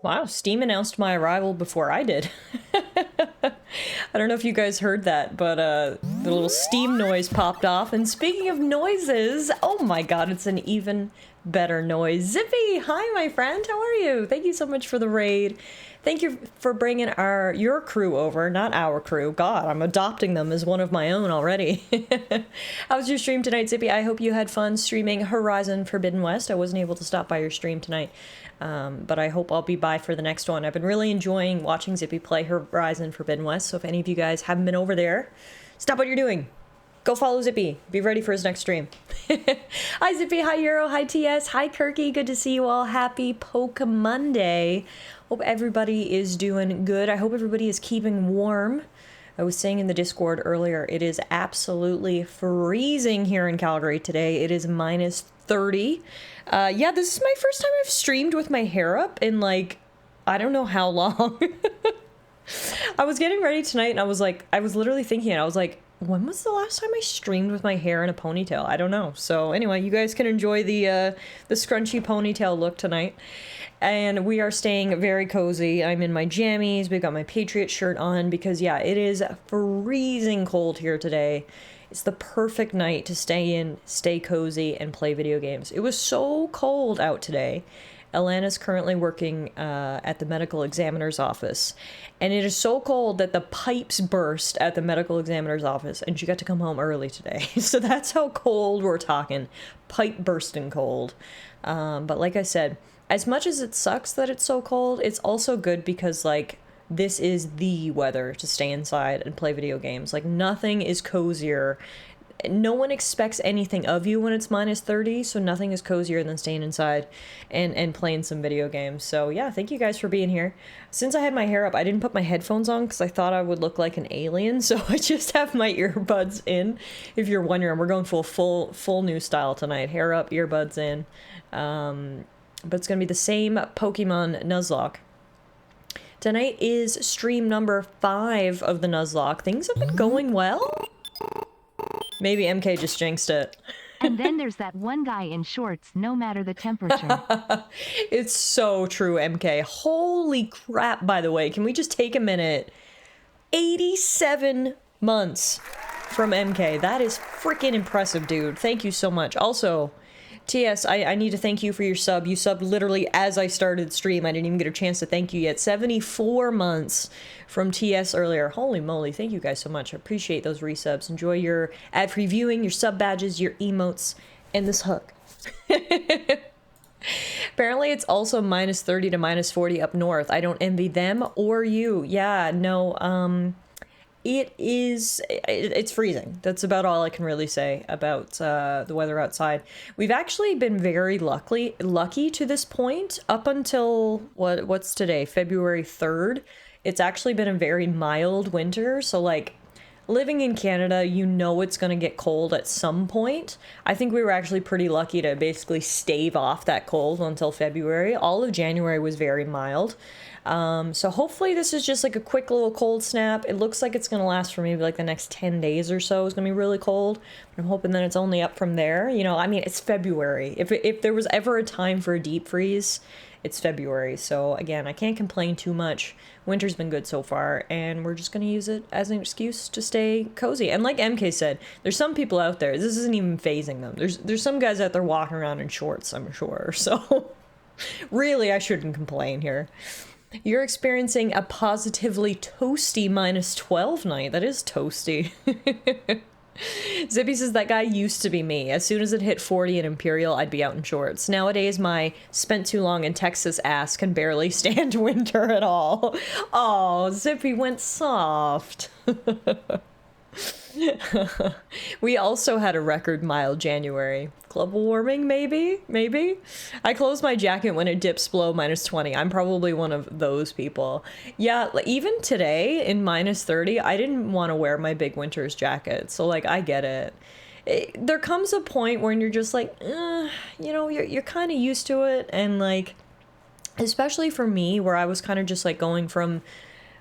Wow, Steam announced my arrival before I did. I don't know if you guys heard that, but the little Steam noise popped off. And speaking of noises, oh my god, it's an even better noise. Zippy, hi my friend, how are you? Thank you so much for the raid. Thank you for bringing your crew over, not our crew. God, I'm adopting them as one of my own already. How was your stream tonight, Zippy? I hope you had fun streaming Horizon Forbidden West. I wasn't able to stop by your stream tonight, but I hope I'll be by for the next one. I've been really enjoying watching Zippy play Horizon Forbidden West, so if any of you guys haven't been over there, stop what you're doing. Go follow Zippy. Be ready for his next stream. Hi, Zippy. Hi, Euro. Hi, TS. Hi, Kirky. Good to see you all. Happy Poke Monday. Hope everybody is doing good. I hope everybody is keeping warm. I was saying in the Discord earlier, it is absolutely freezing here in Calgary today. It is minus 30. Yeah, this is my first time I've streamed with my hair up in, like, I don't know how long. I was getting ready tonight and I was literally thinking it. I was like, when was the last time I streamed with my hair in a ponytail? I don't know. So anyway, you guys can enjoy the scrunchy ponytail look tonight. And we are staying very cozy. I'm in my jammies. We've got my Patriot shirt on because, yeah, it is freezing cold here today. It's the perfect night to stay in, stay cozy, and play video games. It was so cold out today. Alana's currently working at the medical examiner's office, and it is so cold that the pipes burst at the medical examiner's office, and she got to come home early today. So that's how cold we're talking. Pipe bursting cold. But like I said, as much as it sucks that it's so cold, it's also good because, like, this is the weather to stay inside and play video games. Like, nothing is cozier. No one expects anything of you when it's minus 30, so nothing is cozier than staying inside and playing some video games. So yeah, thank you guys for being here. Since I had my hair up, I didn't put my headphones on because I thought I would look like an alien, so I just have my earbuds in. If you're wondering, we're going full new style tonight. Hair up, earbuds in. But it's going to be the same Pokemon Nuzlocke. Tonight is stream number 5 of the Nuzlocke. Things have been going well. Maybe MK just jinxed it. And then there's that one guy in shorts, no matter the temperature. It's so true, MK. Holy crap, by the way. Can we just take a minute? 87 months from MK. That is freaking impressive, dude. Thank you so much. Also, TS, I need to thank you for your sub. You subbed literally as I started stream. I didn't even get a chance to thank you yet. 74 months from TS earlier. Holy moly, thank you guys so much. I appreciate those resubs. Enjoy your ad-free viewing, your sub badges, your emotes, and this hug. Apparently it's also minus 30 to minus 40 up north. I don't envy them or you. Yeah, no, it's freezing. That's about all I can really say about the weather outside. We've actually been very lucky to this point. Up until, what's today? February 3rd. It's actually been a very mild winter. So, like, living in Canada, you know it's going to get cold at some point. I think we were actually pretty lucky to basically stave off that cold until February. All of January was very mild. So hopefully this is just like a quick little cold snap. It looks like it's going to last for maybe like the next 10 days or so. It's going to be really cold. But I'm hoping that it's only up from there. You know, I mean, it's February. If there was ever a time for a deep freeze, it's February. So again, I can't complain too much. Winter's been good so far, and we're just going to use it as an excuse to stay cozy. And like MK said, there's some people out there, this isn't even phasing them. There's some guys out there walking around in shorts, I'm sure. So really, I shouldn't complain here. You're experiencing a positively toasty minus 12 night. That is toasty. Zippy says that guy used to be me. As soon as it hit 40 in Imperial, I'd be out in shorts. Nowadays, my spent too long in Texas ass can barely stand winter at all. Oh, Zippy went soft. We also had a record mild January. Global warming, maybe? I close my jacket when it dips below minus 20. I'm probably one of those people. Yeah, even today in minus 30, I didn't want to wear my big winter's jacket. So, like, I get it. There comes a point when you're just like, you know, you're kind of used to it. And, like, especially for me, where I was kind of just, like, going from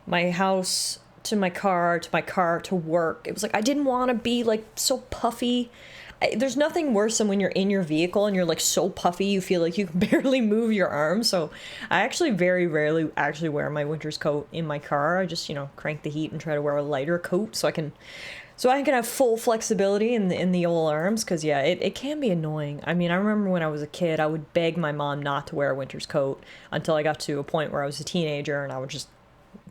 my house to my car to work. It was like I didn't want to be like so puffy. there's nothing worse than when you're in your vehicle and you're like so puffy you feel like you can barely move your arms. So I actually very rarely actually wear my winter's coat in my car. I just, you know, crank the heat and try to wear a lighter coat so I can have full flexibility in the old arms, because yeah, it can be annoying. I mean, I remember when I was a kid, I would beg my mom not to wear a winter's coat until I got to a point where I was a teenager and I would just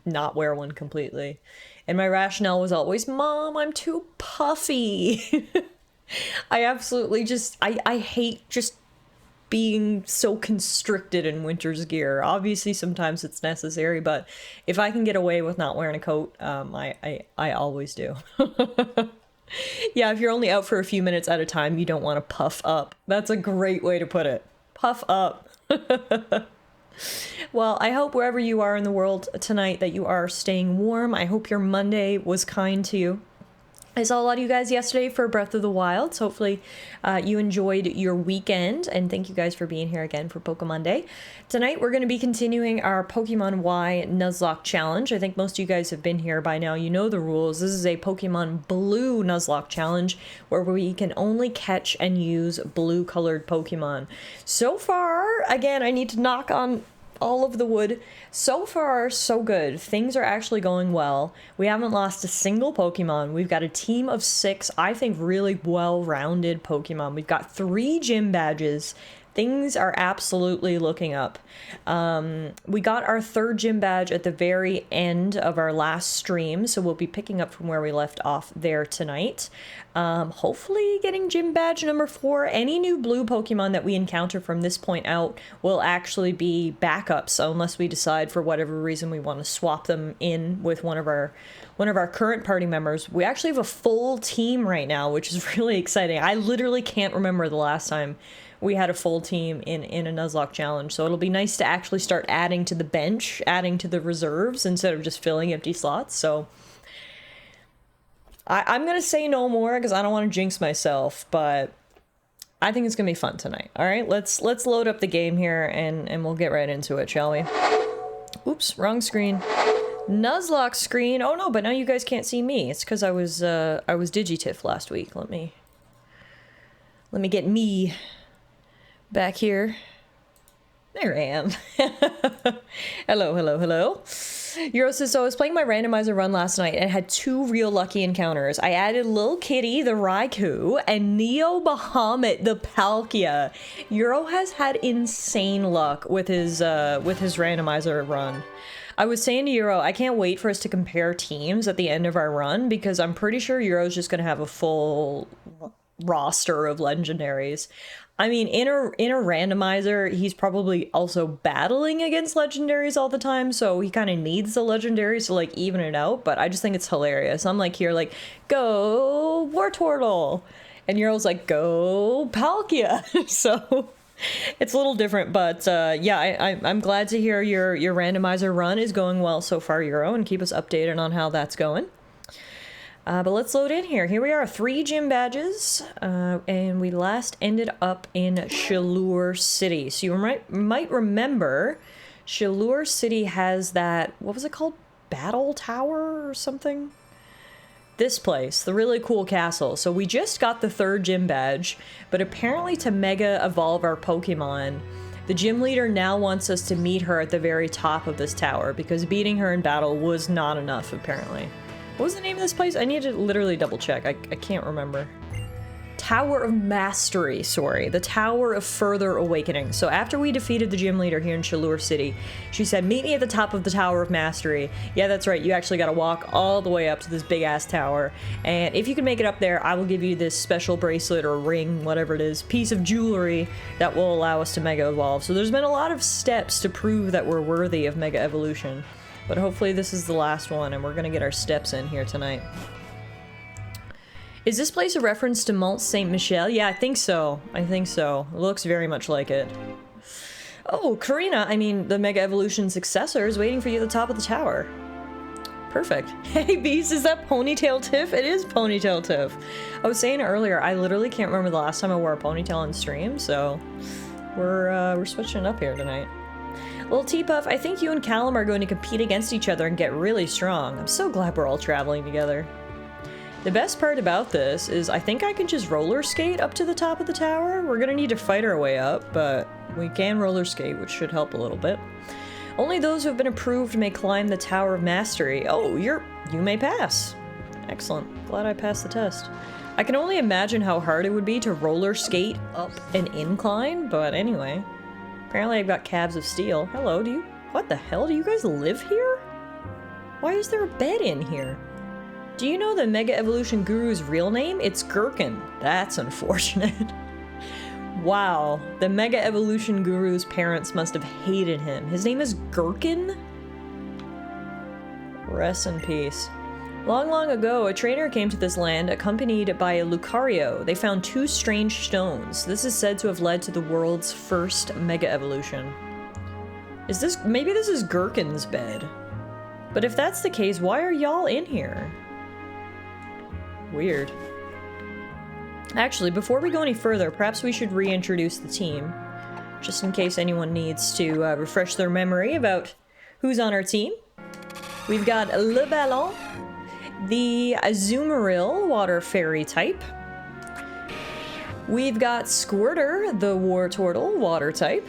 not wear one completely. And my rationale was always, Mom, I'm too puffy. I absolutely just, I hate just being so constricted in winter's gear. Obviously, sometimes it's necessary, but if I can get away with not wearing a coat, I always do. Yeah, if you're only out for a few minutes at a time, you don't want to puff up. That's a great way to put it. Puff up. Well, I hope wherever you are in the world tonight that you are staying warm. I hope your Monday was kind to you. I saw a lot of you guys yesterday for Breath of the Wild, so hopefully you enjoyed your weekend, and thank you guys for being here again for Pokemon Day. Tonight we're going to be continuing our Pokemon Y Nuzlocke challenge. I think most of you guys have been here by now. You know the rules. This is a Pokemon Blue Nuzlocke challenge where we can only catch and use blue-colored Pokemon. So far, again, I need to knock on all of the wood. So far, so good. Things are actually going well. We haven't lost a single Pokemon. We've got a team of 6, I think, really well-rounded Pokemon. We've got 3 gym badges. Things are absolutely looking up. We got our 3rd gym badge at the very end of our last stream, so we'll be picking up from where we left off there tonight. Hopefully getting gym badge number 4. Any new blue Pokemon that we encounter from this point out will actually be backups, so unless we decide for whatever reason we want to swap them in with one of our current party members. We actually have a full team right now, which is really exciting. I literally can't remember the last time we had a full team in a Nuzlocke challenge, so it'll be nice to actually start adding to the bench, adding to the reserves, instead of just filling empty slots. So I'm gonna say no more because I don't want to jinx myself, but I think it's gonna be fun tonight. All right, let's load up the game here and we'll get right into it, shall we? Oops, wrong screen. Nuzlocke screen. Oh no, but now you guys can't see me. It's because I was Digitiff last week. Let me get me back here. There I am. Hello, hello, hello. Euro says, so I was playing my randomizer run last night and had 2 real lucky encounters. I added Lil Kitty, the Raikou, and Neo Bahamut, the Palkia. Euro has had insane luck with his randomizer run. I was saying to Euro, I can't wait for us to compare teams at the end of our run, because I'm pretty sure Euro's just going to have a full roster of legendaries. I mean, in a randomizer, he's probably also battling against legendaries all the time, so he kind of needs the legendaries to, like, even it out, but I just think it's hilarious. I'm, like, here, like, go Wartortle! And Euro's like, go Palkia! So it's a little different, but, yeah, I'm glad to hear your randomizer run is going well so far, Euro, and keep us updated on how that's going. But let's load in here. Here we are, 3 gym badges, and we last ended up in Shalour City. So you might remember, Shalour City has that, what was it called? Battle Tower or something? This place, the really cool castle. So we just got the 3rd gym badge, but apparently to Mega Evolve our Pokemon, the gym leader now wants us to meet her at the very top of this tower, because beating her in battle was not enough, apparently. What was the name of this place? I need to literally double check. I can't remember. Tower of Mastery, sorry. The Tower of Further Awakening. So after we defeated the gym leader here in Shalour City, she said, meet me at the top of the Tower of Mastery. Yeah, that's right. You actually got to walk all the way up to this big-ass tower. And if you can make it up there, I will give you this special bracelet or ring, whatever it is, piece of jewelry that will allow us to Mega Evolve. So there's been a lot of steps to prove that we're worthy of Mega Evolution. But hopefully this is the last one, and we're gonna get our steps in here tonight. Is this place a reference to Mont Saint-Michel? Yeah, I think so. I think so. It looks very much like it. Oh, Karina, I mean, the Mega Evolution successor is waiting for you at the top of the tower. Perfect. Hey, Beast, is that Ponytail Tiff? It is Ponytail Tiff. I was saying earlier, I literally can't remember the last time I wore a ponytail on stream, so we're switching it up here tonight. Little T-Puff, I think you and Callum are going to compete against each other and get really strong. I'm so glad we're all traveling together. The best part about this is I think I can just roller skate up to the top of the tower. We're gonna need to fight our way up, but we can roller skate, which should help a little bit. Only those who have been approved may climb the Tower of Mastery. Oh, you may pass. Excellent. Glad I passed the test. I can only imagine how hard it would be to roller skate up an incline, but anyway. Apparently I've got calves of steel. Hello, what the hell? Do you guys live here? Why is there a bed in here? Do you know the Mega Evolution Guru's real name? It's Gherkin. That's unfortunate. Wow, the Mega Evolution Guru's parents must have hated him. His name is Gherkin? Rest in peace. Long, long ago, a trainer came to this land accompanied by a Lucario. They found 2 strange stones. This is said to have led to the world's first Mega Evolution. Maybe this is Gherkin's bed. But if that's the case, why are y'all in here? Weird. Actually, before we go any further, perhaps we should reintroduce the team. Just in case anyone needs to refresh their memory about who's on our team. We've got Le Ballon, the Azumarill water fairy type. We've got Squirter, the Wartortle water type.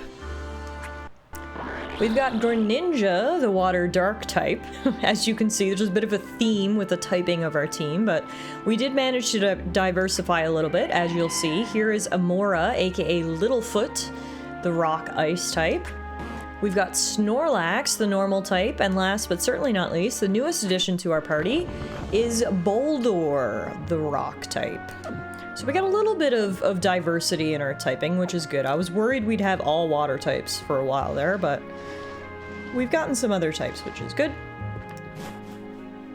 We've got Greninja, the water dark type. As you can see, there's a bit of a theme with the typing of our team, but we did manage to diversify a little bit, as you'll see. Here is Amora, aka Littlefoot, the rock ice type. We've got Snorlax, the normal type, and last but certainly not least, the newest addition to our party is Boldor, the rock type. So we got a little bit of diversity in our typing, which is good. I was worried we'd have all water types for a while there, but we've gotten some other types, which is good.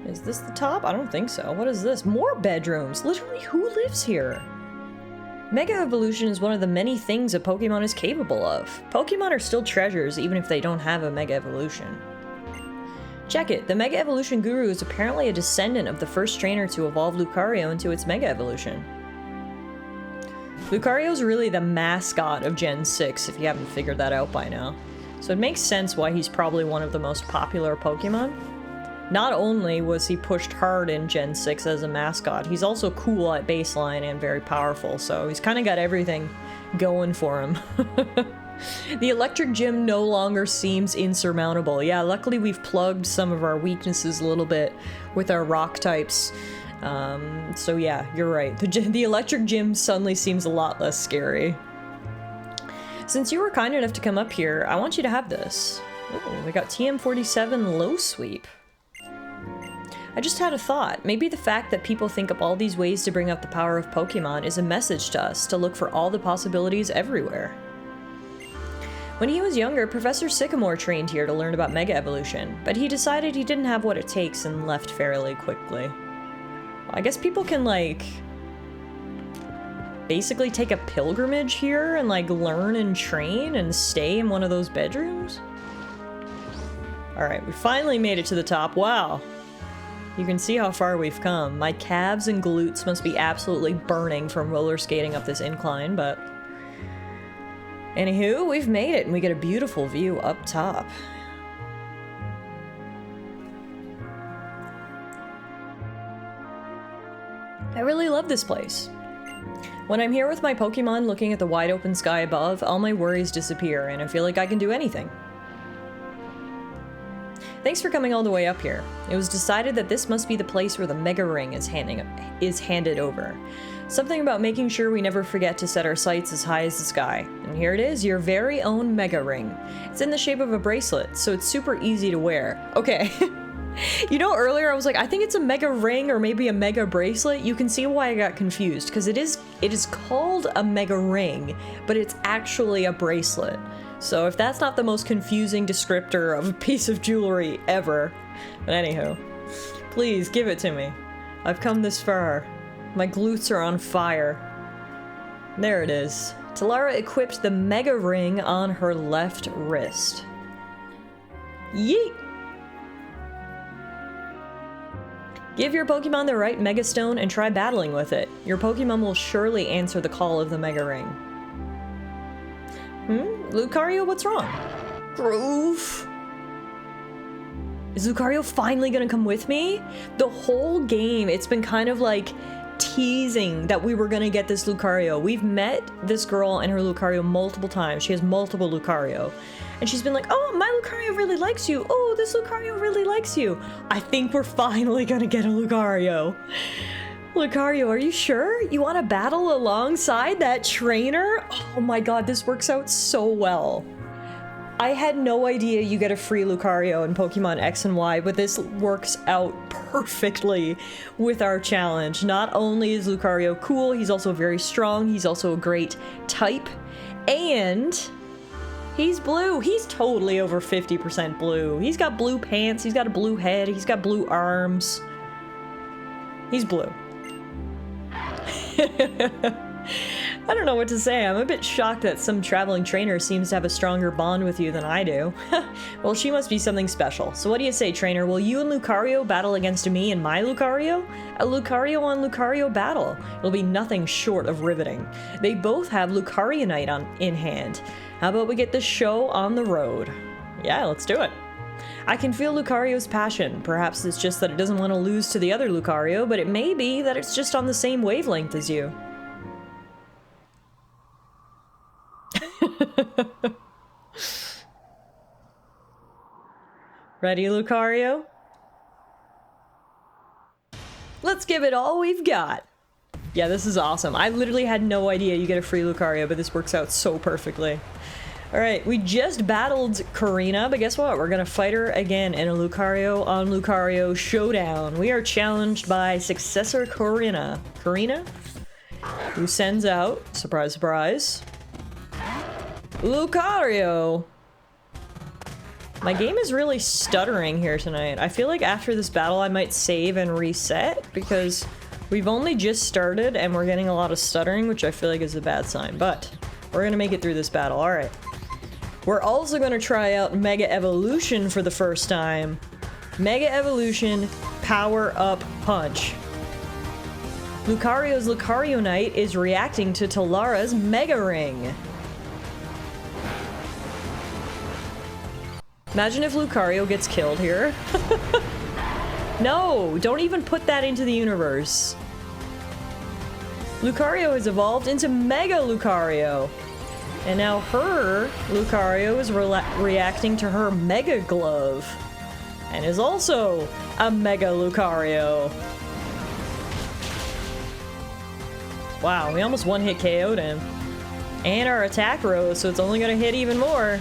Is this the top? I don't think so. What is this? More bedrooms! Literally, who lives here? Mega Evolution is one of the many things a Pokemon is capable of. Pokemon are still treasures, even if they don't have a Mega Evolution. Check it, the Mega Evolution Guru is apparently a descendant of the first trainer to evolve Lucario into its Mega Evolution. Lucario's really the mascot of Gen 6, if you haven't figured that out by now. So it makes sense why he's probably one of the most popular Pokemon. Not only was he pushed hard in Gen 6 as a mascot, he's also cool at baseline and very powerful, so he's kind of got everything going for him. The electric gym no longer seems insurmountable. Yeah, luckily we've plugged some of our weaknesses a little bit with our rock types. So yeah, you're right. The electric gym suddenly seems a lot less scary. Since you were kind enough to come up here, I want you to have this. Ooh, we got TM47 Low Sweep. I just had a thought. Maybe the fact that people think up all these ways to bring up the power of Pokemon is a message to us to look for all the possibilities everywhere. When he was younger, Professor Sycamore trained here to learn about Mega Evolution, but he decided he didn't have what it takes and left fairly quickly. Well, I guess people can, like, basically take a pilgrimage here and, like, learn and train and stay in one of those bedrooms? Alright, we finally made it to the top. Wow. You can see how far we've come. My calves and glutes must be absolutely burning from roller skating up this incline, but... Anywho, we've made it, and we get a beautiful view up top. I really love this place. When I'm here with my Pokemon looking at the wide open sky above, all my worries disappear, and I feel like I can do anything. Thanks for coming all the way up here. It was decided that this must be the place where the Mega Ring is handed over. Something about making sure we never forget to set our sights as high as the sky. And here it is, your very own Mega Ring. It's in the shape of a bracelet, so it's super easy to wear. Okay. You know, earlier I was like, I think it's a Mega Ring or maybe a Mega Bracelet. You can see why I got confused, because it is called a Mega Ring, but it's actually a bracelet. So if that's not the most confusing descriptor of a piece of jewelry ever. But anywho, please give it to me. I've come this far. My glutes are on fire. There it is. Tallara equipped the Mega Ring on her left wrist. Yeet! Give your Pokemon the right Mega Stone and try battling with it. Your Pokemon will surely answer the call of the Mega Ring. Lucario, what's wrong? Groove. Is Lucario finally gonna come with me? The whole game, it's been kind of like teasing that we were gonna get this Lucario. We've met this girl and her Lucario multiple times. She has multiple Lucario. And she's been like, oh, my Lucario really likes you. Oh, this Lucario really likes you. I think we're finally gonna get a Lucario. Lucario, are you sure? You want to battle alongside that trainer? Oh my god, this works out so well. I had no idea you get a free Lucario in Pokemon X and Y, but this works out perfectly with our challenge. Not only is Lucario cool, he's also very strong, he's also a great type, and he's blue. He's totally over 50% blue. He's got blue pants, he's got a blue head, he's got blue arms. He's blue. I don't know what to say. I'm a bit shocked that some traveling trainer seems to have a stronger bond with you than I do. Well, she must be something special. So what do you say, trainer? Will you and Lucario battle against me and my Lucario? A Lucario on Lucario battle. It'll be nothing short of riveting. They both have Lucarionite in hand. How about we get this show on the road? Yeah, let's do it. I can feel Lucario's passion. Perhaps it's just that it doesn't want to lose to the other Lucario, but it may be that it's just on the same wavelength as you. Ready, Lucario? Let's give it all we've got. Yeah, this is awesome. I literally had no idea you get a free Lucario, but this works out so perfectly. Alright, we just battled Karina, but guess what? We're gonna fight her again in a Lucario on Lucario showdown. We are challenged by Successor Karina. Karina? Who sends out, surprise, surprise, Lucario! My game is really stuttering here tonight. I feel like after this battle I might save and reset, because we've only just started and we're getting a lot of stuttering, which I feel like is a bad sign, but we're gonna make it through this battle. Alright. We're also going to try out Mega Evolution for the first time. Mega Evolution, Power Up Punch. Lucario's Lucarionite is reacting to Tallara's Mega Ring. Imagine if Lucario gets killed here. No, don't even put that into the universe. Lucario has evolved into Mega Lucario. And now her Lucario is reacting to her Mega Glove. And is also a Mega Lucario. Wow, we almost one-hit KO'd him. And our attack rose, so it's only gonna hit even more.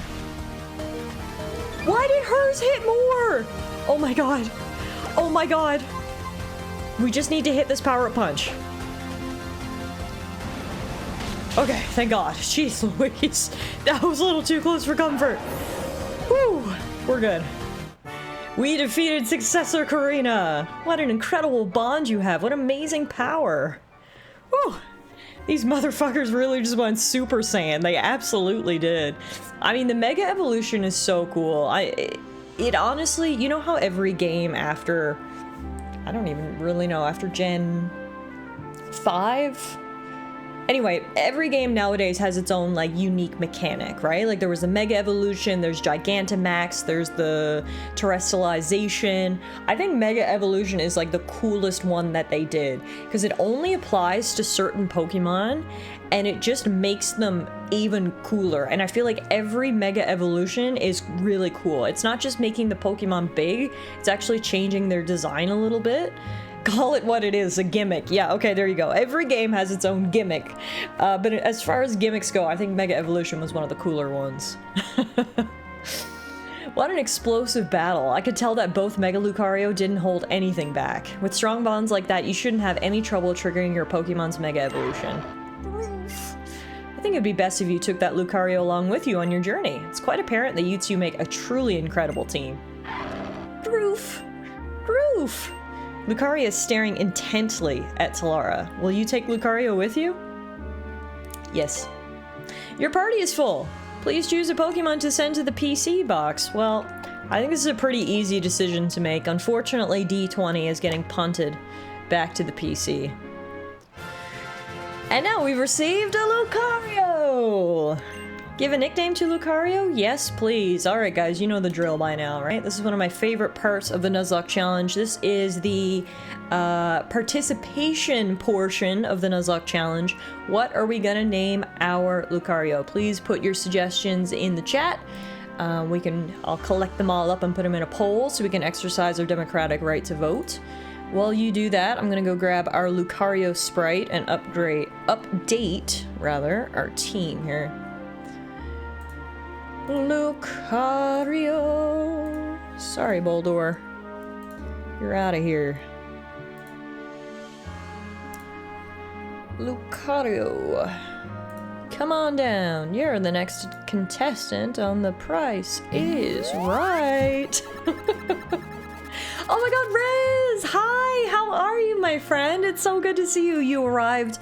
Why did hers hit more? Oh my god. Oh my god. We just need to hit this power-up punch. Okay, thank god. Jeez Louise. That was a little too close for comfort. Whew. We're good. We defeated Successor Karina. What an incredible bond you have. What amazing power. Whew. These motherfuckers really just went Super Saiyan. They absolutely did. I mean, the Mega Evolution is so cool. It honestly, you know how every game after, I don't even really know, after Gen 5? Anyway, every game nowadays has its own, like, unique mechanic, right? Like, there was the Mega Evolution, there's Gigantamax, there's the Terrestrialization. I think Mega Evolution is, like, the coolest one that they did, because it only applies to certain Pokemon, and it just makes them even cooler. And I feel like every Mega Evolution is really cool. It's not just making the Pokemon big, it's actually changing their design a little bit. Call it what it is, a gimmick. Yeah, okay, there you go. Every game has its own gimmick. But as far as gimmicks go, I think Mega Evolution was one of the cooler ones. What an explosive battle. I could tell that both Mega Lucario didn't hold anything back. With strong bonds like that, you shouldn't have any trouble triggering your Pokemon's Mega Evolution. I think it'd be best if you took that Lucario along with you on your journey. It's quite apparent that you two make a truly incredible team. Groof! Groof! Lucario is staring intently at Tallara. Will you take Lucario with you? Yes. Your party is full. Please choose a Pokemon to send to the PC box. Well, I think this is a pretty easy decision to make. Unfortunately, D20 is getting punted back to the PC. And now we've received a Lucario! Give a nickname to Lucario? Yes, please. Alright guys, you know the drill by now, right? This is one of my favorite parts of the Nuzlocke challenge. This is the participation portion of the Nuzlocke challenge. What are we gonna name our Lucario? Please put your suggestions in the chat. I'll collect them all up and put them in a poll so we can exercise our democratic right to vote. While you do that, I'm gonna go grab our Lucario sprite and update our team here. Lucario. Sorry, Boldor. You're out of here. Lucario. Come on down. You're the next contestant on The Price is Right. Oh my god, Riz! Hi! How are you, my friend? It's so good to see you. You arrived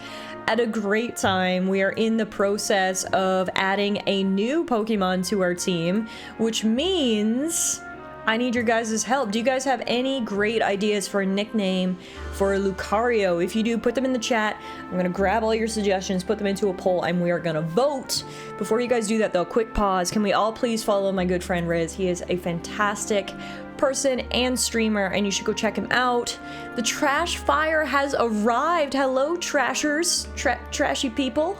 at a great time. We are in the process of adding a new Pokemon to our team, which means I need your guys' help. Do you guys have any great ideas for a nickname for Lucario? If you do, put them in the chat. I'm gonna grab all your suggestions, put them into a poll, and we are gonna vote. Before you guys do that though, quick pause. Can we all please follow my good friend Riz? He is a fantastic person and streamer, and you should go check him out. The trash fire has arrived. Hello, trashers, trashy people.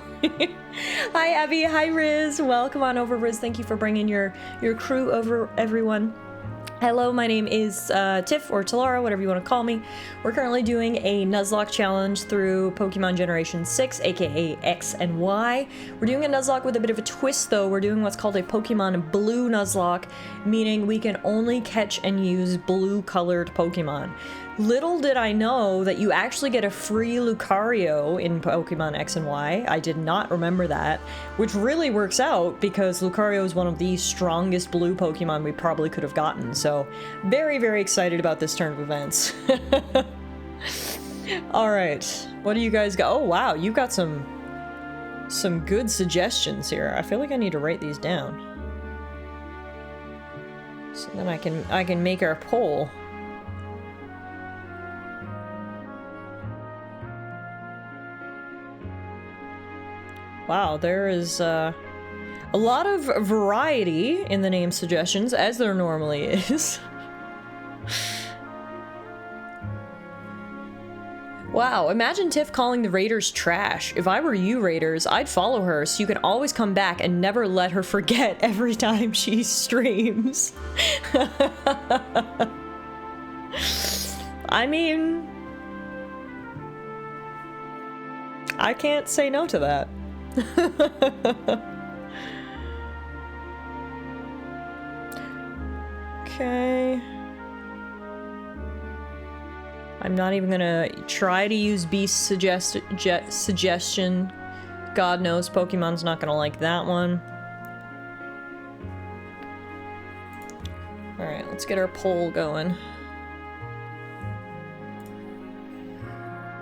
Hi, Abby. Hi, Riz. Welcome on over, Riz. Thank you for bringing your crew over, everyone. Hello, my name is Tiff, or Tallara, whatever you want to call me. We're currently doing a Nuzlocke challenge through Pokemon Generation 6, aka X and Y. We're doing a Nuzlocke with a bit of a twist, though. We're doing what's called a Pokemon Blue Nuzlocke, meaning we can only catch and use blue-colored Pokemon. Little did I know that you actually get a free Lucario in Pokemon X and Y. I did not remember that, which really works out because Lucario is one of the strongest blue Pokemon we probably could have gotten. So very, very excited about this turn of events. All right, what do you guys got? Oh wow, you got some good suggestions here. I feel like I need to write these down so then I can make our poll. Wow, there is a lot of variety in the name suggestions, as there normally is. Wow, imagine Tiff calling the Raiders trash. If I were you, Raiders, I'd follow her so you can always come back and never let her forget every time she streams. I mean, I can't say no to that. Okay. I'm not even gonna try to use Beast's suggestion. God knows Pokemon's not gonna like that one. Alright, let's get our poll going.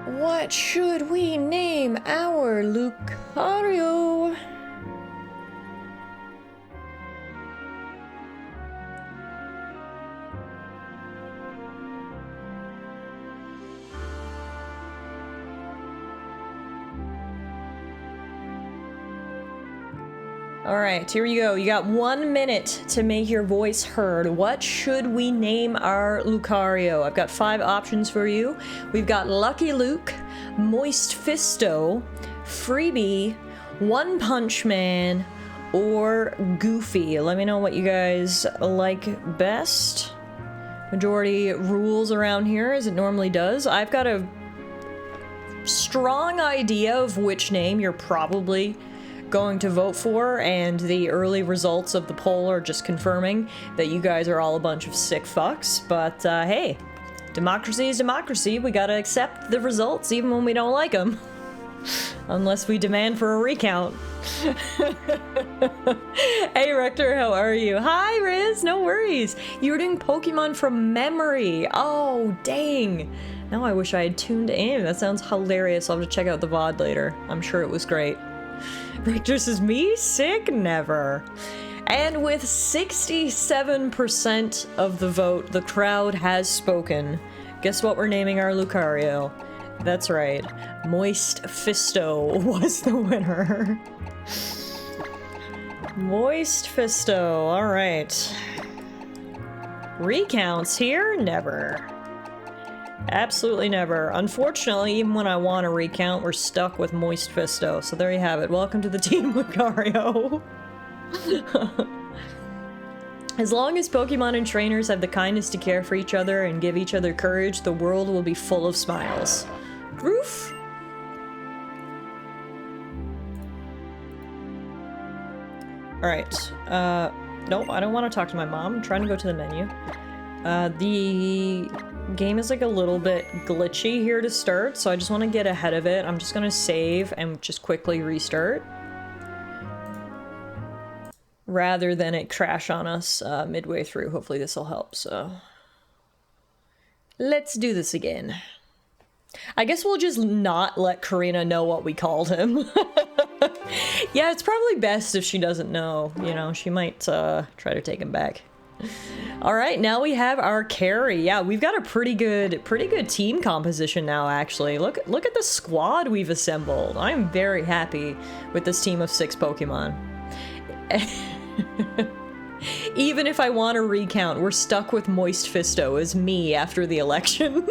What should we name our Lucario? Alright, here you go. You got 1 minute to make your voice heard. What should we name our Lucario? I've got 5 options for you. We've got Lucky Luke, Moist Fisto, Freebie, One Punch Man, or Goofy. Let me know what you guys like best. Majority rules around here, as it normally does. I've got a strong idea of which name you're probably going to vote for, and the early results of the poll are just confirming that you guys are all a bunch of sick fucks, but hey, democracy is democracy. We gotta accept the results even when we don't like them. Unless we demand for a recount. Hey Rector, how are you? Hi Riz, no worries. You were doing Pokemon from memory. Oh, dang. Now I wish I had tuned in. That sounds hilarious. I'll have to check out the VOD later. I'm sure it was great. Richter says, me? Sick? Never. And with 67% of the vote, the crowd has spoken. Guess what we're naming our Lucario? That's right. Moist Fisto was the winner. Moist Fisto, alright. Recounts here? Never. Absolutely never. Unfortunately, even when I want to recount, we're stuck with Moist Fisto. So there you have it. Welcome to the team, Lucario. As long as Pokemon and trainers have the kindness to care for each other and give each other courage, the world will be full of smiles. Roof? Alright. Nope, I don't want to talk to my mom. I'm trying to go to the menu. The game is like a little bit glitchy here to start, so I just want to get ahead of it. I'm just gonna save and just quickly restart. Rather than it crash on us midway through. Hopefully this will help, so... Let's do this again. I guess we'll just not let Karina know what we called him. Yeah, it's probably best if she doesn't know. You know, she might try to take him back. Alright, now we have our carry. Yeah, we've got a pretty good team composition now, actually. Look at the squad we've assembled. I'm very happy with this team of 6 Pokemon. Even if I want to recount, we're stuck with Moist Fisto as me after the election.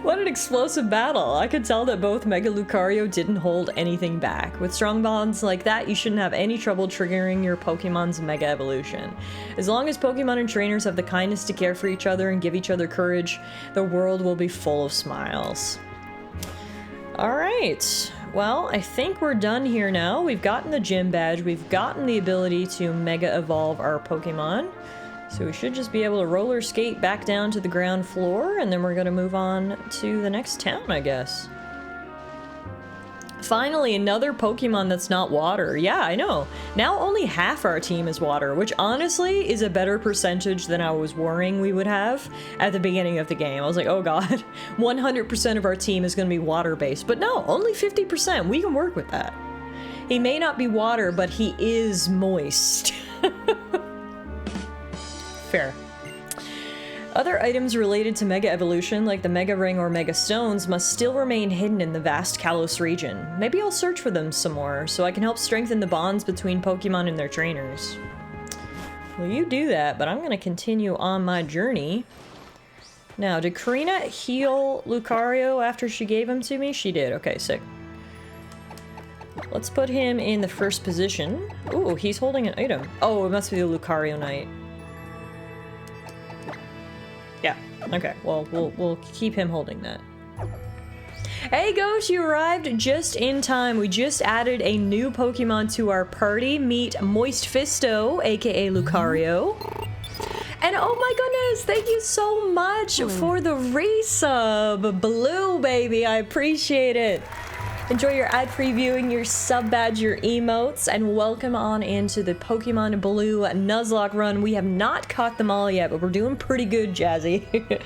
What an explosive battle. I could tell that both Mega Lucario didn't hold anything back. With strong bonds like that, you shouldn't have any trouble triggering your Pokemon's Mega Evolution. As long as Pokemon and trainers have the kindness to care for each other and give each other courage, the world will be full of smiles. Alright. Well, I think we're done here now. We've gotten the gym badge. We've gotten the ability to Mega Evolve our Pokemon. So we should just be able to roller skate back down to the ground floor, and then we're gonna move on to the next town, I guess. Finally, another Pokemon that's not water. Yeah, I know. Now only half our team is water, which honestly is a better percentage than I was worrying we would have at the beginning of the game. I was like, oh god, 100% of our team is gonna be water-based. But no, only 50%. We can work with that. He may not be water, but he is moist. Fair. Other items related to Mega Evolution, like the Mega Ring or Mega Stones, must still remain hidden in the vast Kalos region. Maybe I'll search for them some more, so I can help strengthen the bonds between Pokemon and their trainers. Well, you do that, but I'm gonna continue on my journey. Now, did Karina heal Lucario after she gave him to me? She did. Okay, sick. Let's put him in the first position. Ooh, he's holding an item. Oh, it must be the Lucario Knight. Yeah, okay, well, we'll keep him holding that. Hey Ghost, you arrived just in time. We just added a new Pokemon to our party. Meet Moist Fisto, aka Lucario. And oh my goodness, thank you so much for the resub. Blue, baby, I appreciate it. Enjoy your ad-free viewing, your sub badge, your emotes, and welcome on into the Pokemon Blue Nuzlocke run. We have not caught them all yet, but we're doing pretty good, Jazzy.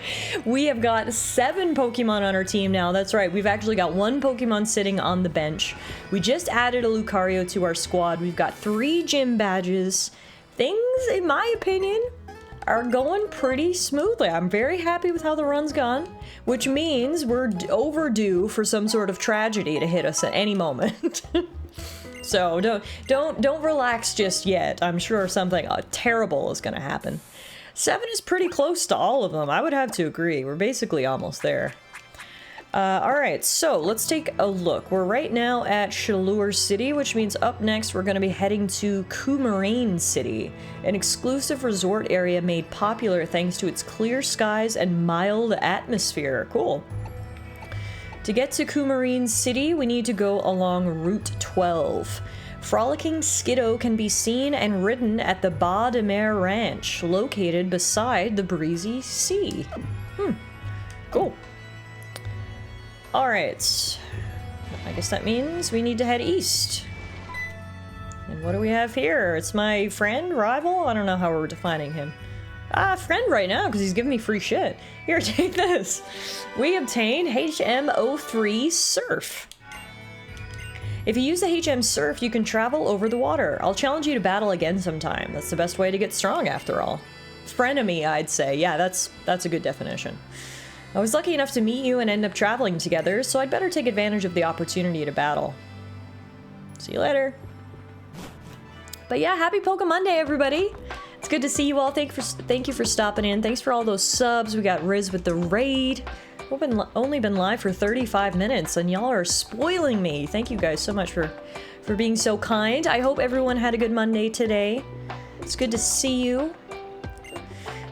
We have got 7 Pokemon on our team now. That's right, we've actually got 1 Pokemon sitting on the bench. We just added a Lucario to our squad. We've got 3 gym badges. Things, in my opinion, are going pretty smoothly. I'm very happy with how the run's gone, which means we're overdue for some sort of tragedy to hit us at any moment. So don't relax just yet. I'm sure something terrible is gonna happen. 7 is pretty close to all of them. I would have to agree. We're basically almost there. Alright, so let's take a look. We're right now at Chaleur City, which means up next we're going to be heading to Coumarine City, an exclusive resort area made popular thanks to its clear skies and mild atmosphere. Cool. To get to Coumarine City, we need to go along Route 12. Frolicking Skiddo can be seen and ridden at the Bas de Mer Ranch, located beside the breezy sea. Cool. Alright, I guess that means we need to head east. And what do we have here? It's my friend, rival? I don't know how we're defining him. Friend right now, because he's giving me free shit. Here, take this. We obtained HM03 Surf. If you use the HM Surf, you can travel over the water. I'll challenge you to battle again sometime. That's the best way to get strong, after all. Frenemy, I'd say. Yeah, that's a good definition. I was lucky enough to meet you and end up traveling together, so I'd better take advantage of the opportunity to battle. See you later. But yeah, happy Pokemon Day, everybody. It's good to see you all. Thank you for stopping in. Thanks for all those subs. We got Riz with the raid. We've only been live for 35 minutes, and y'all are spoiling me. Thank you guys so much for being so kind. I hope everyone had a good Monday today. It's good to see you.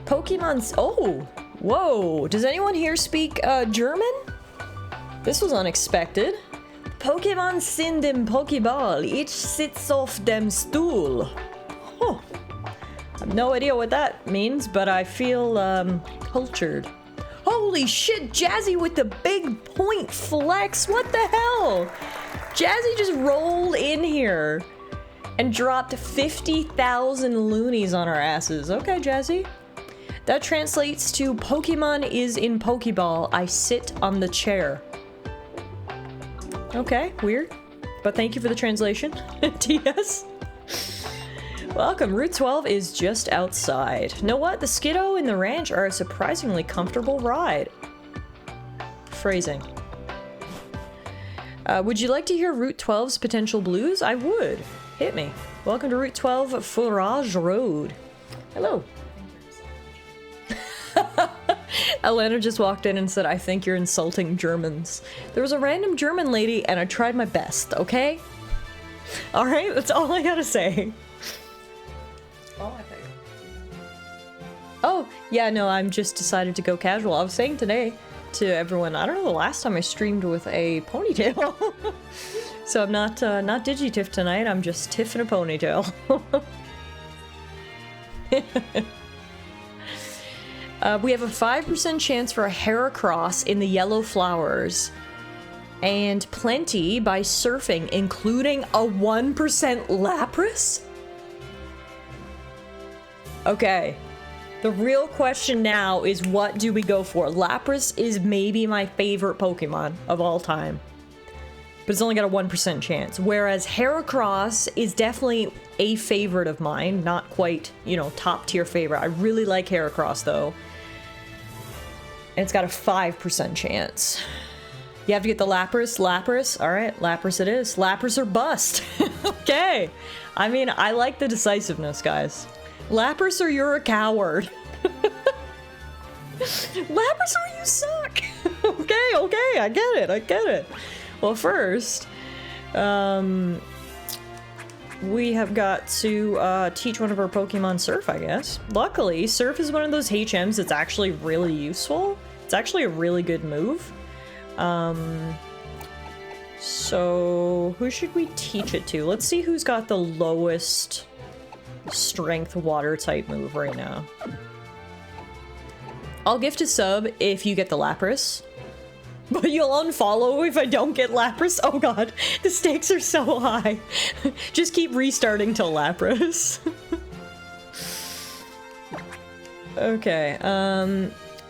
Pokemon's... Oh! Whoa! Does anyone here speak German? This was unexpected. Pokemon sind im Pokeball. Each sits off dem Stuhl. Huh. I have no idea what that means, but I feel cultured. Holy shit, Jazzy with the big point flex. What the hell? Jazzy just rolled in here and dropped 50,000 loonies on our asses. Okay, Jazzy. That translates to Pokemon is in Pokeball. I sit on the chair. Okay, weird. But thank you for the translation, TS. Welcome, Route 12 is just outside. Know what? The Skiddo and the ranch are a surprisingly comfortable ride. Phrasing. Would you like to hear Route 12's potential blues? I would. Hit me. Welcome to Route 12 Forage Road. Hello. Elena just walked in and said, I think you're insulting Germans. There was a random German lady and I tried my best, okay? Alright, that's all I gotta say. Oh, yeah, no, I'm just decided to go casual. I was saying today to everyone, I don't know the last time I streamed with a ponytail. So I'm not Digitiff tonight, I'm just Tiff in a ponytail. We have a 5% chance for a Heracross in the yellow flowers. And plenty by surfing, including a 1% Lapras? Okay. The real question now is what do we go for? Lapras is maybe my favorite Pokemon of all time. But it's only got a 1% chance. Whereas Heracross is definitely a favorite of mine. Not quite, you know, top tier favorite. I really like Heracross though. And it's got a 5% chance. You have to get the Lapras. Lapras. Alright, Lapras it is. Lapras or bust. Okay. I mean, I like the decisiveness, guys. Lapras or you're a coward. Lapras or you suck. Okay, I get it. Well, first, we have got to teach one of our Pokemon Surf, I guess. Luckily, Surf is one of those HMs that's actually really useful. It's actually a really good move. So who should we teach it to? Let's see who's got the lowest strength water type move right now. I'll gift a sub if you get the Lapras. But you'll unfollow if I don't get Lapras? Oh god, the stakes are so high. Just keep restarting till Lapras. Okay,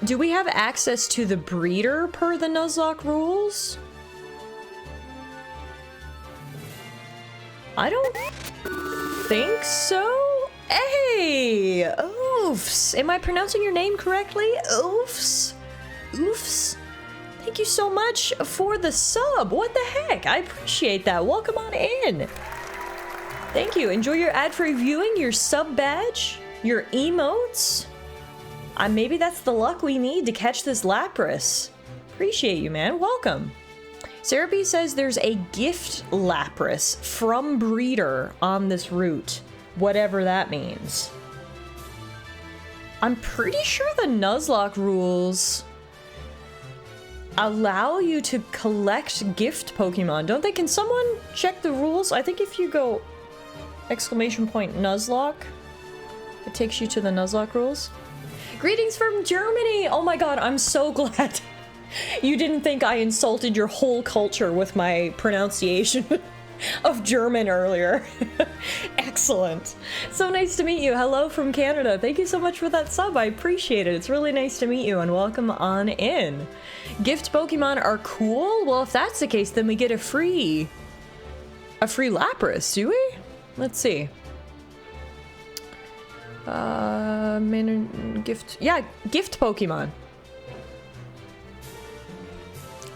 do we have access to the breeder per the Nuzlocke rules? I don't think so. Hey! Oofs! Am I pronouncing your name correctly? Oofs? Oofs? Thank you so much for the sub. What the heck? I appreciate that. Welcome on in. Thank you. Enjoy your ad-free viewing, your sub badge, your emotes. Maybe that's the luck we need to catch this Lapras. Appreciate you, man. Welcome. Serapi says there's a gift Lapras from breeder on this route. Whatever that means. I'm pretty sure the Nuzlocke rules allow you to collect gift Pokemon, don't they? Can someone check the rules? I think if you go !Nuzlocke, it takes you to the Nuzlocke rules. Greetings from Germany! Oh my god, I'm so glad you didn't think I insulted your whole culture with my pronunciation of German earlier. Excellent. So nice to meet you. Hello from Canada. Thank you so much for that sub. I appreciate it. It's really nice to meet you and welcome on in. Gift Pokemon are cool? Well, if that's the case, then we get a free Lapras, do we? Let's see. Gift. Yeah, gift Pokemon.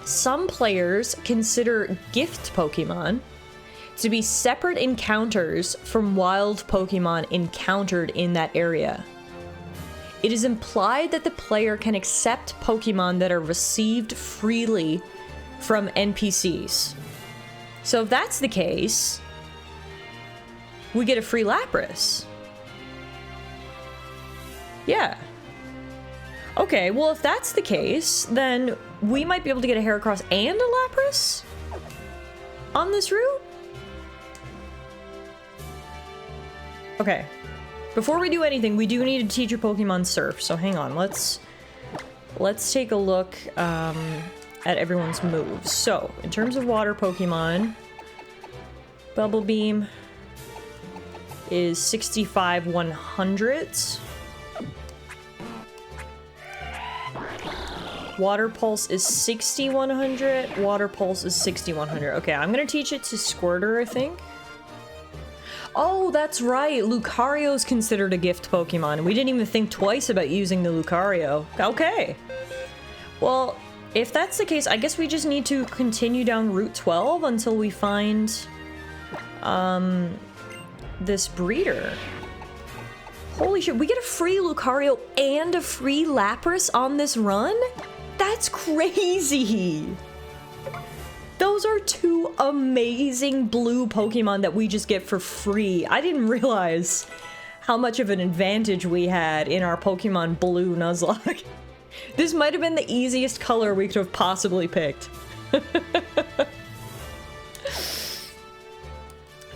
Some players consider gift Pokemon to be separate encounters from wild Pokemon encountered in that area. It is implied that the player can accept Pokemon that are received freely from NPCs. So if that's the case, we get a free Lapras. Yeah. Okay, well if that's the case, then we might be able to get a Heracross and a Lapras on this route? Okay. Before we do anything, we do need to teach your Pokemon Surf, so hang on, let's take a look at everyone's moves. So, in terms of water Pokemon, Bubble Beam is 65 100s. Water Pulse is 60 100. Water Pulse is 60 100. Okay, I'm gonna teach it to Squirter, I think. Oh, that's right. Lucario's considered a gift Pokemon. We didn't even think twice about using the Lucario. Okay. Well, if that's the case, I guess we just need to continue down Route 12 until we find this breeder. Holy shit, we get a free Lucario and a free Lapras on this run? That's crazy! Those are two amazing blue Pokemon that we just get for free. I didn't realize how much of an advantage we had in our Pokemon Blue Nuzlocke. This might have been the easiest color we could have possibly picked.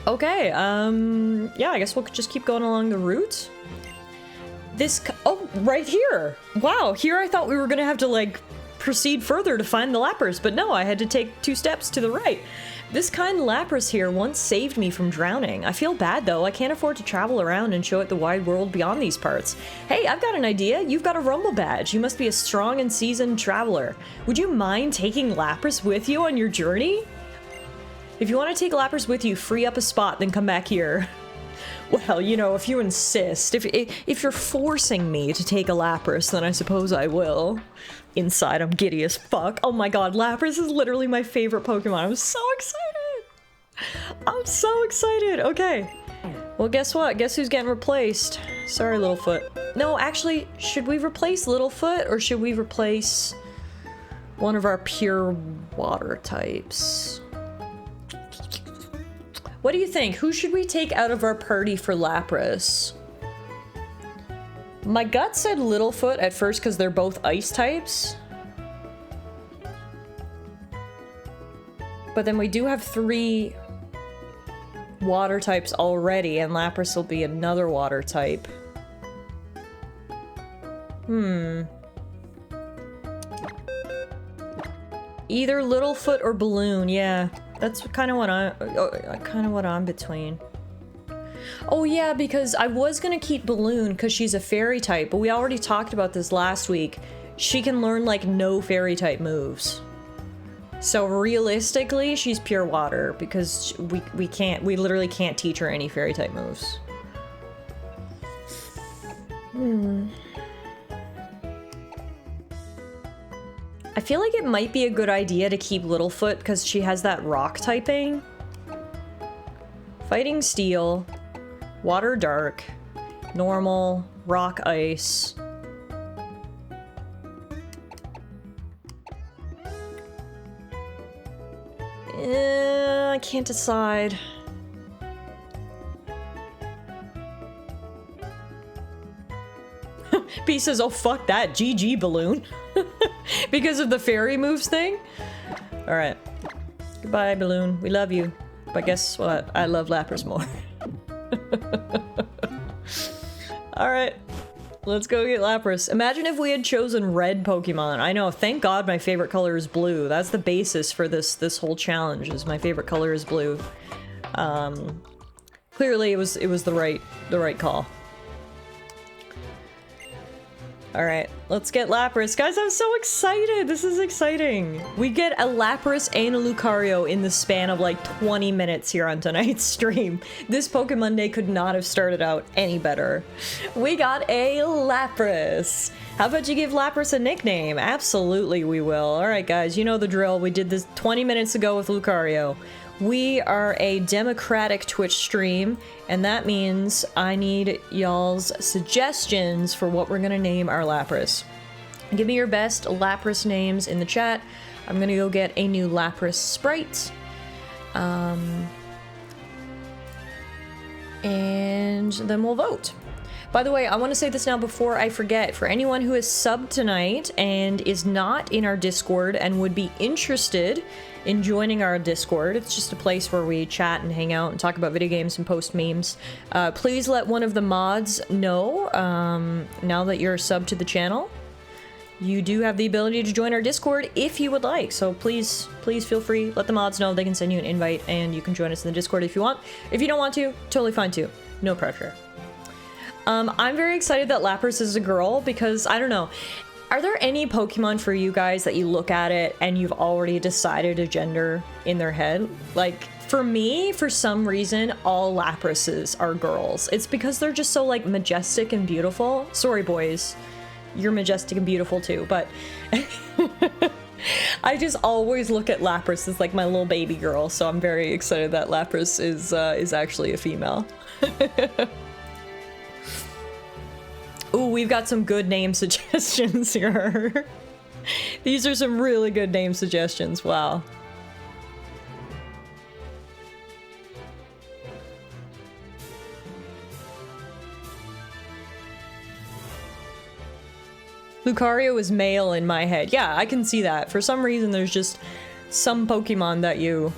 Okay, yeah, I guess we'll just keep going along the route. Oh, right here! Wow, here I thought we were gonna have to, like, proceed further to find the Lapras, but no, I had to take 2 steps to the right. This kind Lapras here once saved me from drowning. I feel bad though, I can't afford to travel around and show it the wide world beyond these parts. Hey, I've got an idea. You've got a Rumble badge. You must be a strong and seasoned traveler. Would you mind taking Lapras with you on your journey? If you want to take Lapras with you, free up a spot, then come back here. Well, you know, if you insist. If you're forcing me to take a Lapras, then I suppose I will. Inside, I'm giddy as fuck. Oh my god, Lapras is literally my favorite Pokemon. I'm so excited! I'm so excited! Okay. Well, guess what? Guess who's getting replaced? Sorry, Littlefoot. No, actually, should we replace Littlefoot, or should we replace one of our pure water types? What do you think? Who should we take out of our party for Lapras? My gut said Littlefoot at first because they're both ice types. But then we do have 3 water types already, and Lapras will be another water type. Either Littlefoot or Balloon, yeah. That's kind of what I'm between. Oh yeah, because I was gonna keep Balloon because she's a fairy type, but we already talked about this last week. She can learn like no fairy type moves. So realistically, she's pure water because we literally can't teach her any fairy type moves. I feel like it might be a good idea to keep Littlefoot because she has that rock typing. Fighting Steel, Water Dark, Normal, Rock Ice. I can't decide. B says, oh fuck that, GG Balloon. Because of the fairy moves thing? Alright. Goodbye, Balloon. We love you. But guess what? I love Lapras more. Alright. Let's go get Lapras. Imagine if we had chosen red Pokemon. I know, thank God my favorite color is blue. That's the basis for this whole challenge, is my favorite color is blue. Clearly it was the right call. Alright, let's get Lapras. Guys, I'm so excited! This is exciting! We get a Lapras and a Lucario in the span of like 20 minutes here on tonight's stream. This Pokemon Day could not have started out any better. We got a Lapras! How about you give Lapras a nickname? Absolutely we will. Alright guys, you know the drill. We did this 20 minutes ago with Lucario. We are a democratic Twitch stream, and that means I need y'all's suggestions for what we're gonna name our Lapras. Give me your best Lapras names in the chat. I'm gonna go get a new Lapras sprite. And then we'll vote. By the way, I want to say this now before I forget. For anyone who has subbed tonight and is not in our Discord and would be interested in joining our Discord, it's just a place where we chat and hang out and talk about video games and post memes. Please let one of the mods know now that you're a sub to the channel. You do have the ability to join our Discord if you would like, so please feel free. Let the mods know. They can send you an invite and you can join us in the Discord if you want. If you don't want to, totally fine too. No pressure. I'm very excited that Lapras is a girl because, I don't know, are there any Pokemon for you guys that you look at it and you've already decided a gender in their head? Like, for me, for some reason, all Laprases are girls. It's because they're just so, like, majestic and beautiful. Sorry, boys. You're majestic and beautiful too, but I just always look at Lapras as like my little baby girl, so I'm very excited that Lapras is actually a female. Ooh, we've got some good name suggestions here. These are some really good name suggestions, wow. Lucario is male in my head. Yeah, I can see that. For some reason, there's just some Pokemon that you've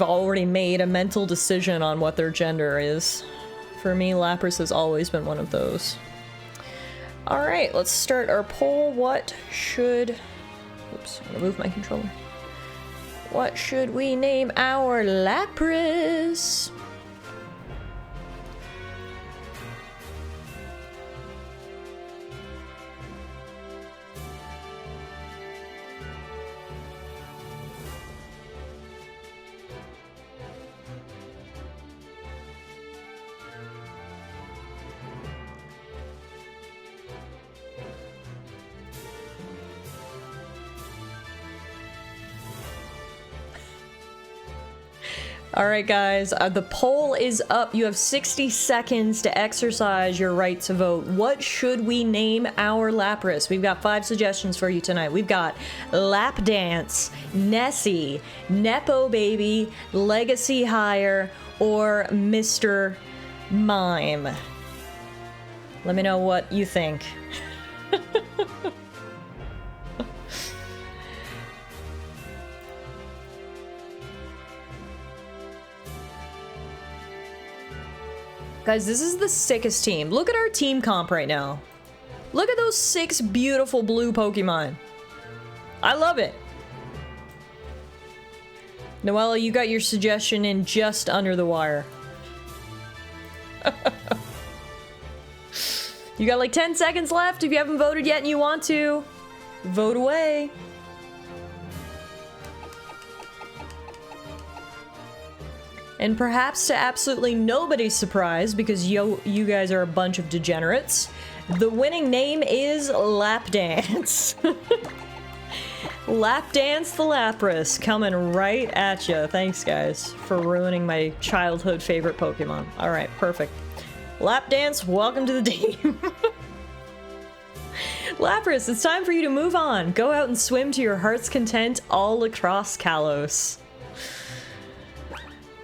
already made a mental decision on what their gender is. For me, Lapras has always been one of those. Alright, let's start our poll. What should... Oops, I'm gonna move my controller. What should we name our Lapras? Alright guys, the poll is up. You have 60 seconds to exercise your right to vote. What should we name our Lapras? We've got 5 suggestions for you tonight. We've got Lap Dance, Nessie, Nepo Baby, Legacy Hire, or Mr. Mime. Let me know what you think. Guys, this is the sickest team. Look at our team comp right now. Look at those 6 beautiful blue Pokemon. I love it. Noella, you got your suggestion in just under the wire. You got like 10 seconds left if you haven't voted yet and you want to. Vote away. And perhaps to absolutely nobody's surprise, because you guys are a bunch of degenerates, the winning name is Lap Dance. Lap Dance the Lapras, coming right at you. Thanks, guys, for ruining my childhood favorite Pokemon. Alright, perfect. Lap Dance, welcome to the team. Lapras, it's time for you to move on. Go out and swim to your heart's content all across Kalos.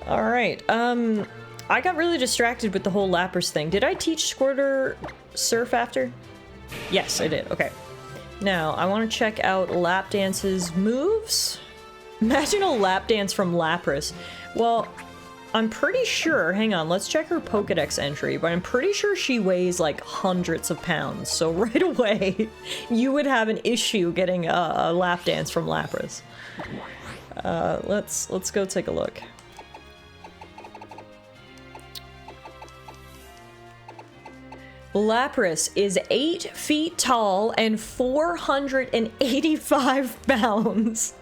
Alright, I got really distracted with the whole Lapras thing. Did I teach Squirter Surf after? Yes, I did. Okay. Now, I want to check out Lap Dance's moves. Imagine a Lap Dance from Lapras. Well, I'm pretty sure, hang on, let's check her Pokedex entry, but I'm pretty sure she weighs like hundreds of pounds, so right away, you would have an issue getting a Lap Dance from Lapras. Let's go take a look. Lapras is 8 feet tall and 485 pounds.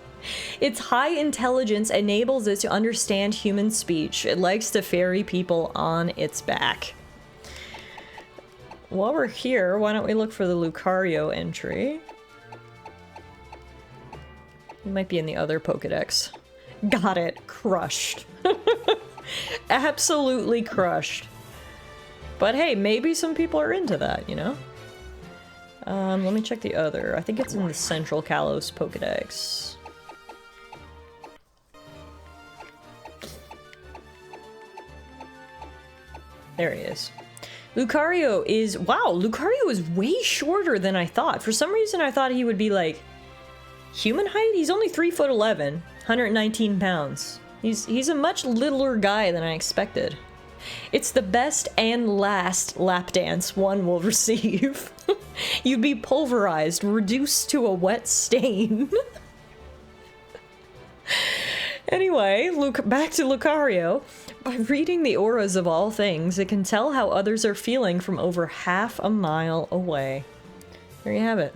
Its high intelligence enables it to understand human speech. It likes to ferry people on its back. While we're here, why don't we look for the Lucario entry? It might be in the other Pokedex. Got it. Crushed. Absolutely crushed. But hey, maybe some people are into that, you know? Let me check the other. I think it's in the Central Kalos Pokedex. There he is. Lucario is... Wow, Lucario is way shorter than I thought. For some reason, I thought he would be, like, human height? He's only 3'11", 119 pounds. He's a much littler guy than I expected. It's the best and last lap dance one will receive. You'd be pulverized, reduced to a wet stain. Anyway, back to Lucario. By reading the auras of all things, it can tell how others are feeling from over half a mile away. There you have it.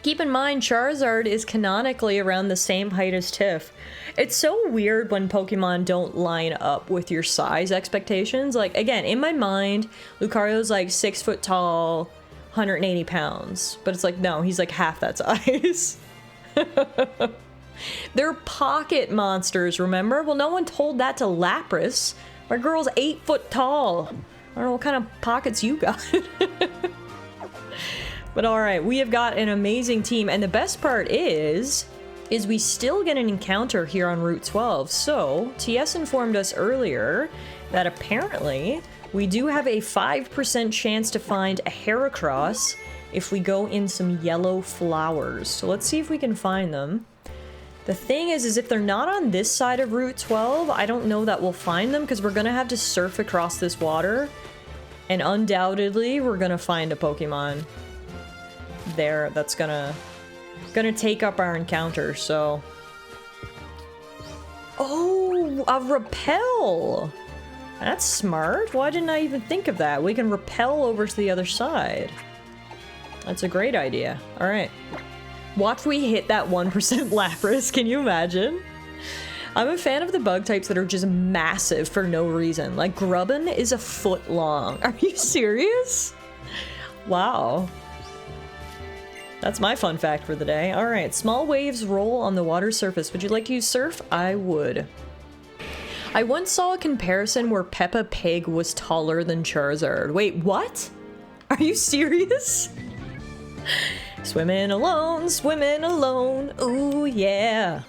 Keep in mind, Charizard is canonically around the same height as Tiff. It's so weird when Pokemon don't line up with your size expectations. Like, again, in my mind, Lucario's like 6 foot tall, 180 pounds. But it's like, no, he's like half that size. They're pocket monsters, remember? Well, no one told that to Lapras. My girl's 8 foot tall. I don't know what kind of pockets you got. But alright, we have got an amazing team, and the best part is we still get an encounter here on Route 12. So, TS informed us earlier that apparently we do have a 5% chance to find a Heracross if we go in some yellow flowers. So let's see if we can find them. The thing is if they're not on this side of Route 12, I don't know that we'll find them, because we're gonna have to surf across this water, and undoubtedly we're gonna find a Pokemon there that's gonna take up our encounter, so... Oh, a repel! That's smart. Why didn't I even think of that? We can repel over to the other side. That's a great idea. Alright. Watch we hit that 1% Lapras, can you imagine? I'm a fan of the bug types that are just massive for no reason. Like, Grubbin is a foot long. Are you serious? Wow. That's my fun fact for the day. Alright, small waves roll on the water surface. Would you like to use surf? I would. I once saw a comparison where Peppa Pig was taller than Charizard. Wait, what? Are you serious? Swimming alone, ooh yeah.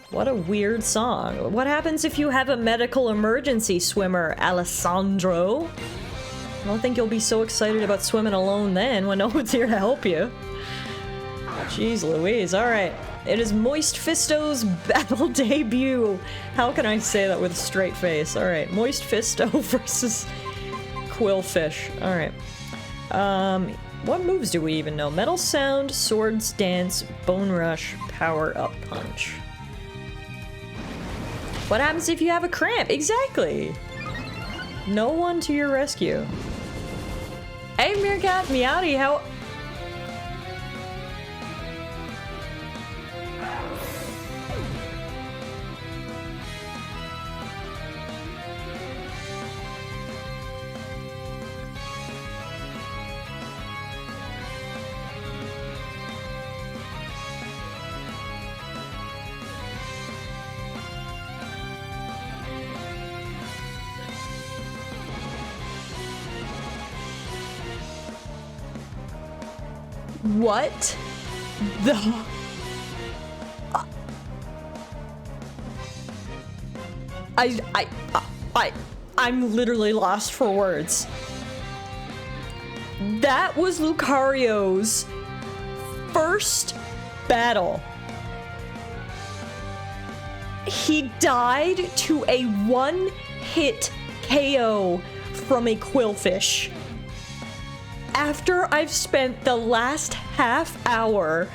What a weird song. What happens if you have a medical emergency, swimmer Alessandro? I don't think you'll be so excited about swimming alone then when no one's here to help you. Jeez Louise, alright. It is Moist Fisto's battle debut. How can I say that with a straight face? Alright, Moist Fisto versus Quillfish. Alright. What moves do we even know? Metal Sound, Swords Dance, Bone Rush, Power Up Punch. What happens if you have a cramp? Exactly! No one to your rescue. Hey Meerkat, Meowdy, how... What the... I'm literally lost for words. That was Lucario's first battle. He died to a one-hit KO from a Quillfish. After I've spent the last half hour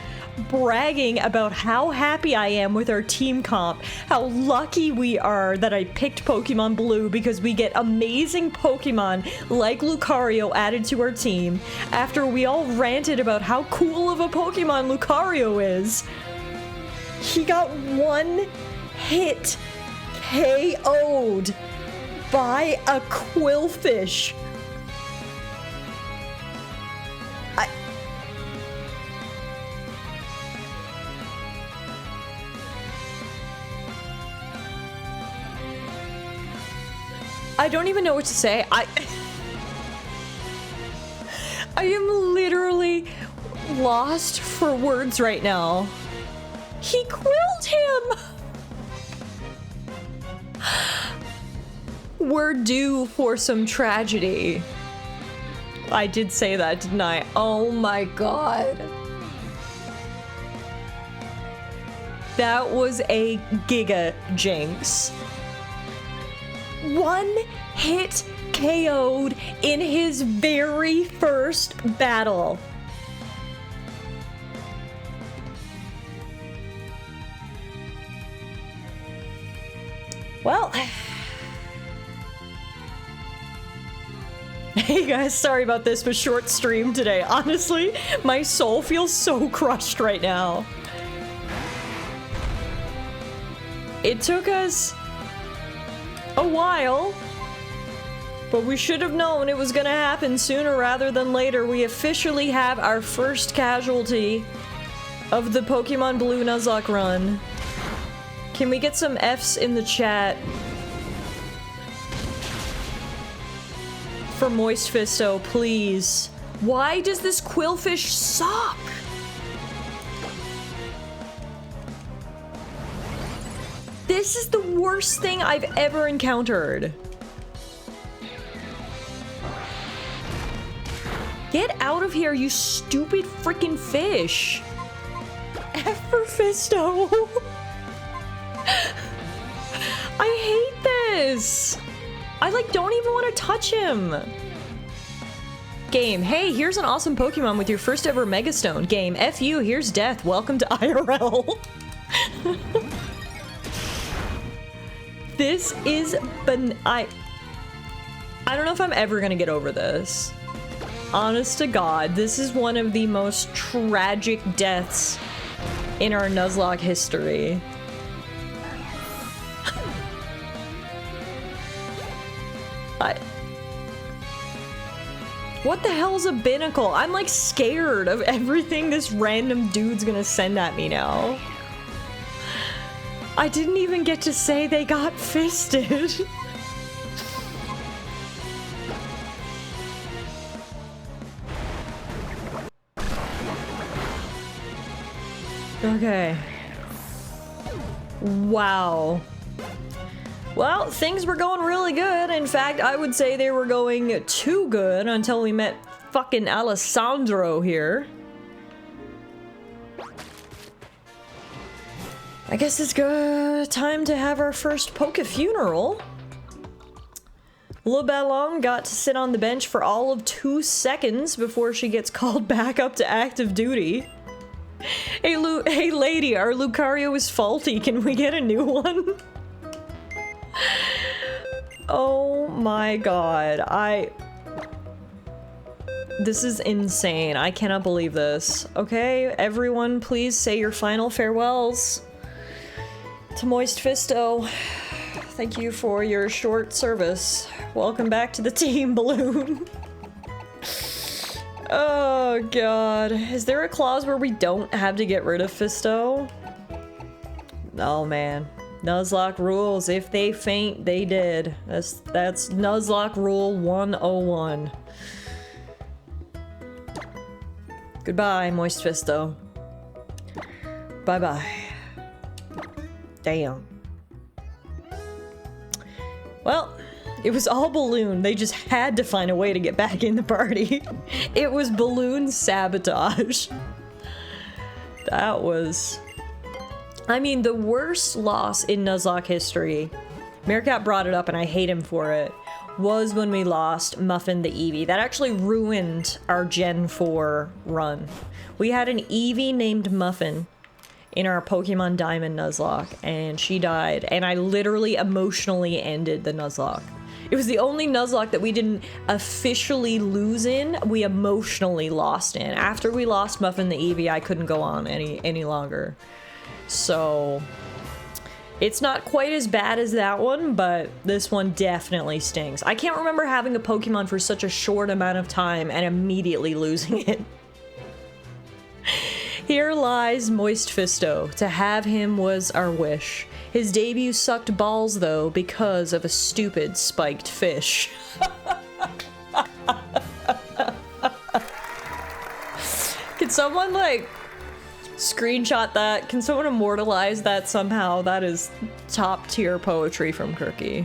bragging about how happy I am with our team comp, how lucky we are that I picked Pokemon Blue because we get amazing Pokemon like Lucario added to our team, after we all ranted about how cool of a Pokemon Lucario is, he got one hit KO'd by a Quillfish. I don't even know what to say. I am literally lost for words right now. He quilled him! We're due for some tragedy. I did say that, didn't I? Oh my god. That was a giga jinx. One hit KO'd in his very first battle. Well, hey guys, sorry about this, but short stream today. Honestly, my soul feels so crushed right now. It took us a while, but we should have known it was gonna happen sooner rather than later. We officially have our first casualty of the Pokemon Blue Nuzlocke run. Can we get some Fs in the chat for Moist Fisto, please? Why does this Quillfish suck? This is the worst thing I've ever encountered. Get out of here, you stupid freaking fish. F for Fisto. I hate this. I like don't even want to touch him. Game, hey, here's an awesome Pokemon with your first ever Megastone. Game, F you, here's death. Welcome to IRL. This is I don't know if I'm ever gonna get over this. Honest to God, this is one of the most tragic deaths in our Nuzlocke history. What the hell's a binnacle? I'm like scared of everything this random dude's gonna send at me now. I didn't even get to say they got fisted. Okay. Wow. Well, things were going really good. In fact, I would say they were going too good until we met fucking Alessandro here. I guess it's good time to have our first Poke funeral. Lebellon got to sit on the bench for all of 2 seconds before she gets called back up to active duty. Hey lady, our Lucario is faulty. Can we get a new one? Oh my god, this is insane. I cannot believe this. Okay, everyone, please say your final farewells to Moist Fisto. Thank you for your short service. Welcome back to the team, Balloon. Oh god. Is there a clause where we don't have to get rid of Fisto? Oh man. Nuzlocke rules. If they faint, they dead. That's Nuzlocke rule 101. Goodbye, Moist Fisto. Bye-bye. Damn. Well, it was all Balloon. They just had to find a way to get back in the party. It was Balloon sabotage. That was... I mean, the worst loss in Nuzlocke history, Meerkat brought it up and I hate him for it, was when we lost Muffin the Eevee. That actually ruined our Gen 4 run. We had an Eevee named Muffin in our Pokemon Diamond Nuzlocke, and she died, and I literally emotionally ended the Nuzlocke. It was the only Nuzlocke that we didn't officially lose in, we emotionally lost in. After we lost Muffin the Eevee, I couldn't go on any longer. So, it's not quite as bad as that one, but this one definitely stings. I can't remember having a Pokemon for such a short amount of time and immediately losing it. Here lies Moist Fisto. To have him was our wish. His debut sucked balls, though, because of a stupid spiked fish. Can someone, like, screenshot that? Can someone immortalize that somehow? That is top tier poetry from Kirky.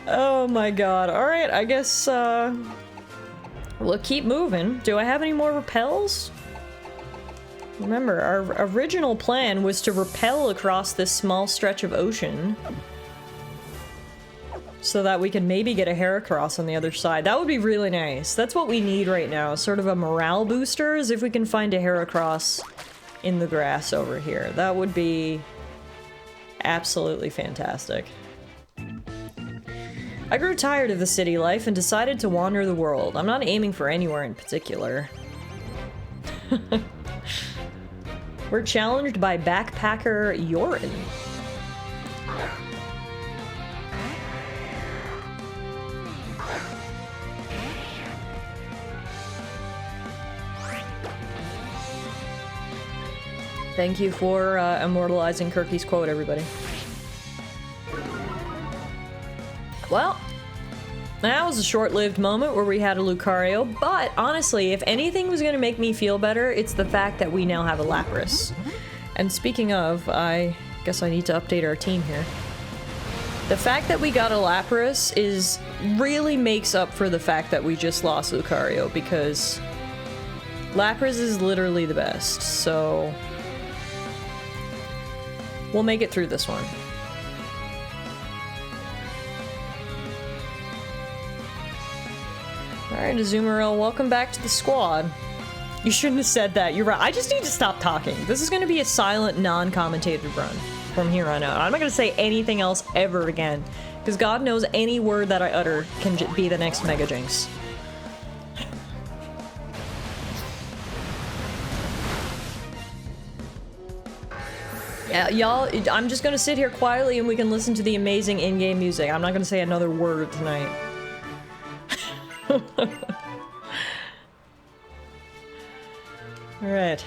Oh my god. Alright, I guess, we'll keep moving. Do I have any more repels? Remember, our original plan was to rappel across this small stretch of ocean so that we can maybe get a Heracross on the other side. That would be really nice. That's what we need right now. Sort of a morale booster, is if we can find a Heracross in the grass over here. That would be absolutely fantastic. I grew tired of the city life and decided to wander the world. I'm not aiming for anywhere in particular. We're challenged by backpacker Yorin. Thank you for immortalizing Kirky's quote, everybody. Well, that was a short-lived moment where we had a Lucario, but honestly, if anything was going to make me feel better, it's the fact that we now have a Lapras. And speaking of, I guess I need to update our team here. The fact that we got a Lapras really makes up for the fact that we just lost Lucario, because Lapras is literally the best, so we'll make it through this one. Alright, Azumarill, welcome back to the squad. You shouldn't have said that, you're right. I just need to stop talking. This is gonna be a silent, non-commentated run from here on out. I'm not gonna say anything else ever again, because God knows any word that I utter can be the next Mega Jinx. Yeah, y'all, I'm just gonna sit here quietly and we can listen to the amazing in-game music. I'm not gonna say another word tonight. Alright.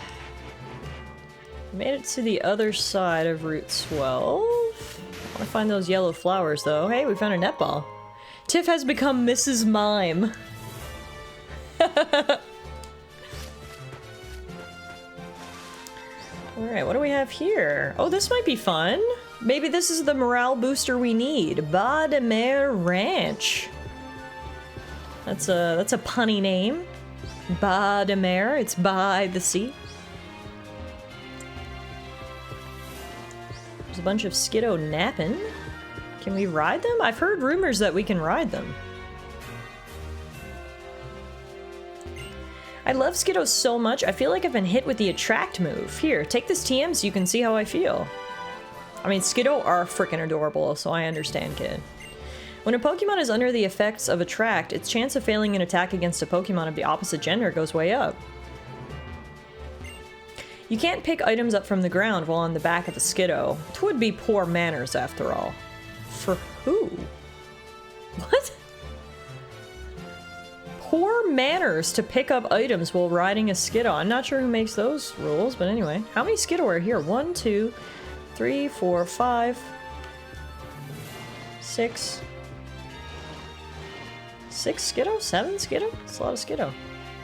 Made it to the other side of Route 12. I want to find those yellow flowers, though. Hey, we found a netball. Tiff has become Mrs. Mime. Alright, what do we have here? Oh, this might be fun. Maybe this is the morale booster we need. Bas de Mer Ranch. That's a punny name. Bas de Mer, it's by the sea. There's a bunch of Skiddo napping. Can we ride them? I've heard rumors that we can ride them. I love Skiddo so much, I feel like I've been hit with the attract move. Here, take this TM so you can see how I feel. I mean, Skiddo are freaking adorable, so I understand, kid. When a Pokemon is under the effects of attract, its chance of failing an attack against a Pokemon of the opposite gender goes way up. You can't pick items up from the ground while on the back of a Skiddo. It would be poor manners, after all. For who? What? Poor manners to pick up items while riding a Skiddo. I'm not sure who makes those rules, but anyway. How many Skiddo are here? 1, 2, 3, 4, 5, 6... 6 Skiddo? 7 Skiddo? That's a lot of Skiddo.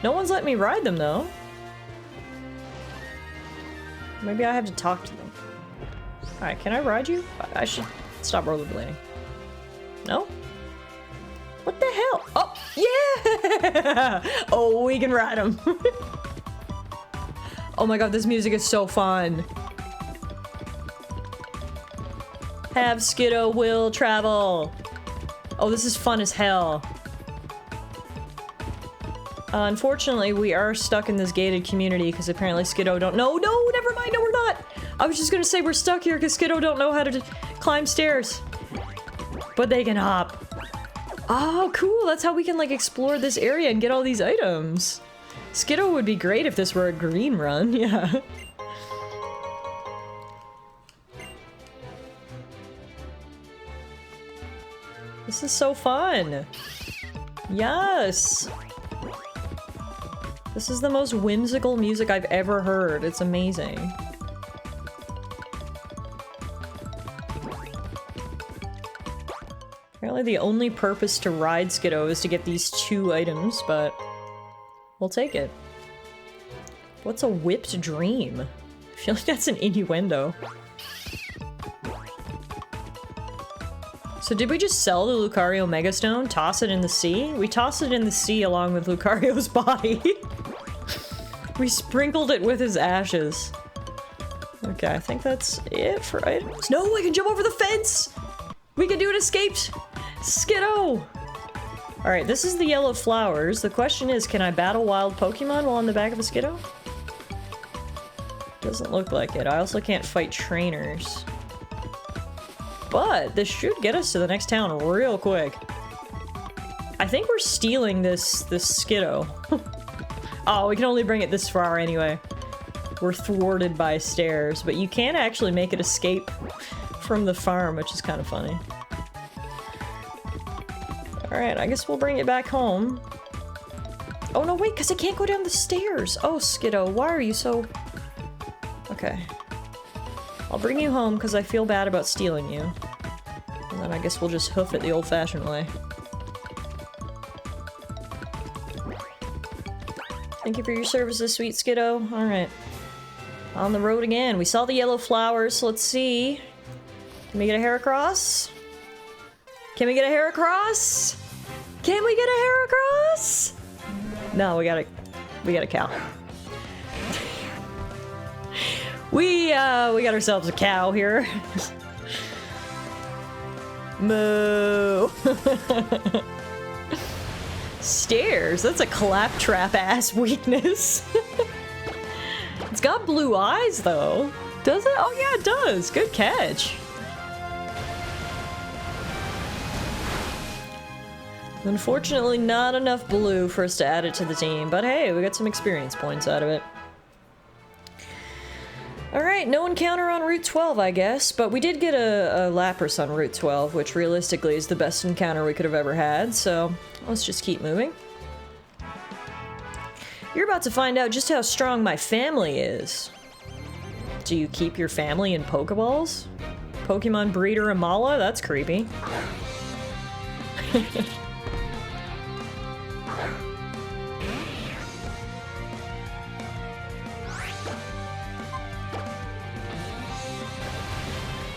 No one's letting me ride them, though. Maybe I have to talk to them. Alright, can I ride you? I should stop rollerblading. No? What the hell? Oh, yeah! Oh, we can ride them. Oh my god, this music is so fun. Have Skiddo will travel. Oh, this is fun as hell. Unfortunately, we are stuck in this gated community because apparently Skiddo don't- No, never mind, no we're not! I was just gonna say we're stuck here because Skiddo don't know how to climb stairs. But they can hop. Oh, cool, that's how we can, like, explore this area and get all these items. Skiddo would be great if this were a green run, yeah. This is so fun. Yes! This is the most whimsical music I've ever heard. It's amazing. Apparently the only purpose to ride Skiddo is to get these 2 items, but we'll take it. What's a whipped dream? I feel like that's an innuendo. So did we just sell the Lucario Megastone? Toss it in the sea? We tossed it in the sea along with Lucario's body. We sprinkled it with his ashes. Okay, I think that's it for items. No, I can jump over the fence! We can do an escaped Skiddo! Alright, this is the yellow flowers. The question is, can I battle wild Pokemon while on the back of a Skiddo? Doesn't look like it. I also can't fight trainers. But this should get us to the next town real quick. I think we're stealing this Skiddo. Oh, we can only bring it this far anyway. We're thwarted by stairs, but you can actually make it escape from the farm, which is kind of funny. Alright, I guess we'll bring it back home. Oh no, wait, because I can't go down the stairs! Oh, Skiddo, why are you so... Okay. I'll bring you home because I feel bad about stealing you. And then I guess we'll just hoof it the old-fashioned way. Thank you for your services, sweet Skiddo. Alright. On the road again. We saw the yellow flowers, so let's see. Can we get a hair across? Can we get a hair across? Can we get a hair across? No, we got a cow. We got ourselves a cow here. Moo. Stairs, that's a claptrap ass weakness. It's got blue eyes though. Does it? Oh yeah, it does. Good catch. Unfortunately, not enough blue for us to add it to the team, but hey, we got some experience points out of it. Alright, no encounter on Route 12, I guess, but we did get a Lapras on Route 12, which realistically is the best encounter we could have ever had, so let's just keep moving. You're about to find out just how strong my family is. Do you keep your family in Pokeballs? Pokemon breeder Amala? That's creepy.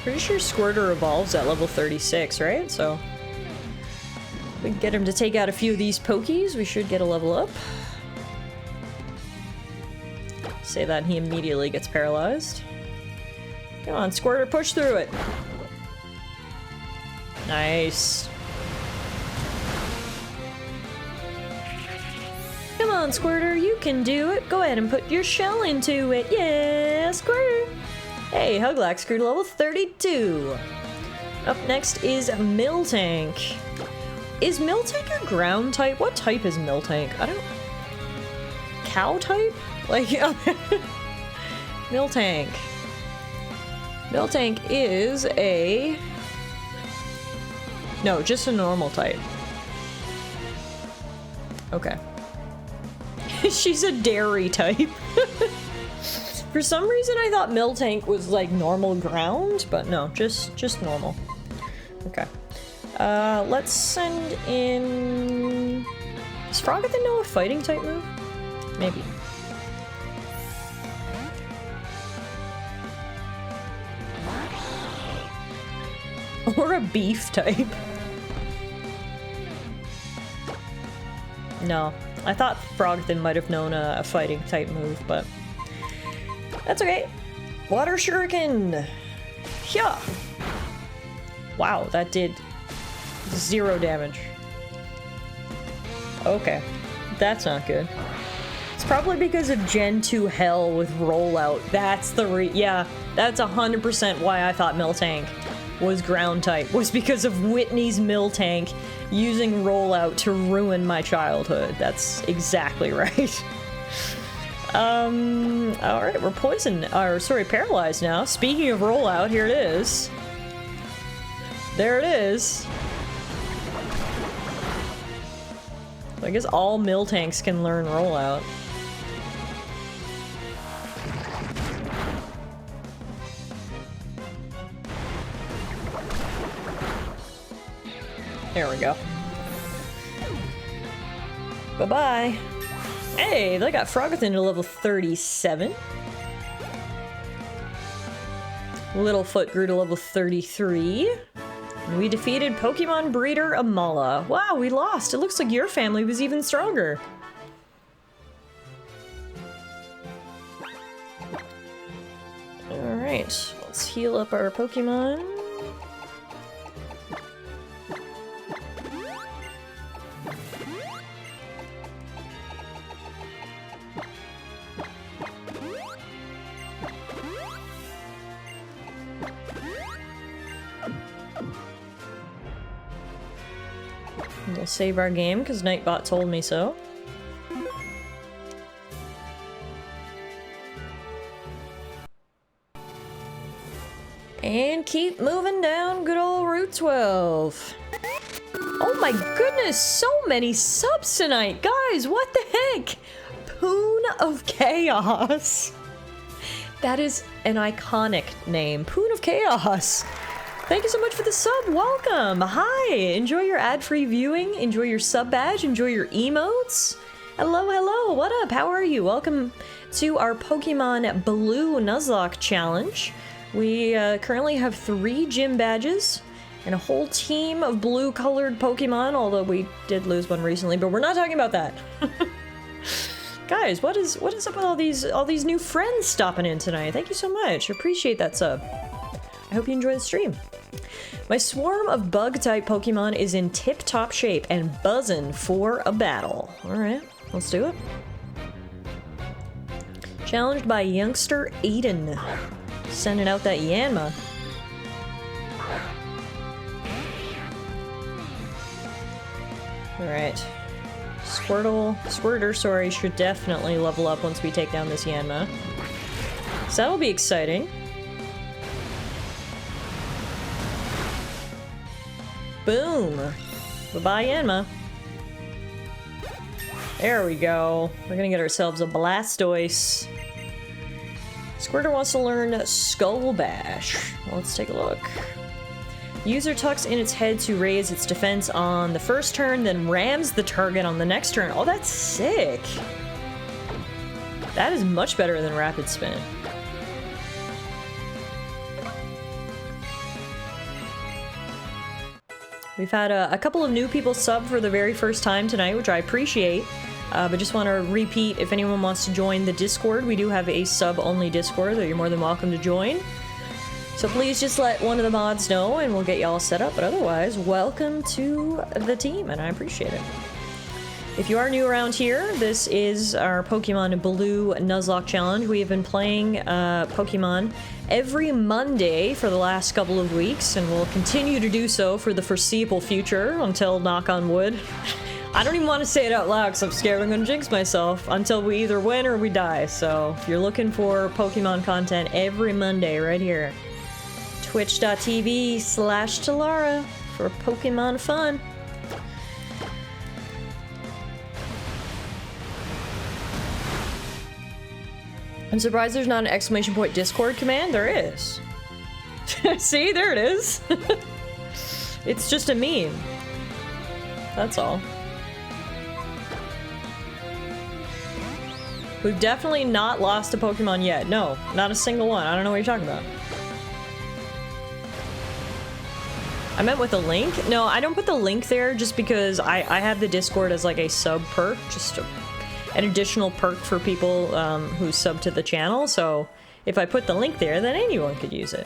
Pretty sure Squirtle evolves at level 36, right? So we can get him to take out a few of these Pokies. We should get a level up. Say that and he immediately gets paralyzed. Come on, Squirtle, push through it. Nice. Come on, Squirtle, you can do it. Go ahead and put your shell into it. Yeah, Squirtle. Hey, Huglax grew to level 32. Up next is Miltank. Is Miltank a ground type? What type is Miltank? I don't... Cow type? Like, Miltank. Miltank is a... No, just a normal type. Okay. She's a dairy type. For some reason I thought Miltank was like normal ground, but no, just normal. Okay. Let's send in... Does Frogothin know a fighting type move? Maybe. Or a beef type. No. I thought Frogothin might have known a fighting type move, but... That's okay. Water Shuriken! Yeah! Wow, that did 0 damage. Okay. That's not good. It's probably because of Gen 2 Hell with Rollout. That's the yeah, that's 100% why I thought Miltank was ground type. Was because of Whitney's Miltank using Rollout to ruin my childhood. That's exactly right. Alright, we're poisoned, or sorry, paralyzed now. Speaking of rollout, here it is. There it is. I guess all Miltanks can learn rollout. There we go. Bye-bye. Hey, they got Frogothin to level 37. Littlefoot grew to level 33. We defeated Pokemon breeder Amala. Wow, we lost. It looks like your family was even stronger. Alright, let's heal up our Pokemon. We'll save our game because Nightbot told me so. And keep moving down good old Route 12. Oh my goodness, so many subs tonight. Guys, what the heck? Poon of Chaos. That is an iconic name. Poon of Chaos. Thank you so much for the sub. Welcome. Hi. Enjoy your ad-free viewing. Enjoy your sub badge. Enjoy your emotes. Hello, hello. What up? How are you? Welcome to our Pokemon Blue Nuzlocke challenge. We currently have 3 gym badges and a whole team of blue-colored Pokemon, although we did lose one recently, but we're not talking about that. Guys, what is up with all these new friends stopping in tonight? Thank you so much. Appreciate that sub. I hope you enjoy the stream. My swarm of bug-type Pokemon is in tip-top shape and buzzing for a battle. Alright, let's do it. Challenged by youngster Aiden. Sending out that Yanma. Alright. Squirter, sorry, should definitely level up once we take down this Yanma. So that'll be exciting. Boom! Bye-bye, Yanma. There we go. We're gonna get ourselves a Blastoise. Squirter wants to learn Skull Bash. Let's take a look. User tucks in its head to raise its defense on the first turn, then rams the target on the next turn. Oh, that's sick! That is much better than Rapid Spin. We've had a couple of new people sub for the very first time tonight, which I appreciate. But just want to repeat, if anyone wants to join the Discord, we do have a sub-only Discord that you're more than welcome to join. So please just let one of the mods know and we'll get y'all set up. But otherwise, welcome to the team, and I appreciate it. If you are new around here, this is our Pokemon Blue Nuzlocke Challenge. We have been playing Pokemon every Monday for the last couple of weeks, and we'll continue to do so for the foreseeable future until, knock on wood. I don't even want to say it out loud because I'm scared I'm going to jinx myself, until we either win or we die. So if you're looking for Pokemon content every Monday right here, twitch.tv/Tallara for Pokemon fun. I'm surprised there's not an exclamation point Discord command. There is. See, there it is. It's just a meme. That's all. We've definitely not lost a Pokemon yet. No, not a single one. I don't know what you're talking about. I meant with a link? No, I don't put the link there just because I have the Discord as like a sub perk, just an additional perk for people who sub to the channel. So if I put the link there, then anyone could use it.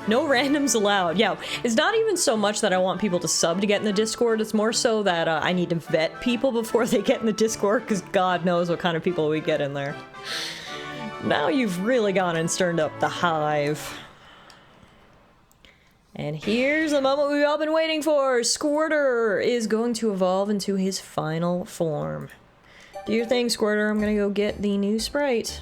No randoms allowed. Yeah, it's not even so much that I want people to sub to get in the Discord. It's more so that I need to vet people before they get in the Discord, because God knows what kind of people we get in there. Now you've really gone and stirred up the hive. And here's the moment we've all been waiting for. Squirter is going to evolve into his final form. Do your thing, Squirter. I'm gonna go get the new sprite.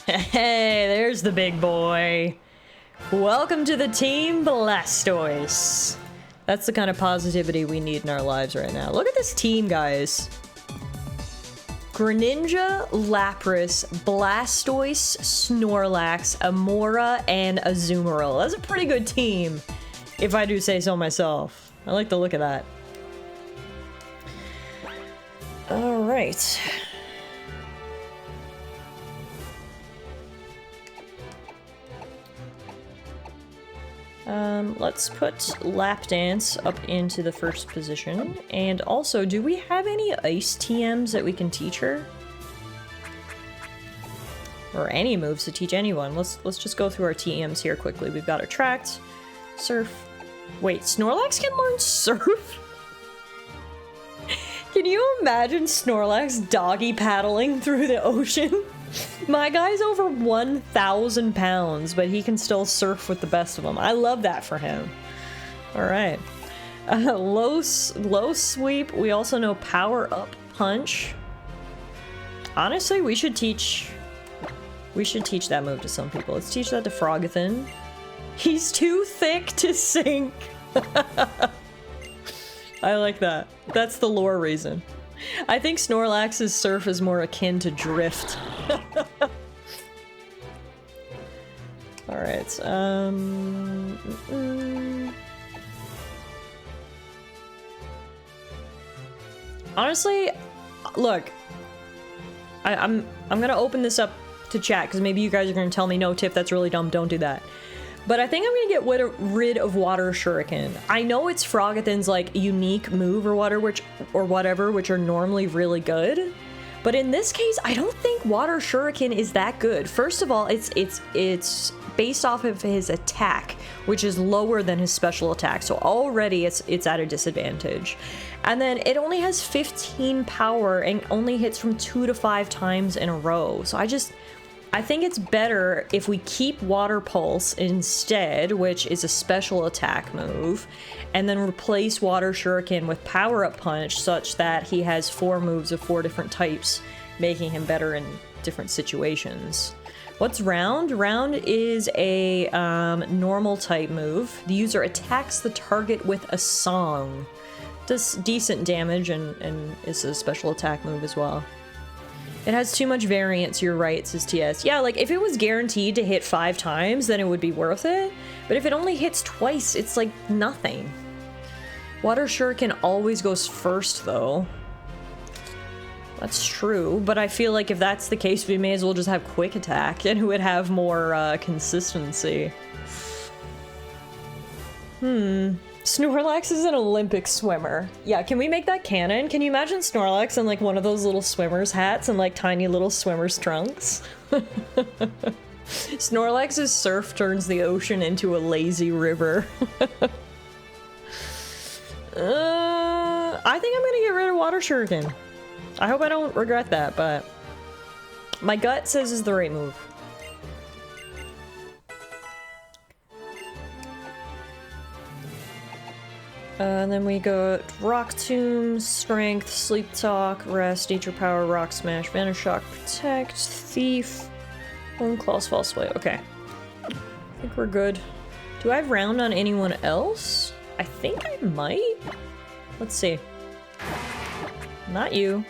Hey, there's the big boy. Welcome to the team, Blastoise. That's the kind of positivity we need in our lives right now. Look at this team, guys. Greninja, Lapras, Blastoise, Snorlax, Amora, and Azumarill. That's a pretty good team, if I do say so myself. I like the look of that. Alright. Let's put Lap Dance up into the first position. And also, do we have any ice TMs that we can teach her? Or any moves to teach anyone. Let's just go through our TMs here quickly. We've got Attract, Surf. Wait, Snorlax can learn Surf? Can you imagine Snorlax doggy paddling through the ocean? My guy's over 1,000 pounds, but he can still surf with the best of them. I love that for him. Alright. Low sweep. We also know Power Up Punch. Honestly, we should teach that move to some people. Let's teach that to Frogathan. He's too thick to sink. I like that. That's the lore reason. I think Snorlax's surf is more akin to drift. Alright, honestly, look, I'm gonna open this up to chat, because maybe you guys are gonna tell me, no, Tiff, that's really dumb, don't do that. But I think I'm gonna get rid of Water Shuriken. I know it's Frogathan's like unique move or whatever, which are normally really good. But in this case, I don't think Water Shuriken is that good. First of all, it's based off of his attack, which is lower than his special attack. So already it's at a disadvantage. And then it only has 15 power and only hits from 2 to 5 times in a row. So I think it's better if we keep Water Pulse instead, which is a special attack move, and then replace Water Shuriken with Power Up Punch such that he has 4 moves of 4 different types, making him better in different situations. What's Round? Round is a normal type move. The user attacks the target with a song. Does decent damage and is a special attack move as well. It has too much variance, you're right, says TS. Yeah, like, if it was guaranteed to hit 5 times, then it would be worth it. But if it only hits twice, it's like nothing. Water Shuriken always goes first, though. That's true, but I feel like if that's the case, we may as well just have Quick Attack, and it would have more, consistency. Snorlax is an Olympic swimmer. Yeah, can we make that canon? Can you imagine Snorlax in like one of those little swimmer's hats and like tiny little swimmer's trunks? Snorlax's surf turns the ocean into a lazy river. I think I'm gonna get rid of Water Shuriken. I hope I don't regret that, but my gut says is the right move. And then we got Rock Tomb, Strength, Sleep Talk, Rest, Nature Power, Rock Smash, Vanish Shock, Protect, Thief, Bone Claws, False Swipe. Okay. I think we're good. Do I have Round on anyone else? I think I might. Let's see. Not you.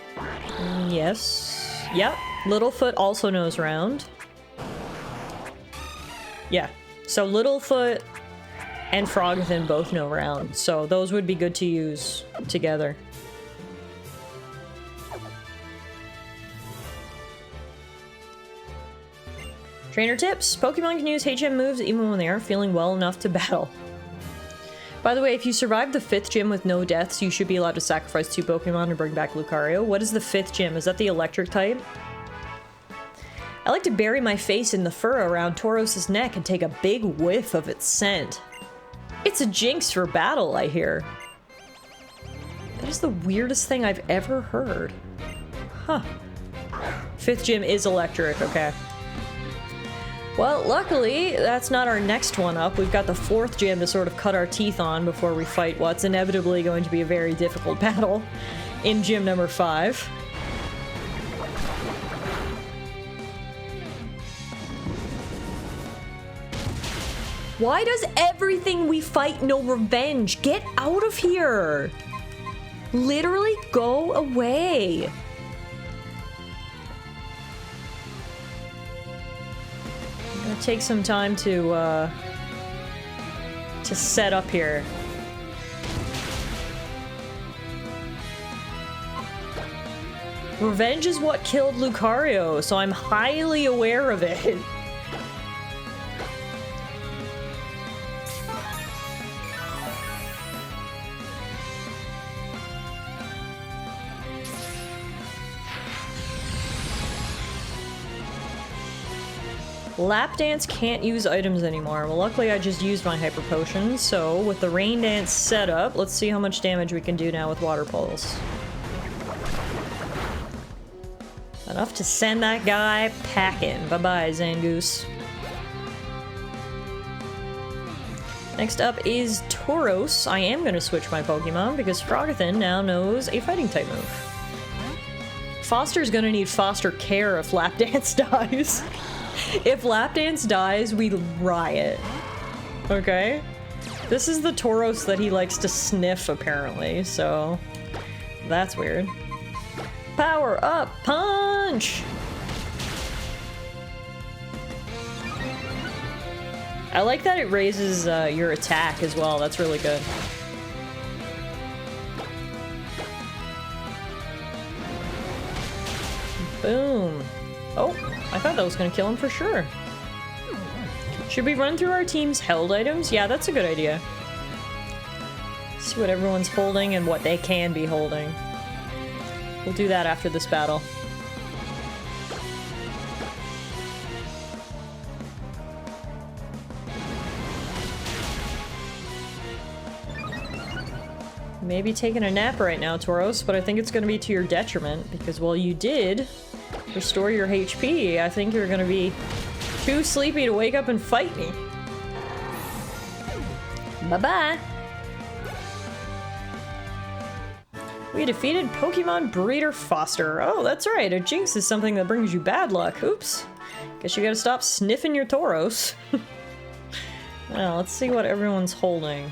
Yes. Yep. Littlefoot also knows Round. Yeah. So Littlefoot and Frogathan both know Round, so those would be good to use together. Trainer tips. Pokemon can use HM moves even when they aren't feeling well enough to battle. By the way, if you survive the 5th gym with no deaths, you should be allowed to sacrifice 2 Pokemon to bring back Lucario. What is the 5th gym? Is that the electric type? I like to bury my face in the fur around Tauros' neck and take a big whiff of its scent. It's a jinx for battle, I hear. That is the weirdest thing I've ever heard. Huh. 5th gym is electric, okay. Well, luckily, that's not our next one up. We've got the 4th gym to sort of cut our teeth on before we fight what's inevitably going to be a very difficult battle in gym number 5. Why does everything we fight know revenge? Get out of here! Literally go away. I'm gonna take some time to set up here. Revenge is what killed Lucario, so I'm highly aware of it. Lap Dance can't use items anymore. Well, luckily I just used my Hyper Potion, so with the Rain Dance set up, let's see how much damage we can do now with Water Pulse. Enough to send that guy packing. Bye-bye, Zangoose. Next up is Tauros. I am going to switch my Pokemon because Frogothan now knows a fighting type move. Foster's going to need foster care if Lap Dance dies. If Lap Dance dies, we riot. Okay? This is the Tauros that he likes to sniff, apparently, so that's weird. Power up punch! I like that it raises your attack as well. That's really good. Boom. Oh, I thought that was gonna kill him for sure. Should we run through our team's held items? Yeah, that's a good idea. See what everyone's holding and what they can be holding. We'll do that after this battle. Maybe taking a nap right now, Tauros, but I think it's going to be to your detriment, because while you did restore your HP, I think you're going to be too sleepy to wake up and fight me. Bye-bye! We defeated Pokemon Breeder Foster. Oh, that's right, a jinx is something that brings you bad luck. Oops. Guess you gotta stop sniffing your Tauros. Well, let's see what everyone's holding.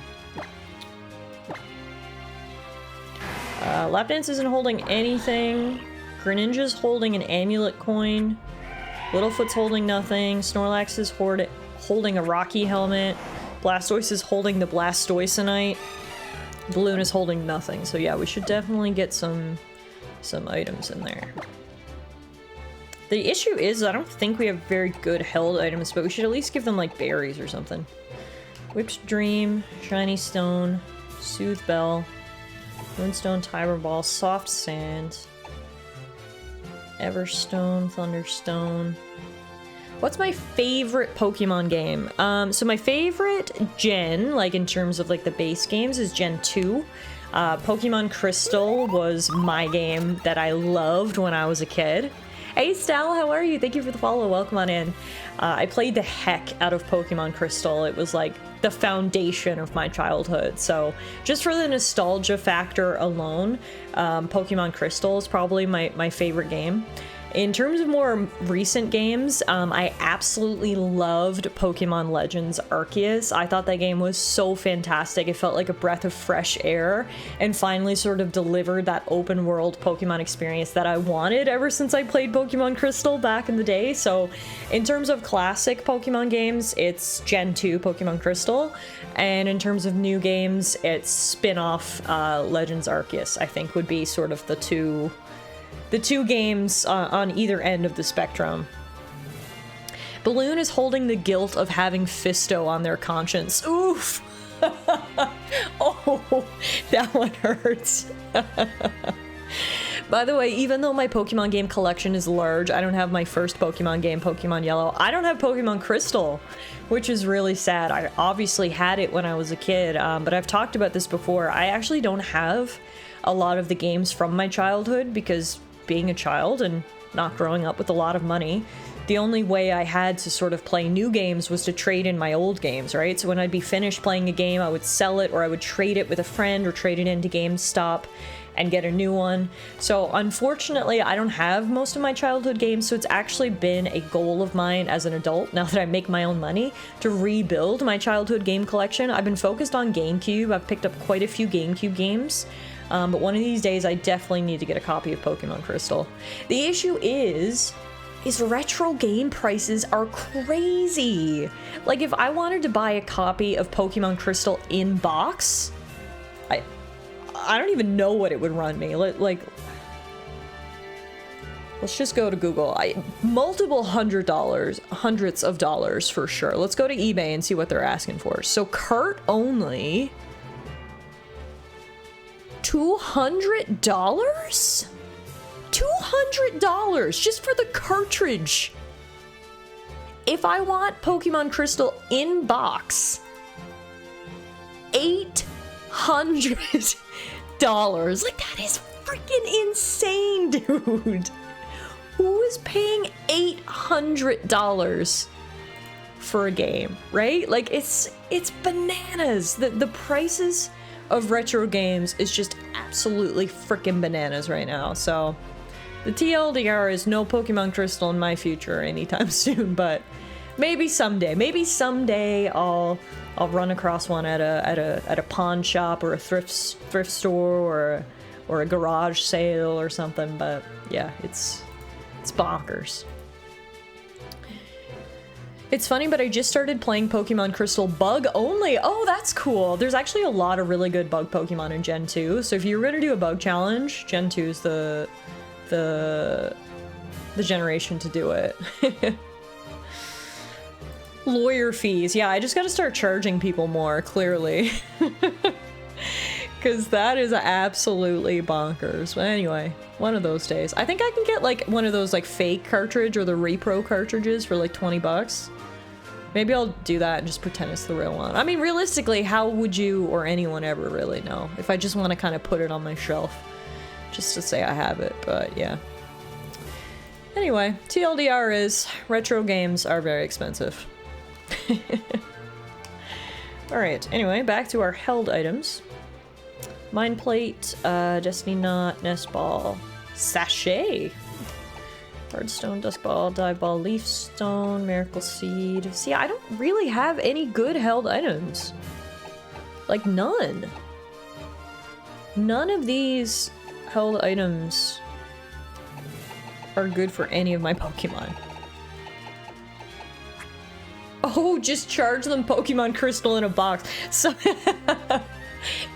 Lapdance isn't holding anything. Greninja's holding an amulet coin. Littlefoot's holding nothing. Snorlax is holding a Rocky helmet. Blastoise is holding the Blastoisanite. Balloon is holding nothing. So yeah, we should definitely get some items in there. The issue is I don't think we have very good held items, but we should at least give them like berries or something. Whipped Dream, Shiny Stone, Soothe Bell, Moonstone, Tiber Ball, Soft Sand, Everstone, Thunderstone. What's my favorite Pokemon game? So my favorite gen, like in terms of like the base games, is Gen 2. Pokemon Crystal was my game that I loved when I was a kid. Hey Stal, how are you? Thank you for the follow, welcome on in. I played the heck out of Pokemon Crystal. It was like the foundation of my childhood. So just for the nostalgia factor alone, Pokemon Crystal is probably my favorite game. In terms of more recent games, I absolutely loved Pokemon Legends Arceus. I thought that game was so fantastic. It felt like a breath of fresh air and finally sort of delivered that open world Pokemon experience that I wanted ever since I played Pokemon Crystal back in the day. So in terms of classic Pokemon games, it's Gen 2 Pokemon Crystal. And in terms of new games, it's spin-off Legends Arceus, I think would be sort of the two games on either end of the spectrum. Balloon is holding the guilt of having Fisto on their conscience. Oof! Oh, that one hurts. By the way, even though my Pokemon game collection is large, I don't have my first Pokemon game, Pokemon Yellow. I don't have Pokemon Crystal, which is really sad. I obviously had it when I was a kid, but I've talked about this before. I actually don't have a lot of the games from my childhood because being a child and not growing up with a lot of money, the only way I had to sort of play new games was to trade in my old games, right? So when I'd be finished playing a game, I would sell it, or I would trade it with a friend, or trade it into GameStop and get a new one. So unfortunately, I don't have most of my childhood games, so it's actually been a goal of mine as an adult, now that I make my own money, to rebuild my childhood game collection. I've been focused on GameCube. I've picked up quite a few GameCube games, but one of these days I definitely need to get a copy of Pokemon Crystal. The issue is retro game prices are crazy. Like, if I wanted to buy a copy of Pokemon Crystal in box, I don't even know what it would run me. Like, let's just go to Google. Multiple hundreds of dollars for sure. Let's go to eBay and see what they're asking for. So cart only, $200? $200 just for the cartridge. If I want Pokemon Crystal in box, $800. Like, that is freaking insane, dude. Who is paying $800 for a game, right? Like, it's bananas. The prices of retro games is just absolutely freaking bananas right now. So the TLDR is no Pokemon Crystal in my future anytime soon, but maybe someday. Maybe someday I'll run across one at a pawn shop or a thrift store or a garage sale or something. But yeah, it's bonkers. It's funny, but I just started playing Pokemon Crystal bug only. Oh, that's cool. There's actually a lot of really good bug Pokemon in Gen 2. So if you were gonna do a bug challenge, Gen 2 is the generation to do it. Lawyer fees. Yeah, I just gotta start charging people more, clearly. Because that is absolutely bonkers. But anyway, one of those days. I think I can get like one of those like fake cartridge or the repro cartridges for like 20 bucks. Maybe I'll do that and just pretend it's the real one. I mean, realistically, how would you or anyone ever really know if I just want to kind of put it on my shelf just to say I have it? But yeah. Anyway, TLDR is retro games are very expensive. Alright, anyway, back to our held items. Mind Plate, Destiny Knot, Nest Ball, Sachet, Hardstone, Dusk Ball, Dive Ball, Leaf Stone, Miracle Seed. See, I don't really have any good held items. Like, none. None of these held items are good for any of my Pokemon. Oh, just charge them Pokemon Crystal in a box. So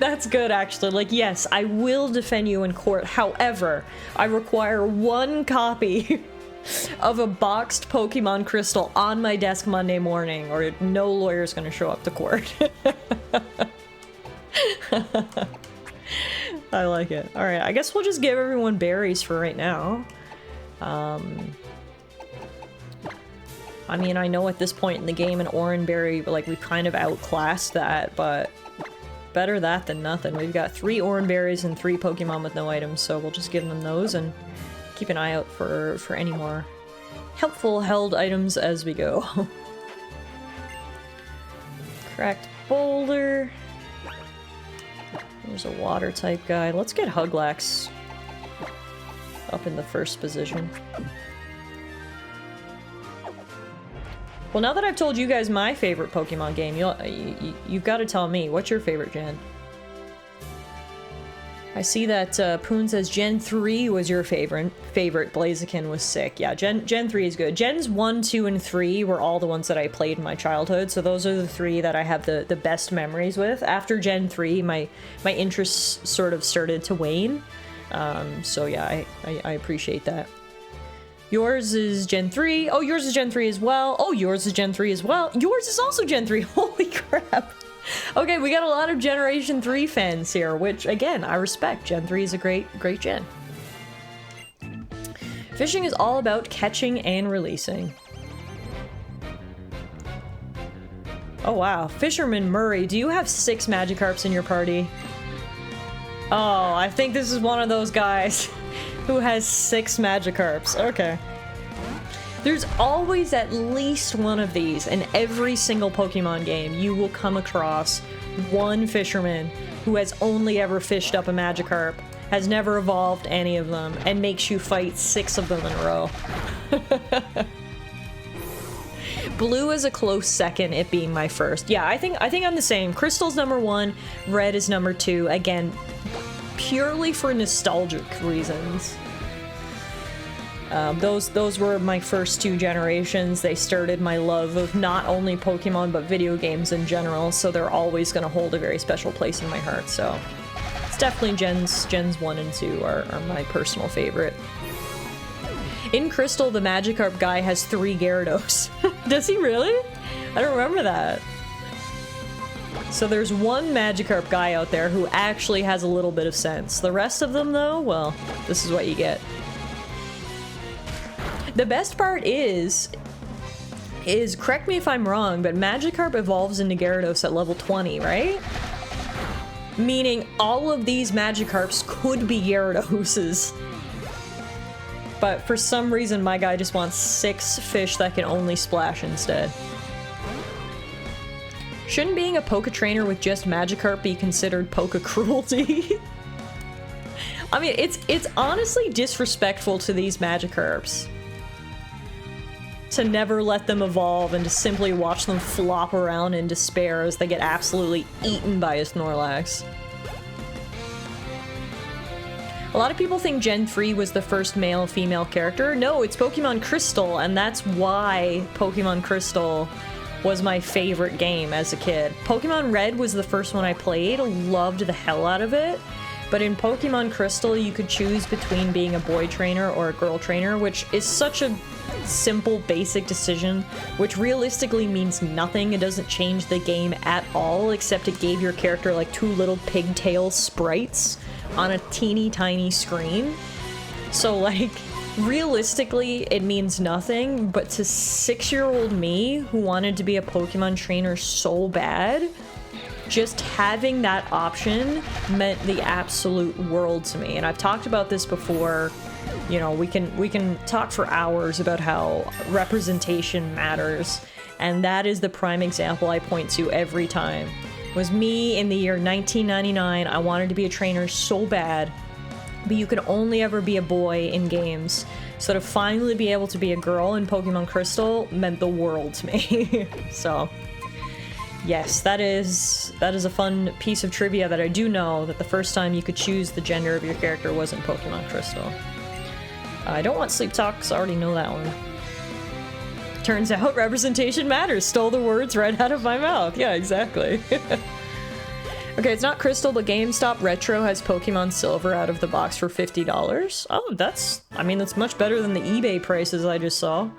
that's good, actually. Like, yes, I will defend you in court. However, I require one copy of a boxed Pokemon Crystal on my desk Monday morning, or no lawyer's gonna show up to court. I like it. Alright, I guess we'll just give everyone berries for right now. I mean, I know at this point in the game an Oranberry, like, we've kind of outclassed that, but better that than nothing. We've got 3 Oranberries and 3 Pokemon with no items, so we'll just give them those and keep an eye out for any more helpful held items as we go. Cracked boulder. There's a water type guy. Let's get Huglax up in the first position. Well, now that I've told you guys my favorite Pokemon game, you've got to tell me, what's your favorite gen? I see that Poon says Gen 3 was your favorite. Blaziken was sick. Yeah, Gen 3 is good. Gens 1, 2, and 3 were all the ones that I played in my childhood, so those are the 3 that I have the best memories with. After Gen 3, my interests sort of started to wane. So yeah, I appreciate that. Yours is Gen 3. Oh, yours is Gen 3 as well. Oh, yours is Gen 3 as well. Yours is also Gen 3. Holy crap. Okay, we got a lot of Generation 3 fans here, which, again, I respect. Gen 3 is a great gen. Fishing is all about catching and releasing. Oh, wow. Fisherman Murray, do you have 6 Magikarps in your party? Oh, I think this is one of those guys who has 6 Magikarps. Okay. There's always at least one of these in every single Pokemon game. You will come across one fisherman who has only ever fished up a Magikarp, has never evolved any of them, and makes you fight 6 of them in a row. Blue is a close second, it being my first. Yeah, I think I'm the same. Crystal's number 1, Red is number 2. Again, purely for nostalgic reasons. Those were my first 2 generations. They started my love of not only Pokemon, but video games in general, so they're always going to hold a very special place in my heart, so... It's definitely Gens 1 and 2 are my personal favorite. In Crystal, the Magikarp guy has 3 Gyarados. Does he really? I don't remember that. So there's one Magikarp guy out there who actually has a little bit of sense. The rest of them, though, well, this is what you get. The best part is, correct me if I'm wrong, but Magikarp evolves into Gyarados at level 20, right? Meaning all of these Magikarps could be Gyaradoses. But for some reason, my guy just wants 6 fish that can only splash instead. Shouldn't being a Poke trainer with just Magikarp be considered Poke cruelty? I mean, it's honestly disrespectful to these Magikarps to never let them evolve and to simply watch them flop around in despair as they get absolutely eaten by a Snorlax. A lot of people think Gen 3 was the first male-female character. No, it's Pokemon Crystal, and that's why Pokemon Crystal was my favorite game as a kid. Pokemon Red was the first one I played, loved the hell out of it, but in Pokemon Crystal you could choose between being a boy trainer or a girl trainer, which is such a simple, basic decision, which realistically means nothing. It doesn't change the game at all, except it gave your character like 2 little pigtail sprites on a teeny tiny screen. So like, realistically, it means nothing, but to 6-year-old me who wanted to be a Pokemon trainer so bad, just having that option meant the absolute world to me. And I've talked about this before. You know, we can talk for hours about how representation matters, and that is the prime example I point to every time. It was me in the year 1999. I wanted to be a trainer so bad, but you could only ever be a boy in games. So to finally be able to be a girl in Pokemon Crystal meant the world to me. So yes, that is a fun piece of trivia that I do know, that the first time you could choose the gender of your character was in Pokemon Crystal. I don't want sleep talk, because I already know that one. Turns out representation matters. Stole the words right out of my mouth. Yeah, exactly. Okay, it's not Crystal, but GameStop Retro has Pokemon Silver out of the box for $50. Oh, that's much better than the eBay prices I just saw.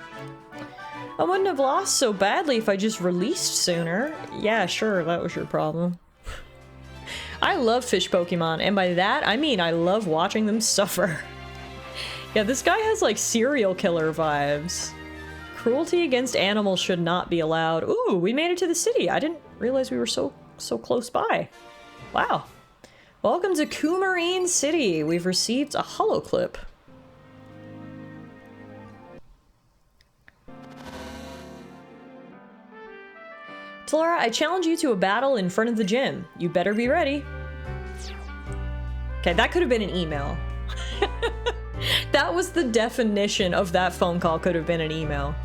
I wouldn't have lost so badly if I just released sooner. Yeah, sure, that was your problem. I love fish Pokemon, and by that, I mean I love watching them suffer. Yeah, this guy has, like, serial killer vibes. Cruelty against animals should not be allowed. Ooh, we made it to the city. I didn't realize we were so close by. Wow. Welcome to Coumarine City. We've received a holoclip. Tallara, I challenge you to a battle in front of the gym. You better be ready. Okay, that could have been an email. That was the definition of that phone call, could have been an email.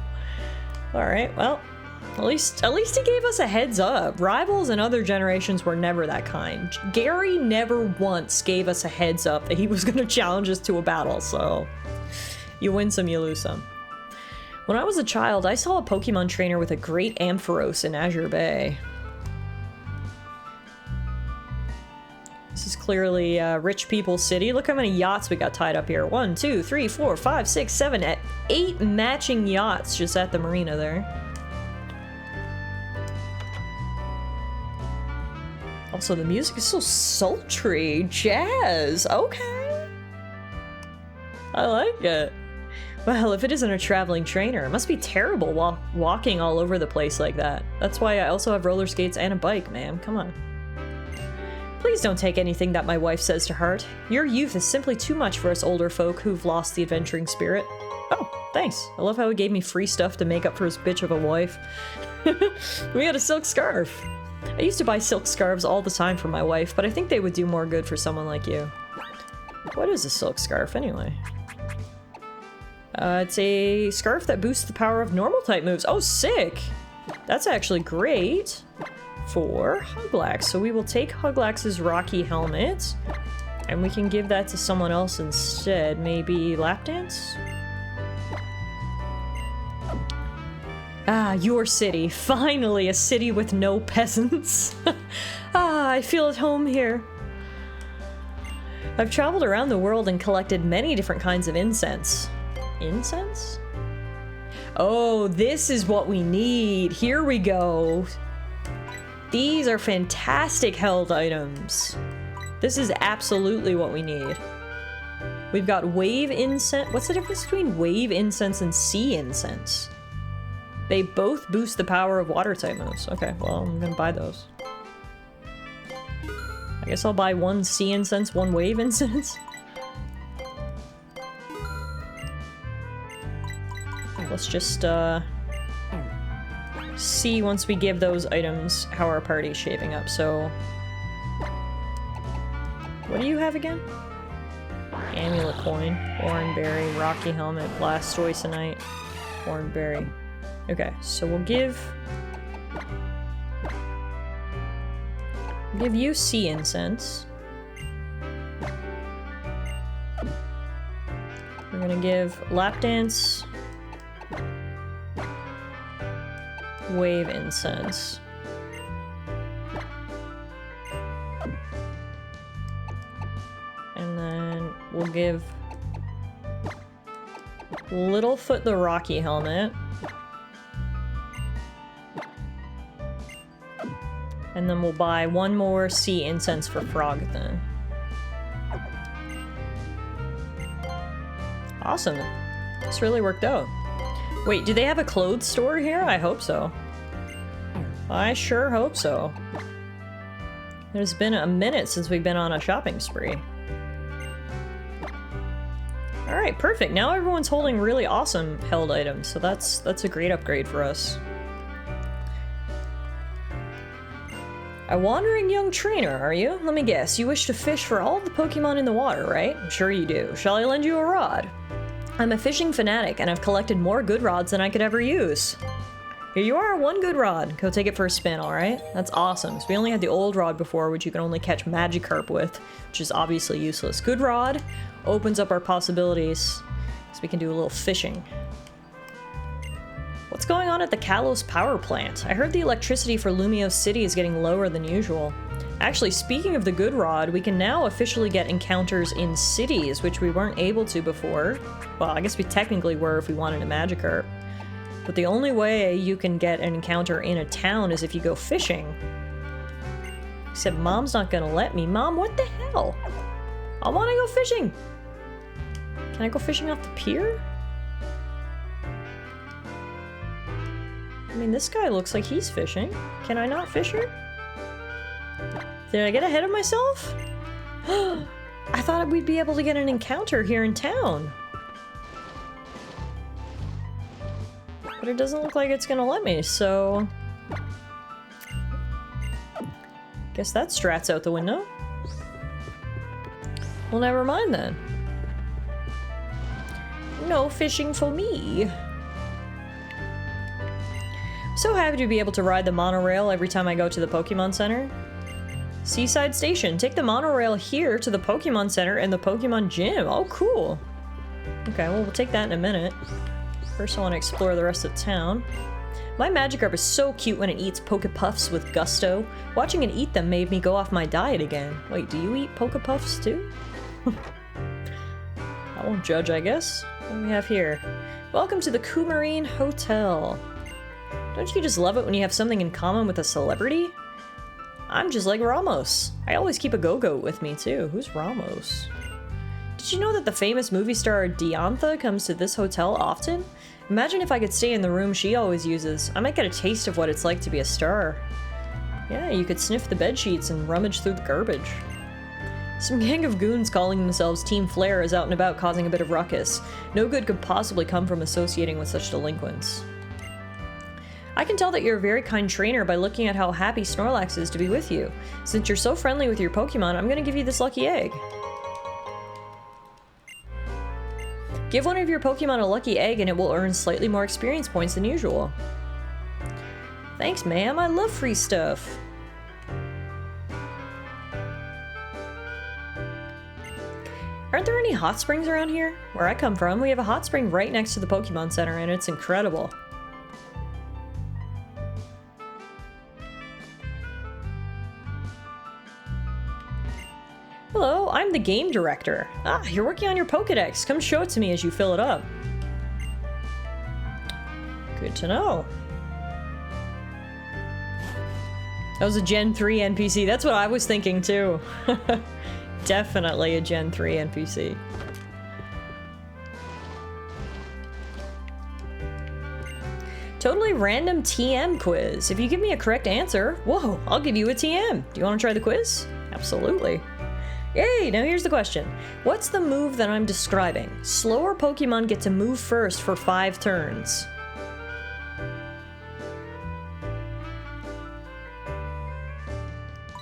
Alright, well, at least he gave us a heads up. Rivals and other generations were never that kind. Gary never once gave us a heads up that he was going to challenge us to a battle, so you win some, you lose some. When I was a child, I saw a Pokemon trainer with a great Ampharos in Azure Bay. This is clearly rich people's city. Look how many yachts we got tied up here. 1, 2, 3, 4, 5, 6, 7, 8 matching yachts just at the marina there. Also, the music is so sultry. Jazz. Okay. I like it. Well, if it isn't a traveling trainer, it must be terrible while walking all over the place like that. That's why I also have roller skates and a bike, ma'am. Come on. Please don't take anything that my wife says to heart. Your youth is simply too much for us older folk who've lost the adventuring spirit. Oh. Thanks. I love how he gave me free stuff to make up for his bitch of a wife. We got a silk scarf. I used to buy silk scarves all the time for my wife, but I think they would do more good for someone like you. What is a silk scarf, anyway? It's a scarf that boosts the power of normal type moves. Oh, sick! That's actually great for Huglax. So we will take Huglax's Rocky helmet, and we can give that to someone else instead. Maybe Lapdance? Ah, your city. Finally, a city with no peasants. Ah, I feel at home here. I've traveled around the world and collected many different kinds of incense. Incense? Oh, this is what we need. Here we go. These are fantastic held items. This is absolutely what we need. We've got wave incense. What's the difference between wave incense and sea incense? They both boost the power of water type moves. Okay, well, I'm gonna buy those. I guess I'll buy one sea incense, one wave incense. Let's just, see once we give those items how our party's shaping up. So, what do you have again? Amulet coin, Oranberry, Rocky helmet, Blastoisinite, Oranberry. Okay, so we'll give you sea incense. We're gonna give Lapdance wave incense. And then we'll give Littlefoot the Rocky helmet. And then we'll buy one more sea incense for Frogthin. Awesome. This really worked out. Wait, do they have a clothes store here? I hope so. I sure hope so. There's been a minute since we've been on a shopping spree. Alright, perfect. Now everyone's holding really awesome held items, so that's a great upgrade for us. A wandering young trainer, are you? Let me guess, you wish to fish for all the Pokemon in the water, right? I'm sure you do. Shall I lend you a rod? I'm a fishing fanatic, and I've collected more good rods than I could ever use. Here you are, one good rod. Go take it for a spin, alright? That's awesome. So we only had the old rod before, which you can only catch Magikarp with, which is obviously useless. Good rod opens up our possibilities, so we can do a little fishing. What's going on at the Kalos power plant? I heard the electricity for Lumiose City is getting lower than usual. Actually, speaking of the good rod, we can now officially get encounters in cities, which we weren't able to before. Well, I guess we technically were if we wanted a Magikarp. But the only way you can get an encounter in a town is if you go fishing. Except Mom's not gonna let me. Mom, what the hell? I wanna go fishing! Can I go fishing off the pier? I mean, this guy looks like he's fishing. Can I not fish here? Did I get ahead of myself? I thought we'd be able to get an encounter here in town. But it doesn't look like it's gonna let me, so... guess that strat's out the window. Well, never mind then. No fishing for me. So happy to be able to ride the monorail every time I go to the Pokemon Center. Seaside Station. Take the monorail here to the Pokemon Center and the Pokemon Gym. Oh, cool. Okay, well, we'll take that in a minute. First, I want to explore the rest of town. My Magikarp is so cute when it eats Pokepuffs with gusto. Watching it eat them made me go off my diet again. Wait, do you eat Pokepuffs too? I won't judge, I guess. What do we have here? Welcome to the Coumarine Hotel. Don't you just love it when you have something in common with a celebrity? I'm just like Ramos. I always keep a go-goat with me too. Who's Ramos? Did you know that the famous movie star Diantha comes to this hotel often? Imagine if I could stay in the room she always uses. I might get a taste of what it's like to be a star. Yeah, you could sniff the bed sheets and rummage through the garbage. Some gang of goons calling themselves Team Flare is out and about causing a bit of ruckus. No good could possibly come from associating with such delinquents. I can tell that you're a very kind trainer by looking at how happy Snorlax is to be with you. Since you're so friendly with your Pokemon, I'm gonna give you this lucky egg. Give one of your Pokemon a lucky egg and it will earn slightly more experience points than usual. Thanks, ma'am. I love free stuff. Aren't there any hot springs around here? Where I come from, we have a hot spring right next to the Pokemon Center and it's incredible. Hello, I'm the game director. Ah, you're working on your Pokedex. Come show it to me as you fill it up. Good to know. That was a Gen 3 NPC. That's what I was thinking too. Definitely a Gen 3 NPC. Totally random TM quiz. If you give me a correct answer, whoa, I'll give you a TM. Do you want to try the quiz? Absolutely. Yay, now here's the question. What's the move that I'm describing? Slower Pokemon get to move first for 5 turns.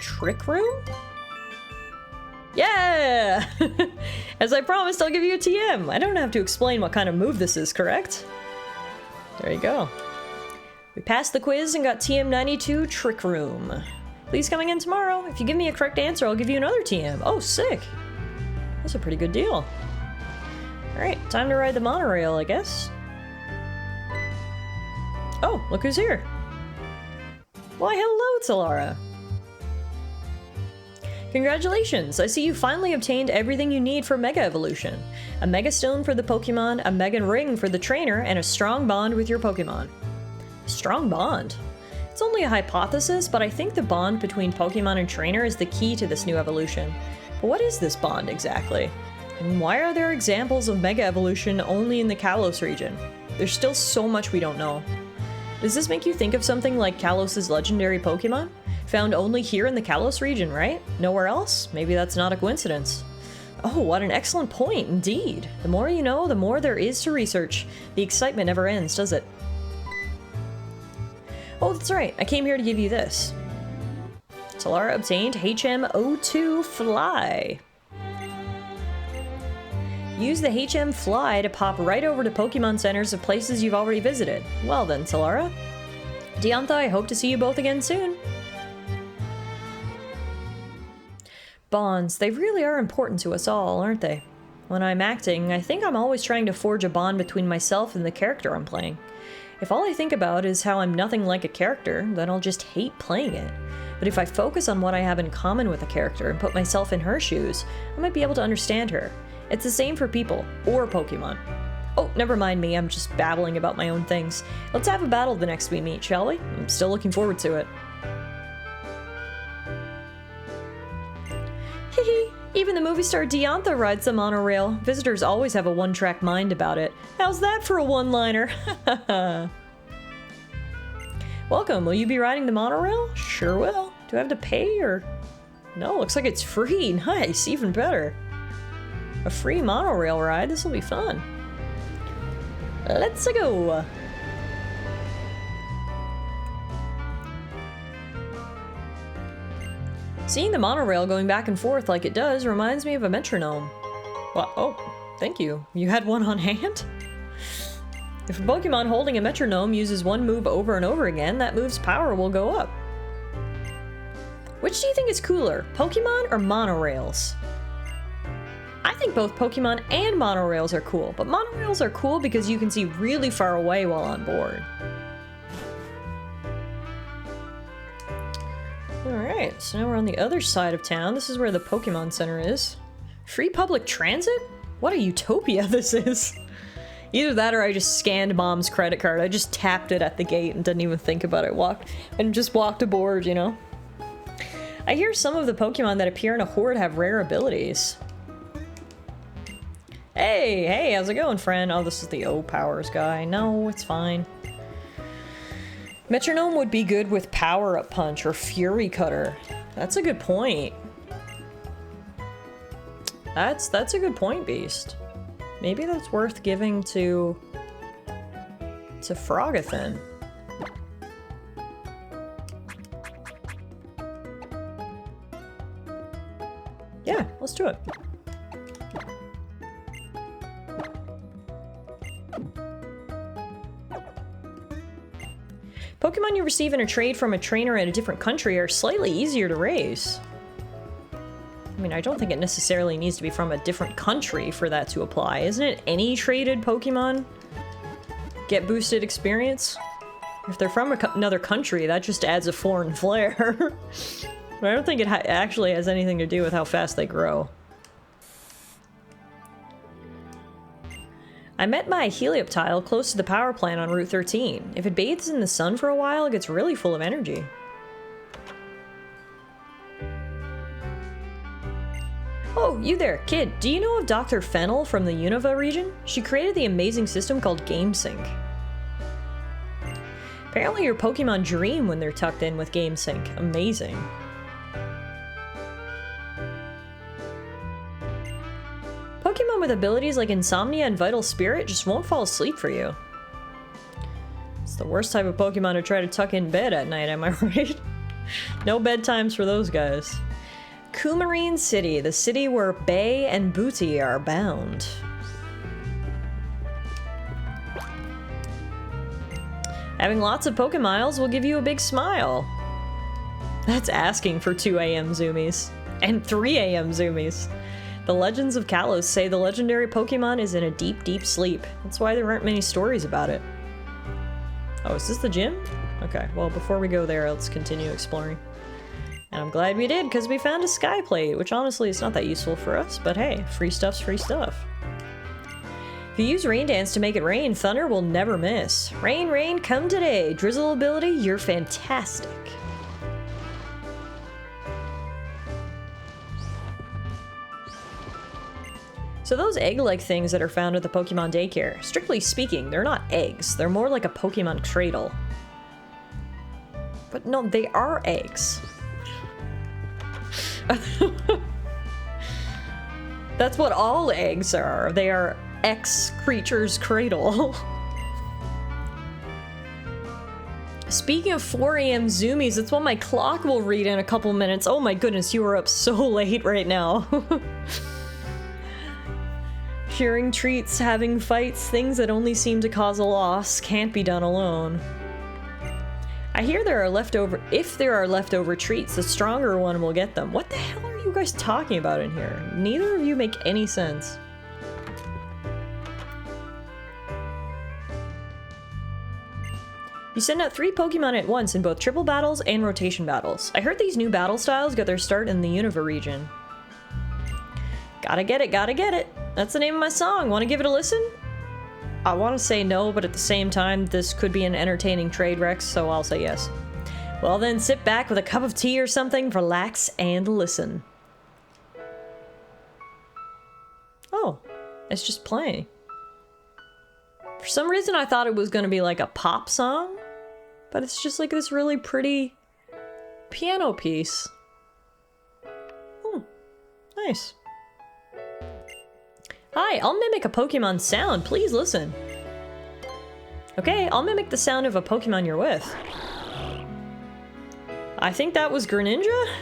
Trick Room? Yeah! As I promised, I'll give you a TM. I don't have to explain what kind of move this is, correct? There you go. We passed the quiz and got TM 92 Trick Room. Please come again tomorrow. If you give me a correct answer, I'll give you another TM. Oh, sick. That's a pretty good deal. Alright, time to ride the monorail, I guess. Oh, look who's here. Why, hello, Tallara. Congratulations! I see you finally obtained everything you need for Mega Evolution. A Mega Stone for the Pokemon, a Mega Ring for the trainer, and a strong bond with your Pokemon. A strong bond? It's only a hypothesis, but I think the bond between Pokemon and trainer is the key to this new evolution. But what is this bond exactly? And why are there examples of Mega Evolution only in the Kalos region? There's still so much we don't know. Does this make you think of something like Kalos' legendary Pokemon? Found only here in the Kalos region, right? Nowhere else? Maybe that's not a coincidence. Oh, what an excellent point, indeed. The more you know, the more there is to research. The excitement never ends, does it? Oh, that's right. I came here to give you this. Tallara obtained HM02 Fly. Use the HM Fly to pop right over to Pokemon Centers of places you've already visited. Well then, Tallara. Diantha, I hope to see you both again soon. Bonds, they really are important to us all, aren't they? When I'm acting, I think I'm always trying to forge a bond between myself and the character I'm playing. If all I think about is how I'm nothing like a character, then I'll just hate playing it. But if I focus on what I have in common with a character and put myself in her shoes, I might be able to understand her. It's the same for people, or Pokemon. Oh, never mind me, I'm just babbling about my own things. Let's have a battle the next we meet, shall we? I'm still looking forward to it. Hehe, even the movie star Diantha rides the monorail. Visitors always have a one-track mind about it. How's that for a one-liner? Welcome, will you be riding the monorail? Sure will. Do I have to pay or... No, looks like it's free. Nice, even better. A free monorail ride, this will be fun. Let's go. Seeing the monorail going back and forth like it does reminds me of a metronome. Well, oh, thank you. You had one on hand? If a Pokemon holding a metronome uses one move over and over again, that move's power will go up. Which do you think is cooler, Pokemon or monorails? I think both Pokemon and monorails are cool, but monorails are cool because you can see really far away while on board. Alright, so now we're on the other side of town. This is where the Pokemon Center is. Free public transit? What a utopia this is. Either that or I just scanned Mom's credit card. I just tapped it at the gate and didn't even think about it. Just walked aboard, you know? I hear some of the Pokemon that appear in a horde have rare abilities. Hey, how's it going, friend? Oh, this is the O-Powers guy. No, it's fine. Metronome would be good with Power Up Punch or Fury Cutter. That's a good point. That's a good point, Beast. Maybe that's worth giving to Frogathan. Yeah, let's do it. Pokemon you receive in a trade from a trainer in a different country are slightly easier to raise. I mean, I don't think it necessarily needs to be from a different country for that to apply. Isn't it any traded Pokemon get boosted experience? If they're from another country, that just adds a foreign flair. But I don't think it actually has anything to do with how fast they grow. I met my Helioptile close to the power plant on Route 13. If it bathes in the sun for a while, it gets really full of energy. Oh, you there, kid. Do you know of Dr. Fennel from the Unova region? She created the amazing system called GameSync. Apparently your Pokemon dream when they're tucked in with GameSync. Amazing. Pokemon with abilities like Insomnia and Vital Spirit just won't fall asleep for you. It's the worst type of Pokemon to try to tuck in bed at night, am I right? No bedtimes for those guys. Coumarine City, the city where Bay and Booty are bound. Having lots of Pokemiles will give you a big smile. That's asking for 2 AM zoomies. And 3 AM zoomies. The Legends of Kalos say the legendary Pokemon is in a deep, deep sleep. That's why there aren't many stories about it. Oh, is this the gym? Okay, well, before we go there, let's continue exploring. And I'm glad we did, because we found a sky plate, which honestly is not that useful for us, but hey, free stuff's free stuff. If you use Rain Dance to make it rain, thunder will never miss. Rain, rain, come today. Drizzle ability, you're fantastic. So those egg-like things that are found at the Pokemon daycare, strictly speaking, they're not eggs. They're more like a Pokemon cradle. But no, they are eggs. That's what all eggs are. They are X creature's cradle. Speaking of 4 AM zoomies, it's what my clock will read in a couple minutes. Oh my goodness, you are up so late right now. Sharing treats, having fights, things that only seem to cause a loss can't be done alone. I hear if there are leftover treats, the stronger one will get them. What the hell are you guys talking about in here? Neither of you make any sense. You send out 3 Pokemon at once in both triple battles and rotation battles. I heard these new battle styles got their start in the Unova region. Gotta get it, gotta get it. That's the name of my song. Want to give it a listen? I want to say no, but at the same time, this could be an entertaining trade, Rex, so I'll say yes. Well then, sit back with a cup of tea or something, relax, and listen. Oh, it's just playing. For some reason, I thought it was going to be like a pop song, but it's just like this really pretty piano piece. Hmm, nice. Hi, I'll mimic a Pokemon sound. Please listen. Okay, I'll mimic the sound of a Pokemon you're with. I think that was Greninja?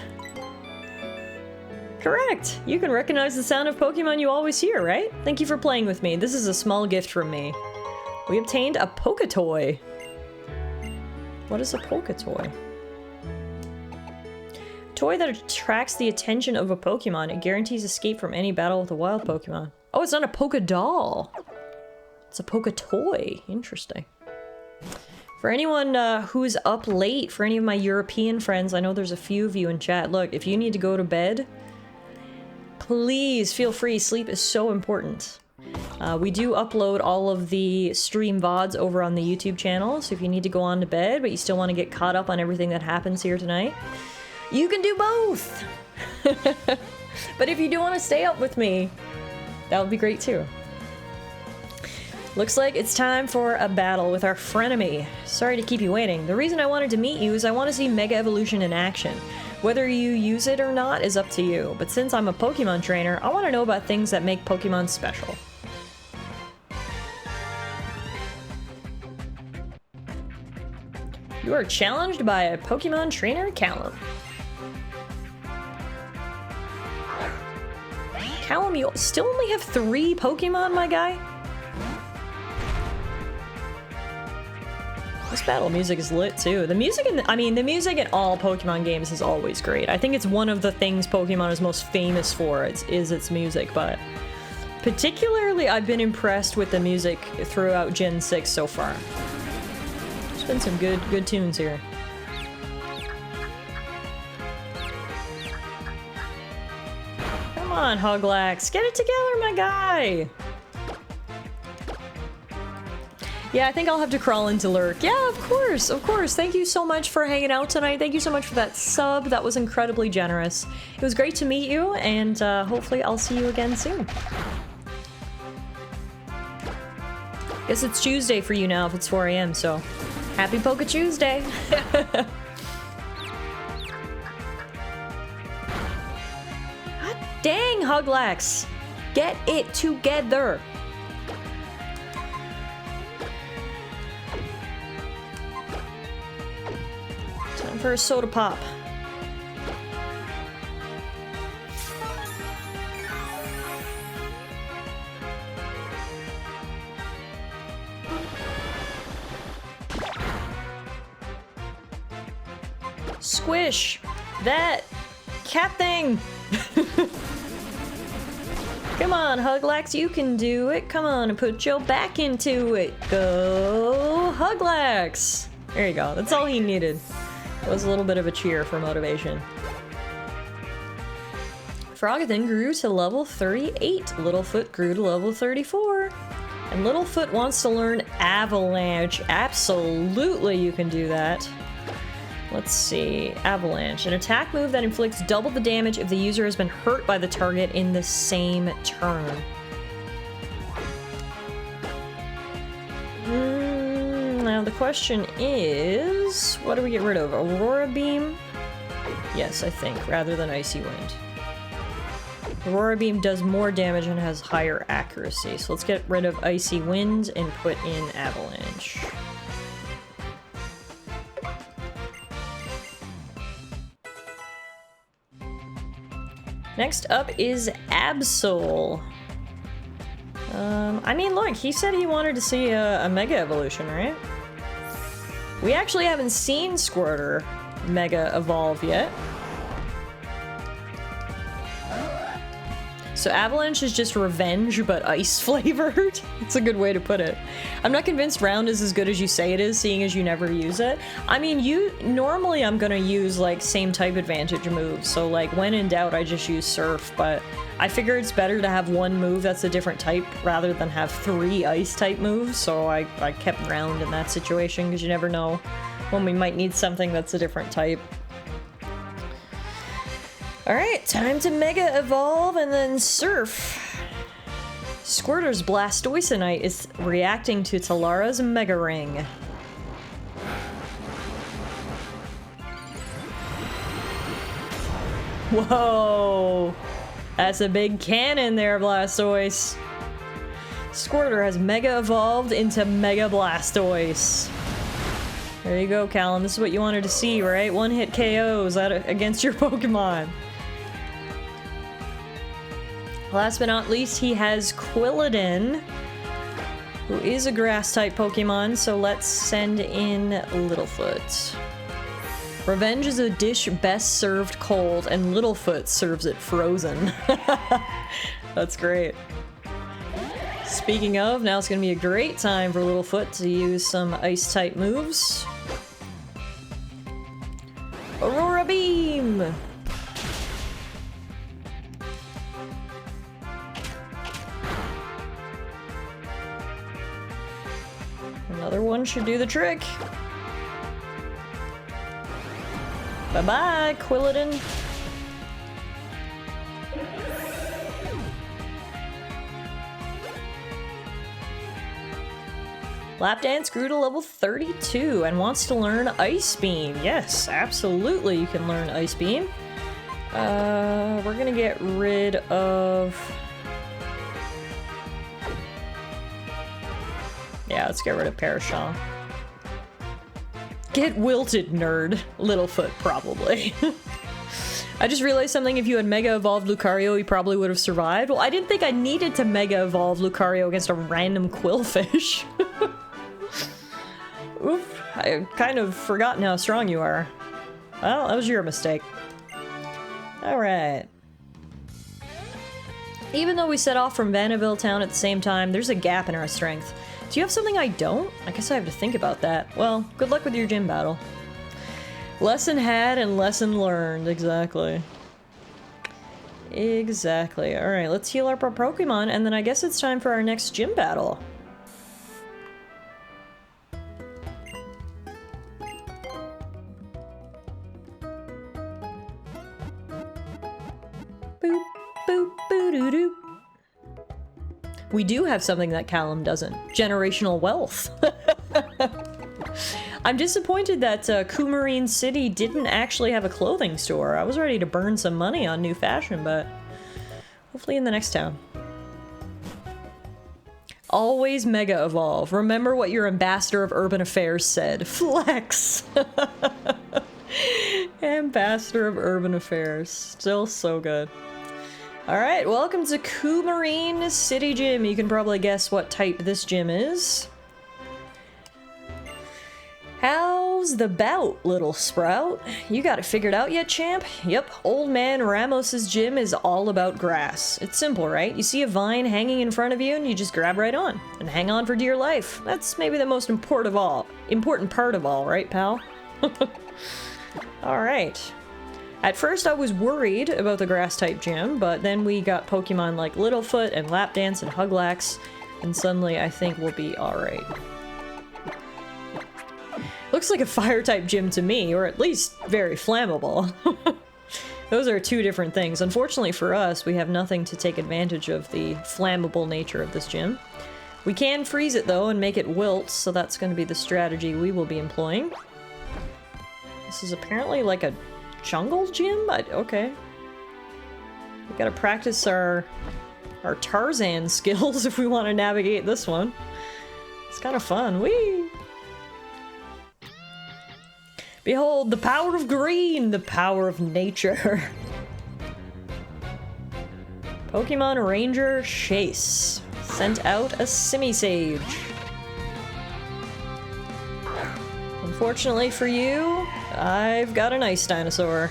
Correct! You can recognize the sound of Pokemon you always hear, right? Thank you for playing with me. This is a small gift from me. We obtained a Poketoy. What is a Poketoy? Toy that attracts the attention of a Pokemon. It guarantees escape from any battle with a wild Pokemon. Oh, it's not a Poke doll. It's a Poketoy. Interesting. For anyone who's up late, for any of my European friends, I know there's a few of you in chat. Look, if you need to go to bed, please feel free. Sleep is so important. We do upload all of the stream VODs over on the YouTube channel, so if you need to go on to bed, but you still want to get caught up on everything that happens here tonight, you can do both! But if you do want to stay up with me, that would be great too. Looks like it's time for a battle with our frenemy. Sorry to keep you waiting. The reason I wanted to meet you is I want to see Mega Evolution in action. Whether you use it or not is up to you, but since I'm a Pokemon trainer, I want to know about things that make Pokemon special. You are challenged by a Pokemon trainer, Callum. Callum, you still only have 3 Pokemon, my guy? This battle music is lit too. The music in the music in all Pokemon games is always great. I think it's one of the things Pokemon is most famous for, is its music, but particularly I've been impressed with the music throughout Gen 6 so far. There's been some good tunes here. Come on, Huglax, get it together, my guy! Yeah, I think I'll have to crawl into Lurk. Yeah, of course, of course. Thank you so much for hanging out tonight. Thank you so much for that sub. That was incredibly generous. It was great to meet you, and hopefully I'll see you again soon. Guess it's Tuesday for you now if it's 4 AM, so happy Poke Tuesday. God dang, Huglax. Get it together. For a soda pop. Squish that cat thing. Come on, Huglax, you can do it. Come on and put your back into it. Go, Huglax. There you go. That's all he needed. It was a little bit of a cheer for motivation. Frogothan grew to level 38. Littlefoot grew to level 34. And Littlefoot wants to learn Avalanche. Absolutely, you can do that. Let's see. Avalanche. An attack move that inflicts double the damage if the user has been hurt by the target in the same turn. Now the question is, what do we get rid of? Aurora Beam? Yes, I think, rather than Icy Wind. Aurora Beam does more damage and has higher accuracy, so let's get rid of Icy Wind and put in Avalanche. Next up is Absol. I mean, look, he said he wanted to see a Mega Evolution, right? We actually haven't seen Squirtle Mega Evolve yet. So Avalanche is just revenge, but ice flavored. It's a good way to put it. I'm not convinced Round is as good as you say it is, seeing as you never use it. I mean, normally I'm gonna use like same type advantage moves, so like when in doubt I just use Surf, but I figure it's better to have one move that's a different type rather than have 3 ice type moves, so I kept Round in that situation because you never know when we might need something that's a different type. Alright, time to Mega Evolve and then Surf. Squirtle's Blastoisinite is reacting to Tallara's Mega Ring. Whoa! That's a big cannon there, Blastoise. Squirtle has Mega Evolved into Mega Blastoise. There you go, Callum. This is what you wanted to see, right? One-hit KOs against your Pokemon. Last but not least, he has Quilladin, who is a Grass-type Pokemon, so let's send in Littlefoot. Revenge is a dish best served cold, and Littlefoot serves it frozen. That's great. Speaking of, now it's going to be a great time for Littlefoot to use some Ice-type moves. Aurora Beam! Another one should do the trick. Bye-bye, Quilladin. Lap Dance grew to level 32 and wants to learn Ice Beam. Yes, absolutely you can learn Ice Beam. We're gonna get rid of... Yeah, let's get rid of Parashon. Get wilted, nerd. Littlefoot, probably. I just realized something. If you had Mega Evolved Lucario, he probably would have survived. Well, I didn't think I needed to Mega Evolve Lucario against a random Quillfish. Oof. I've kind of forgotten how strong you are. Well, that was your mistake. Alright. Even though we set off from Vanderbilt Town at the same time, there's a gap in our strength. Do you have something I don't? I guess I have to think about that. Well, good luck with your gym battle. Lesson had and lesson learned. Exactly. Exactly. Alright, let's heal up our Pokemon, and then I guess it's time for our next gym battle. Boop, boop, boo-doo-doo. We do have something that Callum doesn't. Generational wealth. I'm disappointed that Coumarine City didn't actually have a clothing store. I was ready to burn some money on new fashion, but hopefully in the next town. Always Mega Evolve. Remember what your ambassador of urban affairs said. Flex! Ambassador of urban affairs. Still so good. Alright, welcome to Coumarine City Gym. You can probably guess what type this gym is. How's the bout, little sprout? You got it figured out yet, champ? Yep, old man Ramos's gym is all about grass. It's simple, right? You see a vine hanging in front of you and you just grab right on. And hang on for dear life. That's maybe the most important part of all, right, pal? Alright. At first I was worried about the grass-type gym, but then we got Pokemon like Littlefoot and Lapdance and Huglax, and suddenly I think we'll be alright. Looks like a fire-type gym to me, or at least very flammable. Those are two different things. Unfortunately for us, we have nothing to take advantage of the flammable nature of this gym. We can freeze it though and make it wilt, so that's going to be the strategy we will be employing. This is apparently like a jungle gym? Okay. We gotta practice our Tarzan skills if we want to navigate this one. It's kind of fun. Whee! Behold, the power of green! The power of nature! Pokemon Ranger Chase sent out a Simisage. Unfortunately for you, I've got an ice dinosaur.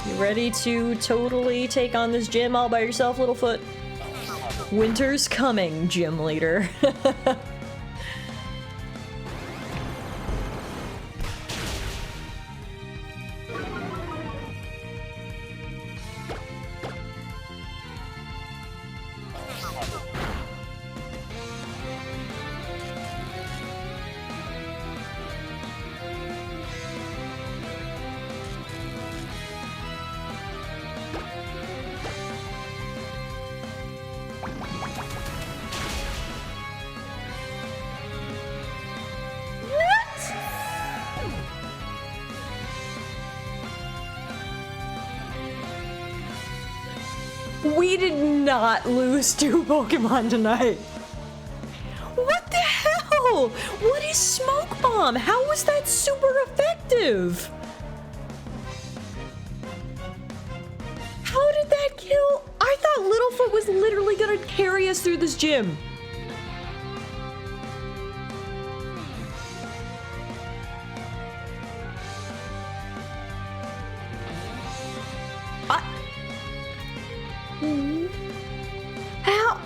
You ready to totally take on this gym all by yourself, Littlefoot? Winter's coming, gym leader. We did not lose 2 Pokemon tonight. What the hell? What is Smoke Bomb? How was that super effective? How did that kill? I thought Littlefoot was literally gonna carry us through this gym. How?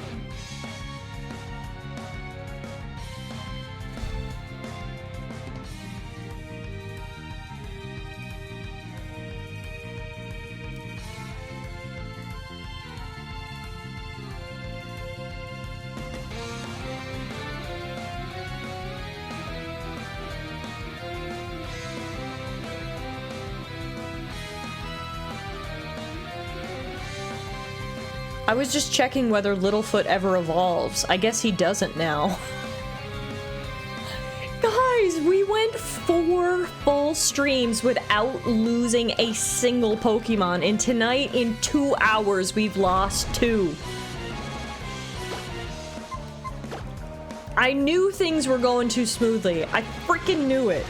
I was just checking whether Littlefoot ever evolves. I guess he doesn't now. Guys, we went 4 full streams without losing a single Pokemon, and tonight in 2 hours we've lost 2. I knew things were going too smoothly. I freaking knew it.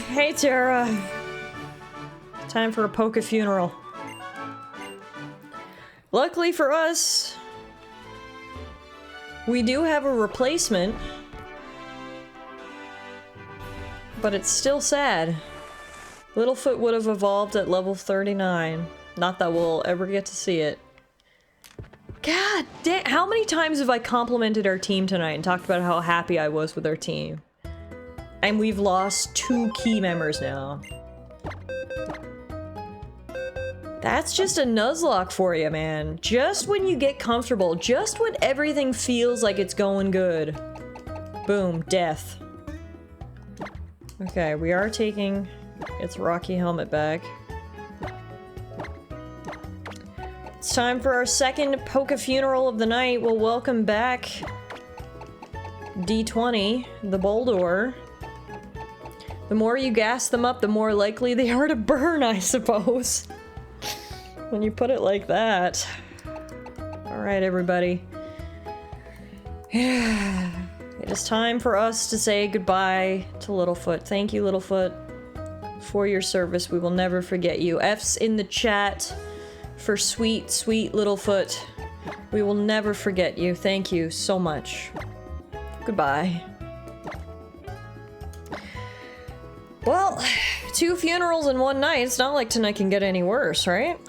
Hey Tara. Time for a Poke funeral. Luckily for us, we do have a replacement, but it's still sad. Littlefoot would have evolved at level 39. Not that we'll ever get to see it. God damn, how many times have I complimented our team tonight and talked about how happy I was with our team? And we've lost 2 key members now. That's just a Nuzlocke for you, man. Just when you get comfortable, just when everything feels like it's going good. Boom, death. Okay, we are taking its Rocky helmet back. It's time for our second Poke funeral of the night. We'll welcome back D20, the Boldor. The more you gas them up, the more likely they are to burn, I suppose. When you put it like that. Alright, everybody. It is time for us to say goodbye to Littlefoot. Thank you, Littlefoot, for your service. We will never forget you. F's in the chat for sweet, sweet Littlefoot. We will never forget you. Thank you so much. Goodbye. Well, 2 funerals in one night. It's not like tonight can get any worse, right?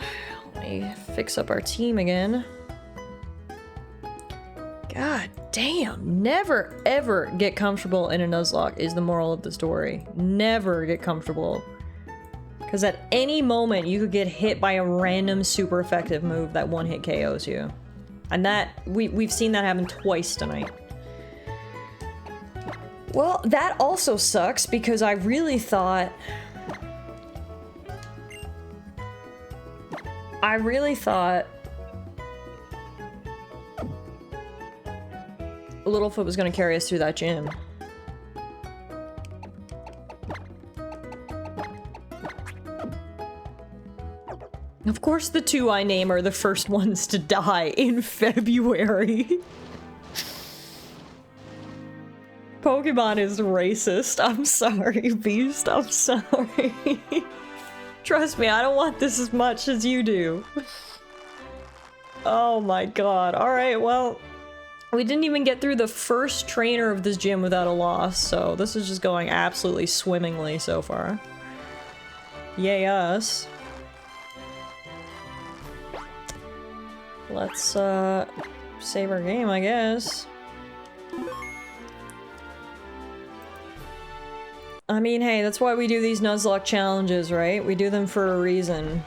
Let me fix up our team again. God damn. Never, ever get comfortable in a Nuzlocke is the moral of the story. Never get comfortable. Because at any moment, you could get hit by a random super effective move that one-hit KOs you. And that, we've seen that happen twice tonight. Well, that also sucks because I really thought... Littlefoot was gonna carry us through that gym. Of course the 2 I name are the first ones to die in February. Pokemon is racist. I'm sorry, Beast. I'm sorry. Trust me, I don't want this as much as you do. Oh my god. Alright, well, we didn't even get through the first trainer of this gym without a loss, so this is just going absolutely swimmingly so far. Yay us. Let's, save our game, I guess. I mean, hey, that's why we do these Nuzlocke challenges, right? We do them for a reason.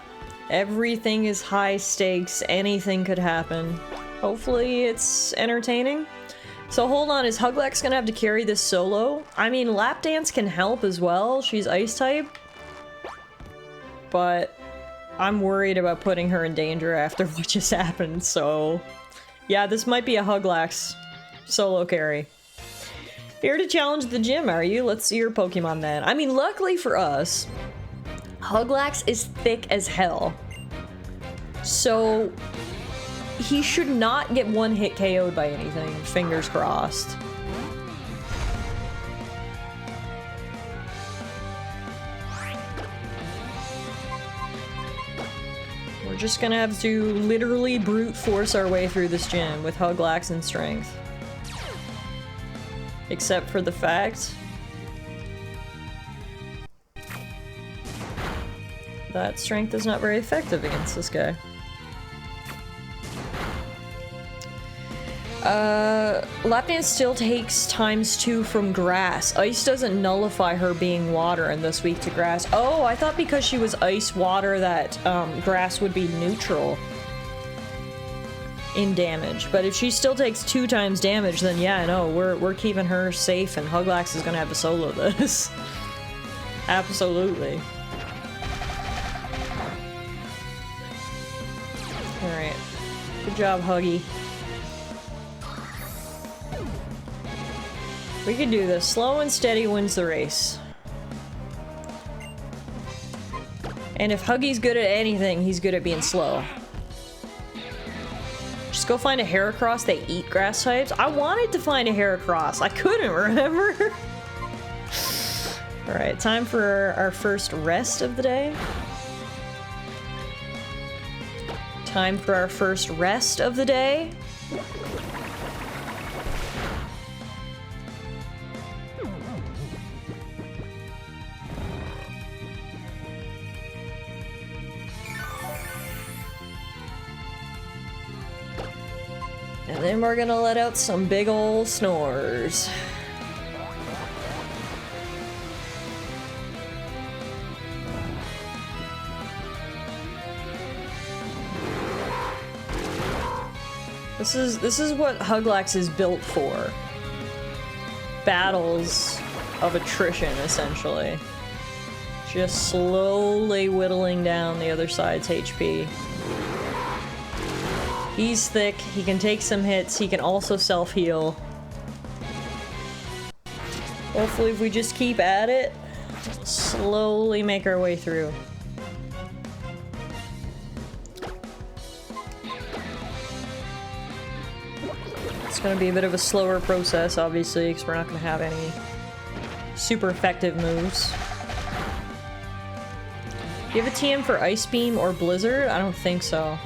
Everything is high stakes, anything could happen. Hopefully it's entertaining. So hold on, is Huglax gonna have to carry this solo? I mean, Lap Dance can help as well, she's ice type. But I'm worried about putting her in danger after what just happened, so... Yeah, this might be a Huglax solo carry. Here to challenge the gym, are you? Let's see your Pokemon then. I mean, luckily for us, Huglax is thick as hell. So, he should not get one-hit KO'd by anything. Fingers crossed. We're just gonna have to literally brute force our way through this gym with Huglax and Strength. Except for the fact that Strength is not very effective against this guy. Lap Dance still takes ×2 from Grass. Ice doesn't nullify her being water and thus weak to Grass. Oh, I thought because she was Ice Water that Grass would be neutral. in damage. But if she still takes 2 times damage, then yeah, no, we're keeping her safe, and Huglax is gonna have to solo this. Absolutely. Alright. Good job, Huggy. We can do this. Slow and steady wins the race. And if Huggy's good at anything, he's good at being slow. Just go find a Heracross. They eat grass types. I wanted to find a Heracross. I couldn't, remember? Alright, time for our first rest of the day. Time for our first rest of the day. And then we're gonna let out some big ol' snores. This is what Huglax is built for. Battles of attrition, essentially. Just slowly whittling down the other side's HP. He's thick, he can take some hits, he can also self-heal. Hopefully if we just keep at it, slowly make our way through. It's gonna be a bit of a slower process, obviously, because we're not gonna have any super effective moves. Do you have a TM for Ice Beam or Blizzard? I don't think so.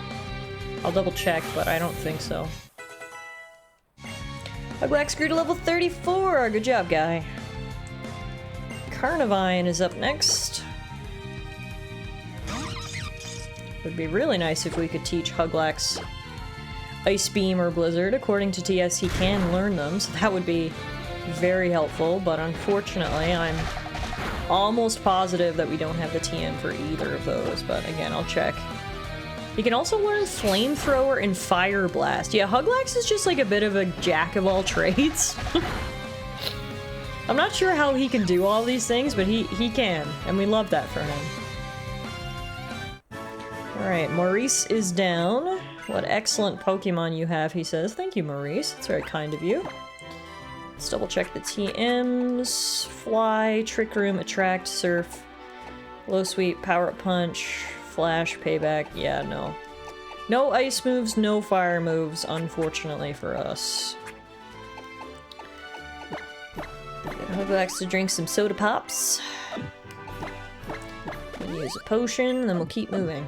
I'll double check, but I don't think so. Huglax grew to level 34! Good job, guy. Carnivine is up next. Would be really nice if we could teach Huglax Ice Beam or Blizzard. According to TS, he can learn them, so that would be very helpful, but unfortunately, I'm almost positive that we don't have the TM for either of those, but again, I'll check. He can also learn Flamethrower and Fire Blast. Yeah, Huglax is just like a bit of a jack of all trades. I'm not sure how he can do all these things, but he can, and we love that for him. Alright, Maurice is down. What excellent Pokemon you have, he says. Thank you, Maurice. It's very kind of you. Let's double check the TMs. Fly, Trick Room, Attract, Surf, Low Sweep, Power Up Punch, Flash, Payback. Yeah, no. No ice moves, no fire moves, unfortunately for us. Get Huglax to drink some soda pops. We'll use a potion, then we'll keep moving.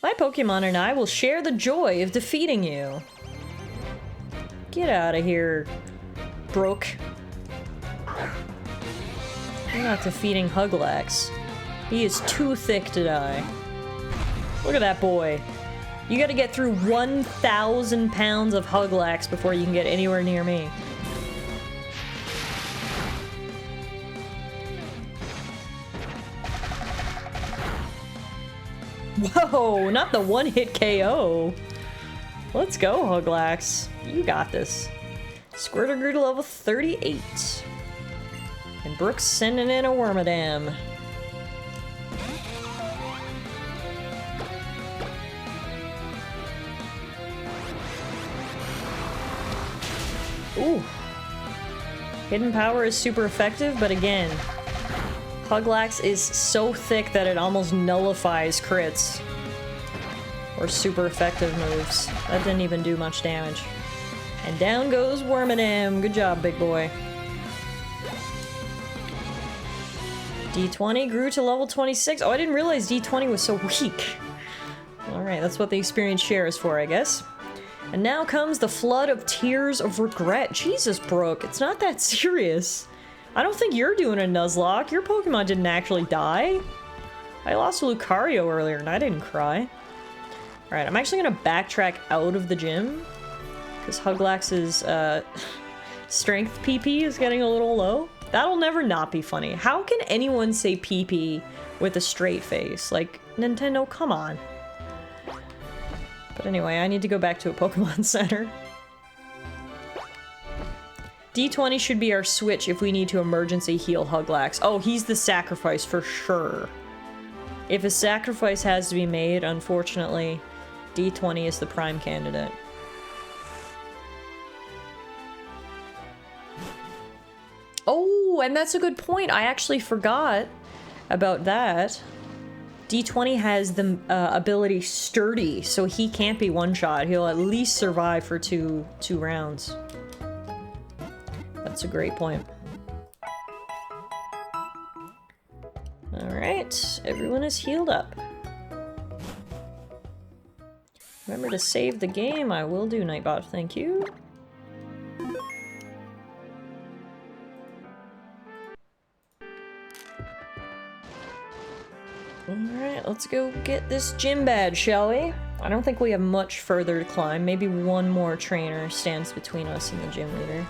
My Pokemon and I will share the joy of defeating you. Get out of here, Brooke. I'm not defeating Huglax. He is too thick to die. Look at that boy. You gotta get through 1,000 pounds of Huglax before you can get anywhere near me. Whoa, not the one-hit KO. Let's go, Huglax. You got this. Squirtle grew to level 38. And Brooke's sending in a Wormadam. Ooh. Hidden Power is super effective, but again, Huglax is so thick that it almost nullifies crits. Or super effective moves. That didn't even do much damage. And down goes Wormadam. Good job, big boy. D20 grew to level 26. Oh, I didn't realize D20 was so weak. Alright, that's what the experience share is for, I guess. And now comes the flood of tears of regret. Jesus, Brooke, it's not that serious. I don't think you're doing a Nuzlocke. Your Pokemon didn't actually die. I lost to Lucario earlier and I didn't cry. Alright, I'm actually gonna backtrack out of the gym. Because Huglax's, strength PP is getting a little low. That'll never not be funny. How can anyone say PP with a straight face? Like, Nintendo, come on. But anyway, I need to go back to a Pokemon Center. D20 should be our switch if we need to emergency heal Huglax. Oh, he's the sacrifice for sure. If a sacrifice has to be made, unfortunately, D20 is the prime candidate. Oh, and that's a good point. I actually forgot about that. D20 has the ability Sturdy, so he can't be one-shot. He'll at least survive for two rounds. That's a great point. Alright, everyone is healed up. Remember to save the game. I will do, Nightbot. Thank you. Alright, let's go get this gym badge, shall we? I don't think we have much further to climb. Maybe one more trainer stands between us and the gym leader.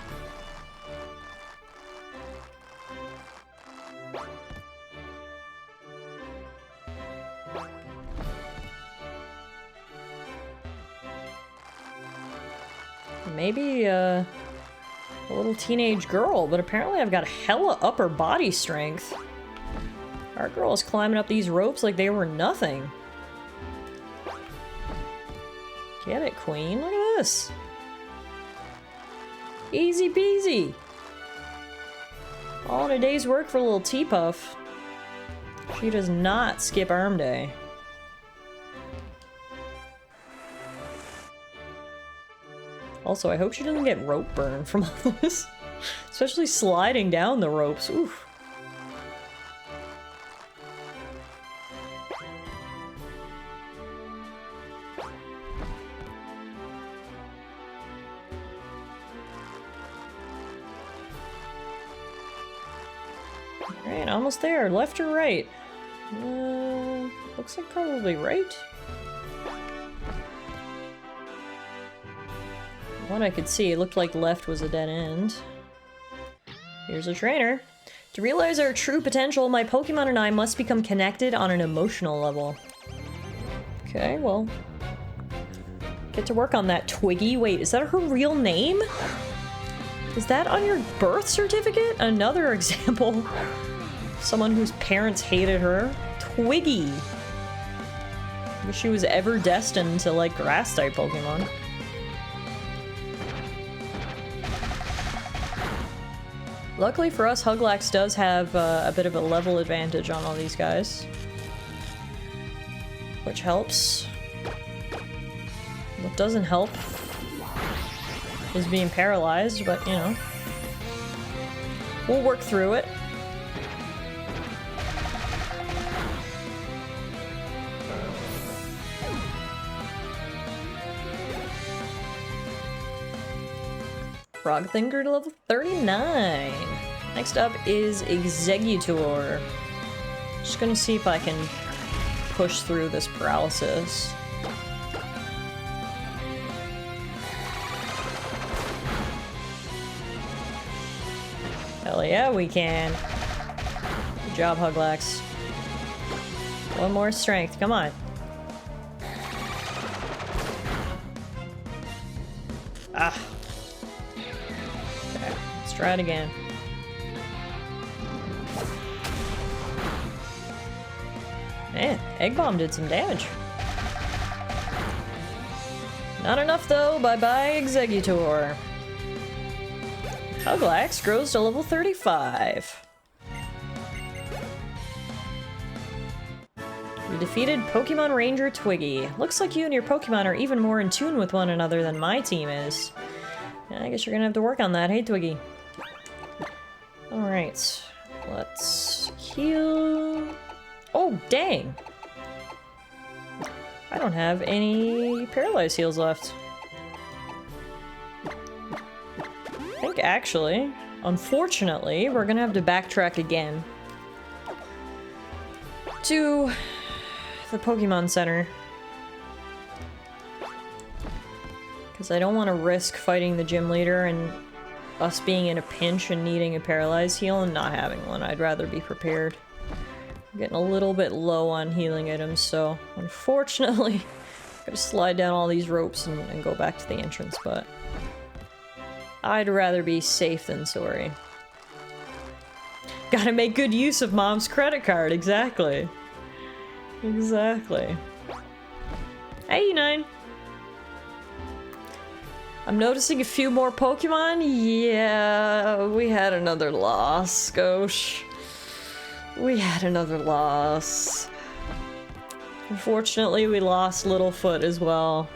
Maybe, a little teenage girl, but apparently I've got hella upper body strength. Our girl is climbing up these ropes like they were nothing. Get it, queen. Look at this. Easy peasy. All in a day's work for a little T-Puff. She does not skip arm day. Also, I hope she doesn't get rope burn from all this. Especially sliding down the ropes. Oof. Alright, almost there. Left or right? Looks like probably right. What I could see, it looked like left was a dead end. Here's a trainer. To realize our true potential, my Pokemon and I must become connected on an emotional level. Okay, well... get to work on that, Twiggy. Wait, is that her real name? Is that on your birth certificate? Another example. Someone whose parents hated her. Twiggy. Wish she was ever destined to like grass-type Pokemon. Luckily for us, Huglax does have a bit of a level advantage on all these guys. Which helps. What doesn't help is being paralyzed, but you know. We'll work through it. Frog Thinker to level 39. Next up is Exeggutor. Just gonna see if I can push through this paralysis. Hell yeah, we can. Good job, Huglax. One more strength, come on. Ah. Okay, let's try it again. Man, Egg Bomb did some damage. Not enough though, bye-bye Exeggutor. Huglax grows to level 35. You defeated Pokemon Ranger Twiggy. Looks like you and your Pokemon are even more in tune with one another than my team is. I guess you're gonna have to work on that. Hey, Twiggy. Alright. Let's heal... Oh, dang! I don't have any Paralyze heals left. I think, actually, unfortunately, we're gonna have to backtrack again to the Pokemon Center. Because I don't want to risk fighting the gym leader and us being in a pinch and needing a paralyzed heal and not having one. I'd rather be prepared. I'm getting a little bit low on healing items, so unfortunately, I'm gonna slide down all these ropes and go back to the entrance, but I'd rather be safe than sorry. Gotta make good use of Mom's credit card, exactly. Exactly. Hey, 9. I'm noticing a few more Pokemon. Yeah, we had another loss, Gosh. We had another loss. Unfortunately, we lost Littlefoot as well.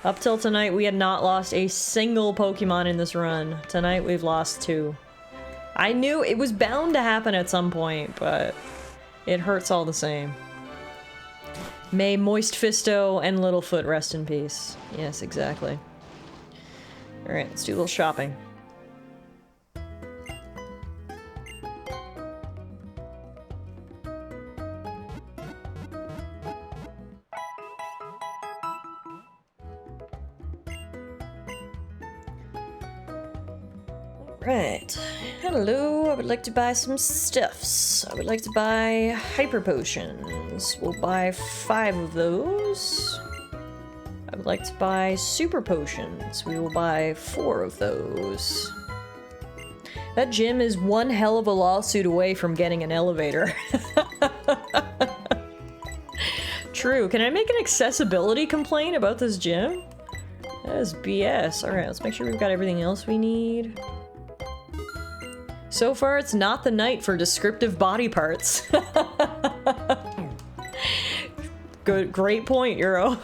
Up till tonight, we had not lost a single Pokemon in this run. Tonight, we've lost 2. I knew it was bound to happen at some point, but it hurts all the same. May Moist Fisto and Littlefoot rest in peace. Yes, exactly. Alright, let's do a little shopping. Right. Hello, I would like to buy some stuffs. I would like to buy hyper potions. We'll buy 5 of those. I would like to buy super potions. We will buy 4 of those. That gym is one hell of a lawsuit away from getting an elevator. True. Can I make an accessibility complaint about this gym? That is BS. Alright, let's make sure we've got everything else we need. So far, it's not the night for descriptive body parts. Good, great point, Euro.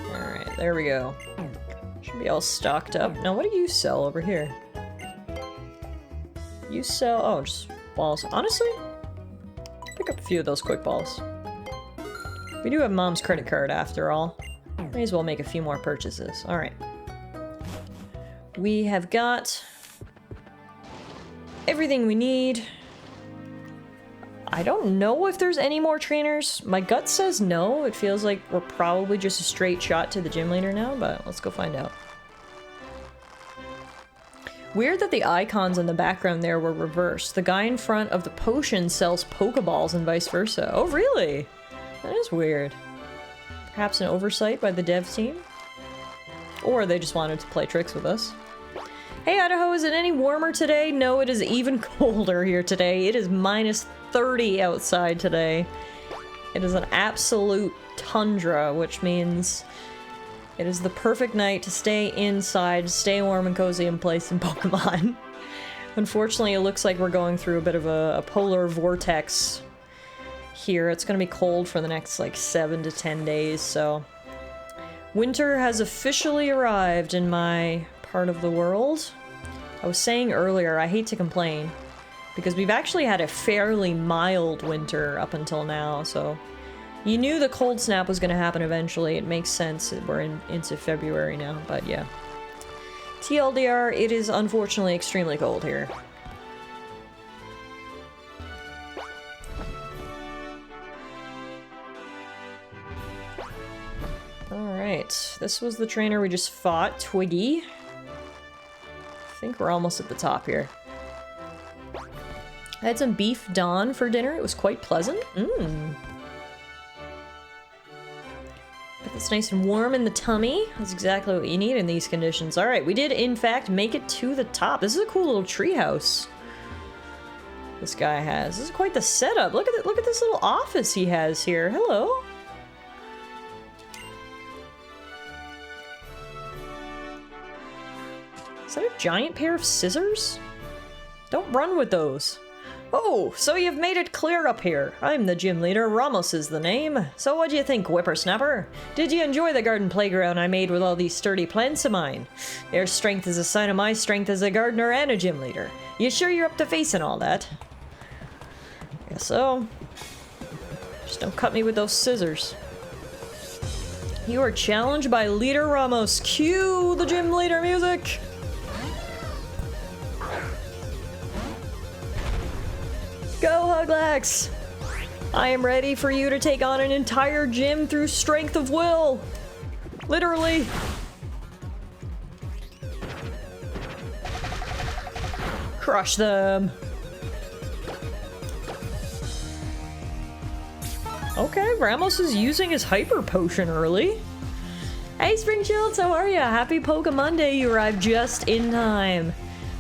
Alright, there we go. Should be all stocked up. Now, what do you sell over here? You sell... oh, just balls. Honestly, pick up a few of those quick balls. We do have Mom's credit card after all. May as well make a few more purchases. Alright. We have got everything we need. I don't know if there's any more trainers. My gut says no. It feels like we're probably just a straight shot to the gym leader now, but let's go find out. Weird that the icons in the background there were reversed. The guy in front of the potion sells Pokeballs and vice versa. Oh, really? That is weird. Perhaps an oversight by the dev team? Or they just wanted to play tricks with us. Hey Idaho, is it any warmer today? No, it is even colder here today. It is minus 30 outside today. It is an absolute tundra, which means it is the perfect night to stay inside, stay warm and cozy and play some Pokemon. Unfortunately, it looks like we're going through a bit of a polar vortex here. It's gonna be cold for the next like 7 to 10 days, so winter has officially arrived in my part of the world. I was saying earlier, I hate to complain, because we've actually had a fairly mild winter up until now, so you knew the cold snap was going to happen eventually. It makes sense. We're into February now, but yeah. TLDR, it is unfortunately extremely cold here. Alright, this was the trainer we just fought, Twiggy. I think we're almost at the top here. I had some beef Dawn for dinner. It was quite pleasant. Mmm. But it's nice and warm in the tummy. That's exactly what you need in these conditions. Alright, we did in fact make it to the top. This is a cool little treehouse this guy has. This is quite the setup. Look at this little office he has here. Hello. Is that a giant pair of scissors? Don't run with those. Oh, so you've made it clear up here. I'm the gym leader, Ramos is the name. So what do you think, whippersnapper? Did you enjoy the garden playground I made with all these sturdy plants of mine? Their strength is a sign of my strength as a gardener and a gym leader. You sure you're up to facing all that? Guess so. Just don't cut me with those scissors. You are challenged by Leader Ramos. Cue the gym leader music! Go, Huglax! I am ready for you to take on an entire gym through strength of will! Literally! Crush them! Okay, Ramos is using his Hyper Potion early. Hey, Spring Shields, how are ya? Happy Poke Monday, you arrived just in time.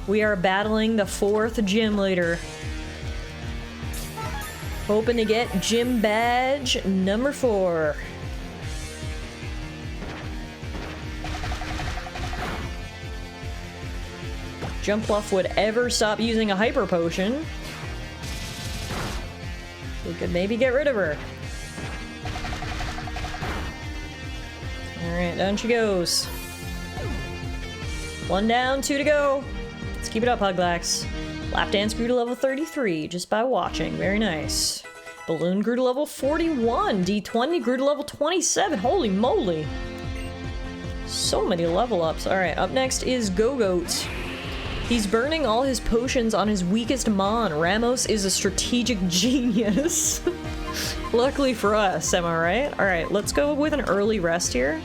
We are battling the 4th gym leader. Hoping to get gym badge number 4. Jumpluff would ever stop using a Hyper Potion. We could maybe get rid of her. Alright, down she goes. 1 down, 2 to go. Let's keep it up, Huglax. Lap Dance grew to level 33 just by watching. Very nice. Balloon grew to level 41. D20 grew to level 27. Holy moly. So many level ups. Alright, up next is Go-Goat. He's burning all his potions on his weakest Mon. Ramos is a strategic genius. Luckily for us, am I right? Alright, let's go with an early rest here.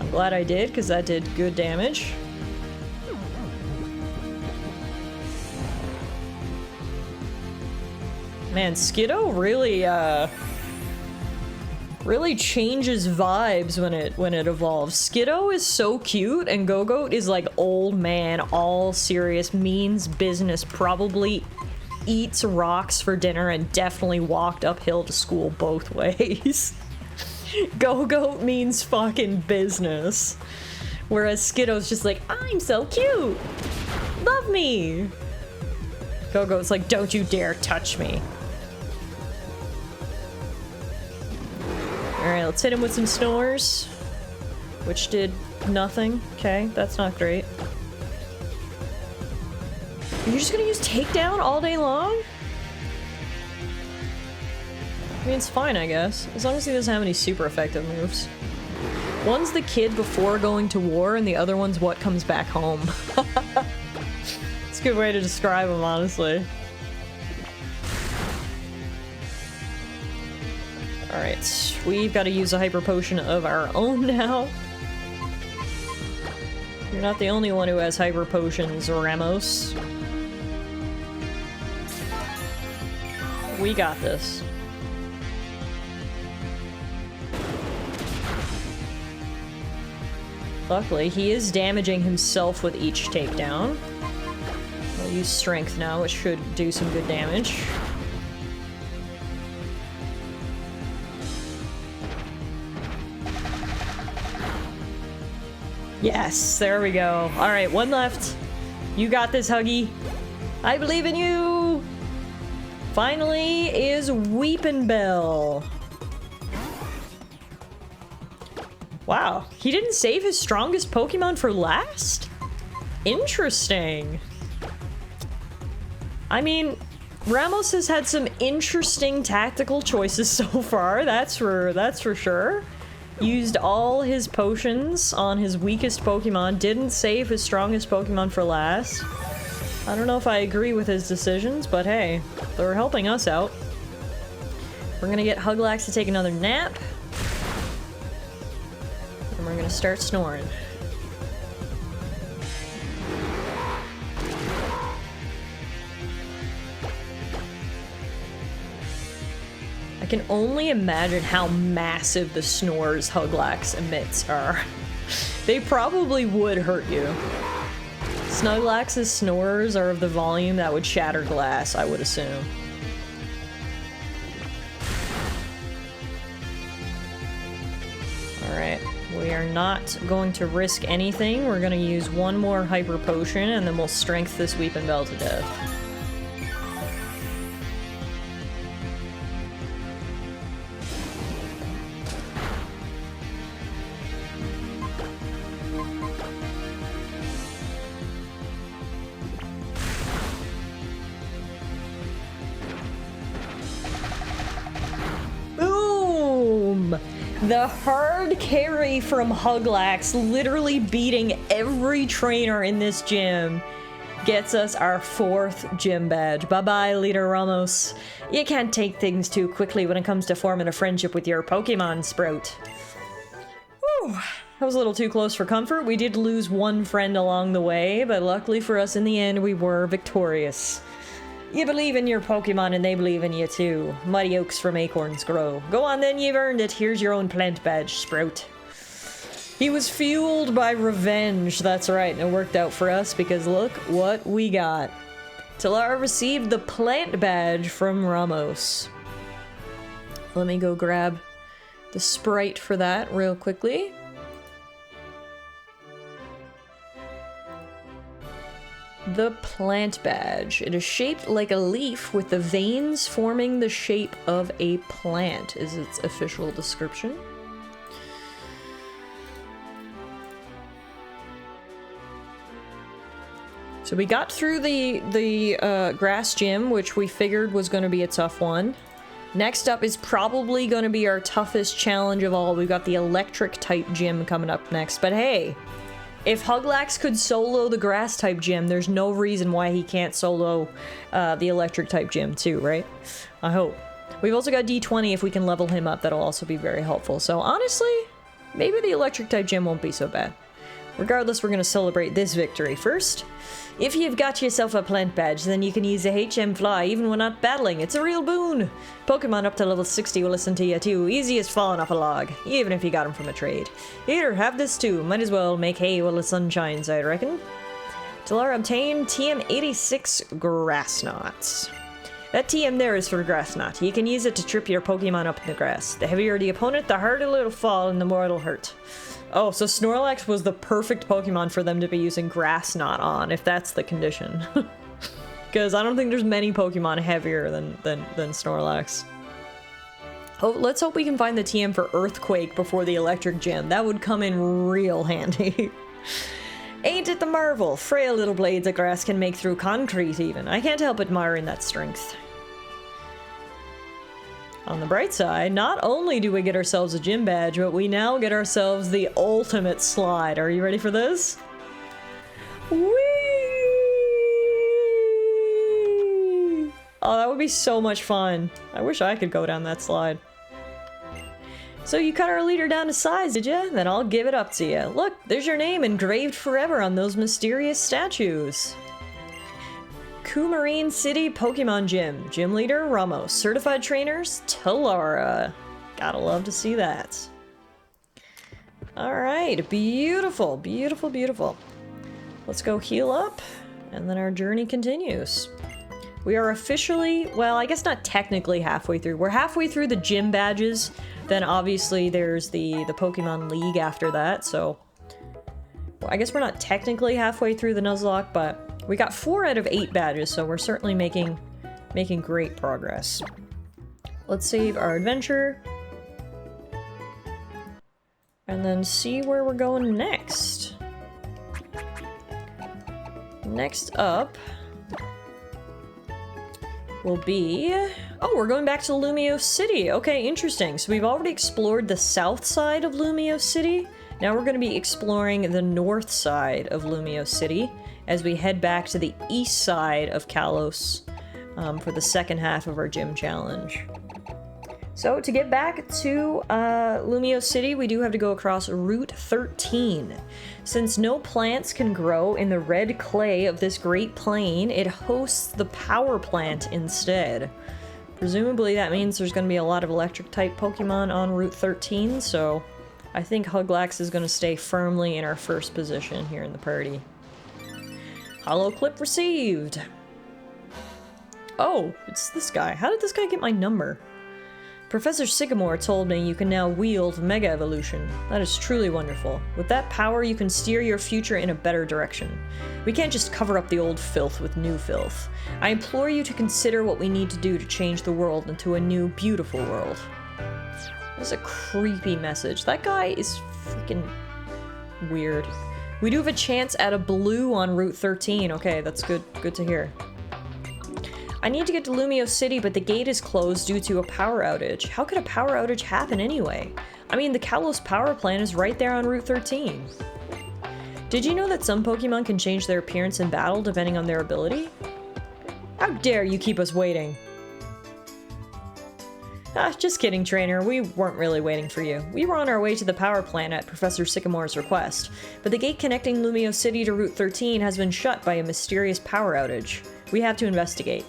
I'm glad I did, because that did good damage. Man, Skiddo really changes vibes when it evolves. Skiddo is so cute, and Go-Goat is like old man, all serious, means business, probably eats rocks for dinner, and definitely walked uphill to school both ways. Go-Goat means fucking business. Whereas Skiddo's just like, I'm so cute! Love me! Go-Goat's like, don't you dare touch me. Alright, let's hit him with some snores. Which did nothing. Okay, that's not great. You're just gonna use takedown all day long? I mean, it's fine, I guess. As long as he doesn't have any super effective moves. One's the kid before going to war, and the other one's what comes back home. It's a good way to describe him, honestly. Alright, we've got to use a Hyper Potion of our own now. You're not the only one who has Hyper Potions, Ramos. We got this. Luckily, he is damaging himself with each takedown. I'll use Strength now, which should do some good damage. Yes, there we go. Alright, 1 left. You got this, Huggy. I believe in you! Finally is Weepinbell. Wow, he didn't save his strongest Pokemon for last? Interesting. I mean, Ramos has had some interesting tactical choices so far, that's for sure. Used all his potions on his weakest Pokemon, didn't save his strongest Pokemon for last. I don't know if I agree with his decisions, but hey, they're helping us out. We're gonna get Huglax to take another nap. And we're gonna start snoring. I can only imagine how massive the snores Huglax emits are. They probably would hurt you. Snuglax's snores are of the volume that would shatter glass, I would assume. Alright, we are not going to risk anything. We're gonna use 1 more Hyper Potion, and then we'll strength this Weepinbell to death. The hard carry from Huglax, literally beating every trainer in this gym, gets us our 4th gym badge. Bye-bye, Leader Ramos. You can't take things too quickly when it comes to forming a friendship with your Pokemon, Sprout. Whew. That was a little too close for comfort. We did lose one friend along the way, but luckily for us in the end, we were victorious. You believe in your Pokemon and they believe in you too. Mighty oaks from acorns grow. Go on then, you've earned it. Here's your own plant badge, Sprout. He was fueled by revenge. That's right, and it worked out for us because look what we got. Tallara received the plant badge from Ramos. Let me go grab the sprite for that real quickly. The plant badge. It is shaped like a leaf with the veins forming the shape of a plant, is its official description. So we got through the grass gym, which we figured was going to be a tough one. Next up is probably going to be our toughest challenge of all. We've got the electric type gym coming up next, but hey, if Huglax could solo the grass type gym, there's no reason why he can't solo the electric type gym too, right? I hope. We've also got D20 if we can level him up. That'll also be very helpful. So honestly, maybe the electric type gym won't be so bad. Regardless, we're going to celebrate this victory first. If you've got yourself a plant badge, then you can use a HM Fly even when not battling. It's a real boon. Pokemon up to level 60 will listen to you too. Easy as falling off a log, even if you got them from a trade. Here, have this too. Might as well make hay while the sun shines, I reckon. Tallara obtained TM86 Grass Knots. That TM there is for Grass Knot. You can use it to trip your Pokemon up in the grass. The heavier the opponent, the harder it'll fall and the more it'll hurt. Oh, so Snorlax was the perfect Pokemon for them to be using Grass Knot on, if that's the condition. Because I don't think there's many Pokemon heavier than Snorlax. Oh, let's hope we can find the TM for Earthquake before the Electric Gym. That would come in real handy. Ain't it the marvel? Frail little blades of grass can make through concrete even. I can't help admiring that strength. On the bright side, not only do we get ourselves a gym badge, but we now get ourselves the ultimate slide. Are you ready for this? Whee! Oh, that would be so much fun. I wish I could go down that slide. So you cut our leader down to size, did ya? Then I'll give it up to you. Look, there's your name engraved forever on those mysterious statues. Coumarine City Pokemon Gym. Gym leader, Ramos. Certified trainers, Tallara. Gotta love to see that. Alright, beautiful, beautiful, beautiful. Let's go heal up, and then our journey continues. We are officially, well, I guess not technically halfway through. We're halfway through the gym badges. Then obviously there's the Pokemon League after that, so... Well, I guess we're not technically halfway through the Nuzlocke, but... We got 4 out of 8 badges, so we're certainly making great progress. Let's save our adventure. And then see where we're going next. Next up will be... Oh, we're going back to Lumio City. Okay, interesting. So we've already explored the south side of Lumio City. Now we're going to be exploring the north side of Lumio City as we head back to the east side of Kalos for the second half of our gym challenge. So to get back to Lumio City, we do have to go across Route 13. Since no plants can grow in the red clay of this great plain, it hosts the power plant instead. Presumably that means there's going to be a lot of electric type Pokemon on Route 13, so I think Huglax is going to stay firmly in our first position here in the party. Hollow clip received. Oh, it's this guy. How did this guy get my number? Professor Sycamore told me you can now wield Mega Evolution. That is truly wonderful. With that power, you can steer your future in a better direction. We can't just cover up the old filth with new filth. I implore you to consider what we need to do to change the world into a new, beautiful world. That's a creepy message. That guy is freaking weird. We do have a chance at a blue on Route 13. Okay, that's good. Good to hear. I need to get to Lumio City, but the gate is closed due to a power outage. How could a power outage happen anyway? I mean, the Kalos power plant is right there on Route 13. Did you know that some Pokemon can change their appearance in battle depending on their ability? How dare you keep us waiting? Ah, just kidding, trainer. We weren't really waiting for you. We were on our way to the power plant at Professor Sycamore's request, but the gate connecting Lumio City to Route 13 has been shut by a mysterious power outage. We have to investigate.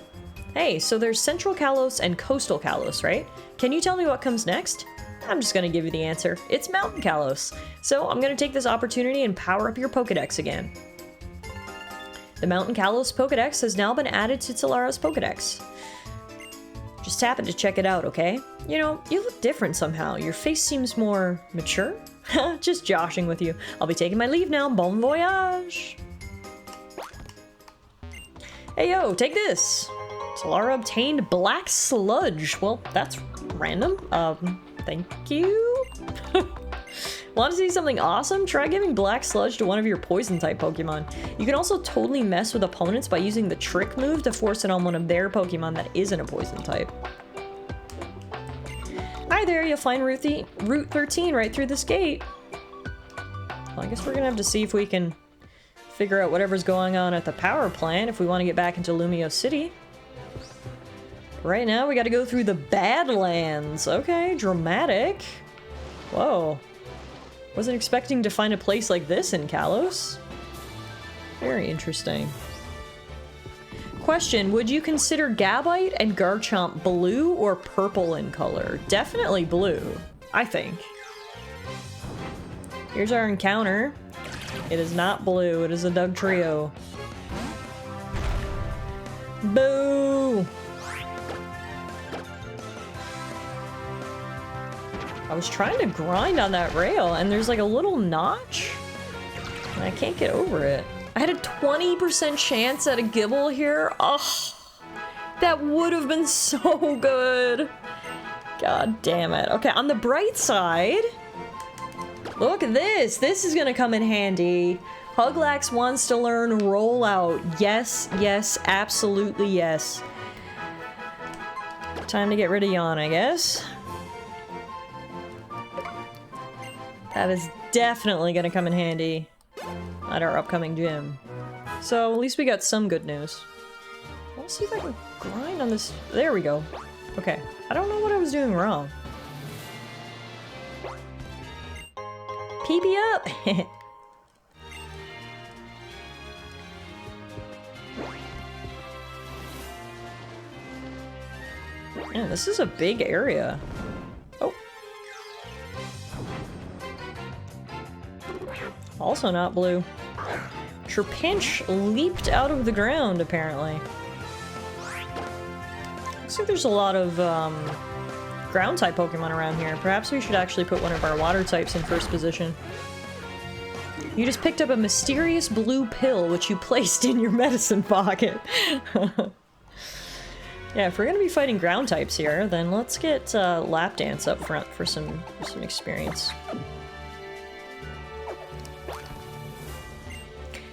Hey, so there's Central Kalos and Coastal Kalos, right? Can you tell me what comes next? I'm just gonna give you the answer. It's Mountain Kalos. So I'm gonna take this opportunity and power up your Pokedex again. The Mountain Kalos Pokedex has now been added to Tallara's Pokedex. Just tap it to check it out, okay? You know, you look different somehow. Your face seems more mature? Just joshing with you. I'll be taking my leave now. Bon voyage! Hey yo, take this! Tallara obtained black sludge. Well, that's random. Thank you? Want to see something awesome? Try giving black sludge to one of your poison-type Pokemon. You can also totally mess with opponents by using the trick move to force it on one of their Pokemon that isn't a poison-type. Hi there, you'll find Route 13 right through this gate. Well, I guess we're gonna have to see if we can figure out whatever's going on at the power plant if we want to get back into Lumio City. Right now, we gotta go through the Badlands. Okay, dramatic. Whoa. Wasn't expecting to find a place like this in Kalos. Very interesting. Question, would you consider Gabite and Garchomp blue or purple in color? Definitely blue, I think. Here's our encounter. It is not blue, it is a Dugtrio. Boo! I was trying to grind on that rail, and there's like a little notch, and I can't get over it. I had a 20% chance at a Gibble here. Oh, that would have been so good. God damn it. Okay, on the bright side, look at this. This is gonna come in handy. Huglax wants to learn Rollout. Yes, yes, absolutely yes. Time to get rid of Yawn, I guess. That is definitely gonna come in handy at our upcoming gym. So at least we got some good news. Let's see if I can grind on this. There we go. Okay. I don't know what I was doing wrong. PP up! Man, this is a big area. Oh. Also not blue. Trapinch leaped out of the ground, apparently. Looks like there's a lot of, ground-type Pokemon around here. Perhaps we should actually put one of our water types in first position. You just picked up a mysterious blue pill, which you placed in your medicine pocket. Yeah, if we're gonna be fighting ground types here, then let's get Lap Dance up front for some experience.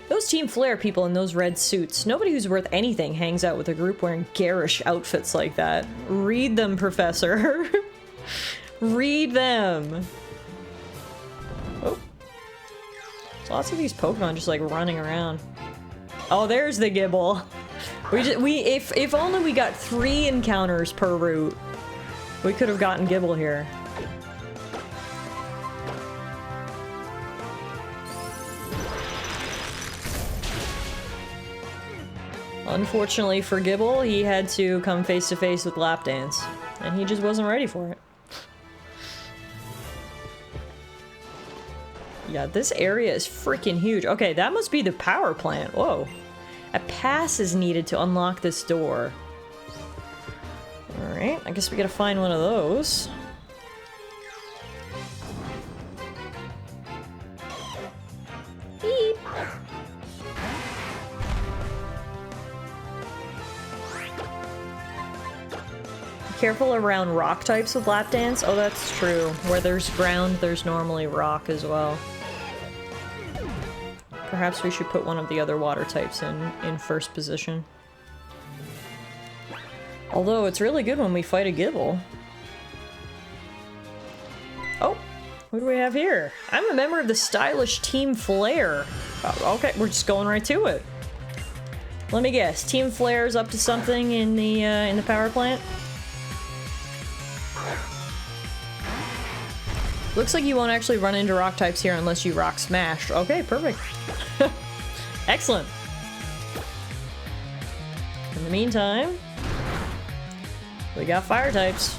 Those Team Flare people in those red suits. Nobody who's worth anything hangs out with a group wearing garish outfits like that. Read them, Professor. Read them. Oh. There's lots of these Pokemon just like running around. Oh, there's the Gibble. If only we got 3 encounters per route, we could have gotten Gibble here. Unfortunately for Gibble, he had to come face to face with Lap Dance, and he just wasn't ready for it. Yeah, this area is freaking huge. Okay, that must be the power plant. Whoa. A pass is needed to unlock this door. Alright, I guess we gotta find one of those. Beep. Careful around rock types with Lap Dance. Oh, that's true. Where there's ground, there's normally rock as well. Perhaps we should put one of the other water types in first position. Although it's really good when we fight a Gibble. Oh, What do we have here? I'm a member of the stylish Team Flare. Okay, we're just going right to it. Let me guess. Team Flare's up to something in the power plant? Looks like you won't actually run into rock types here unless you rock smash. Okay, perfect. Excellent. In the meantime, we got fire types.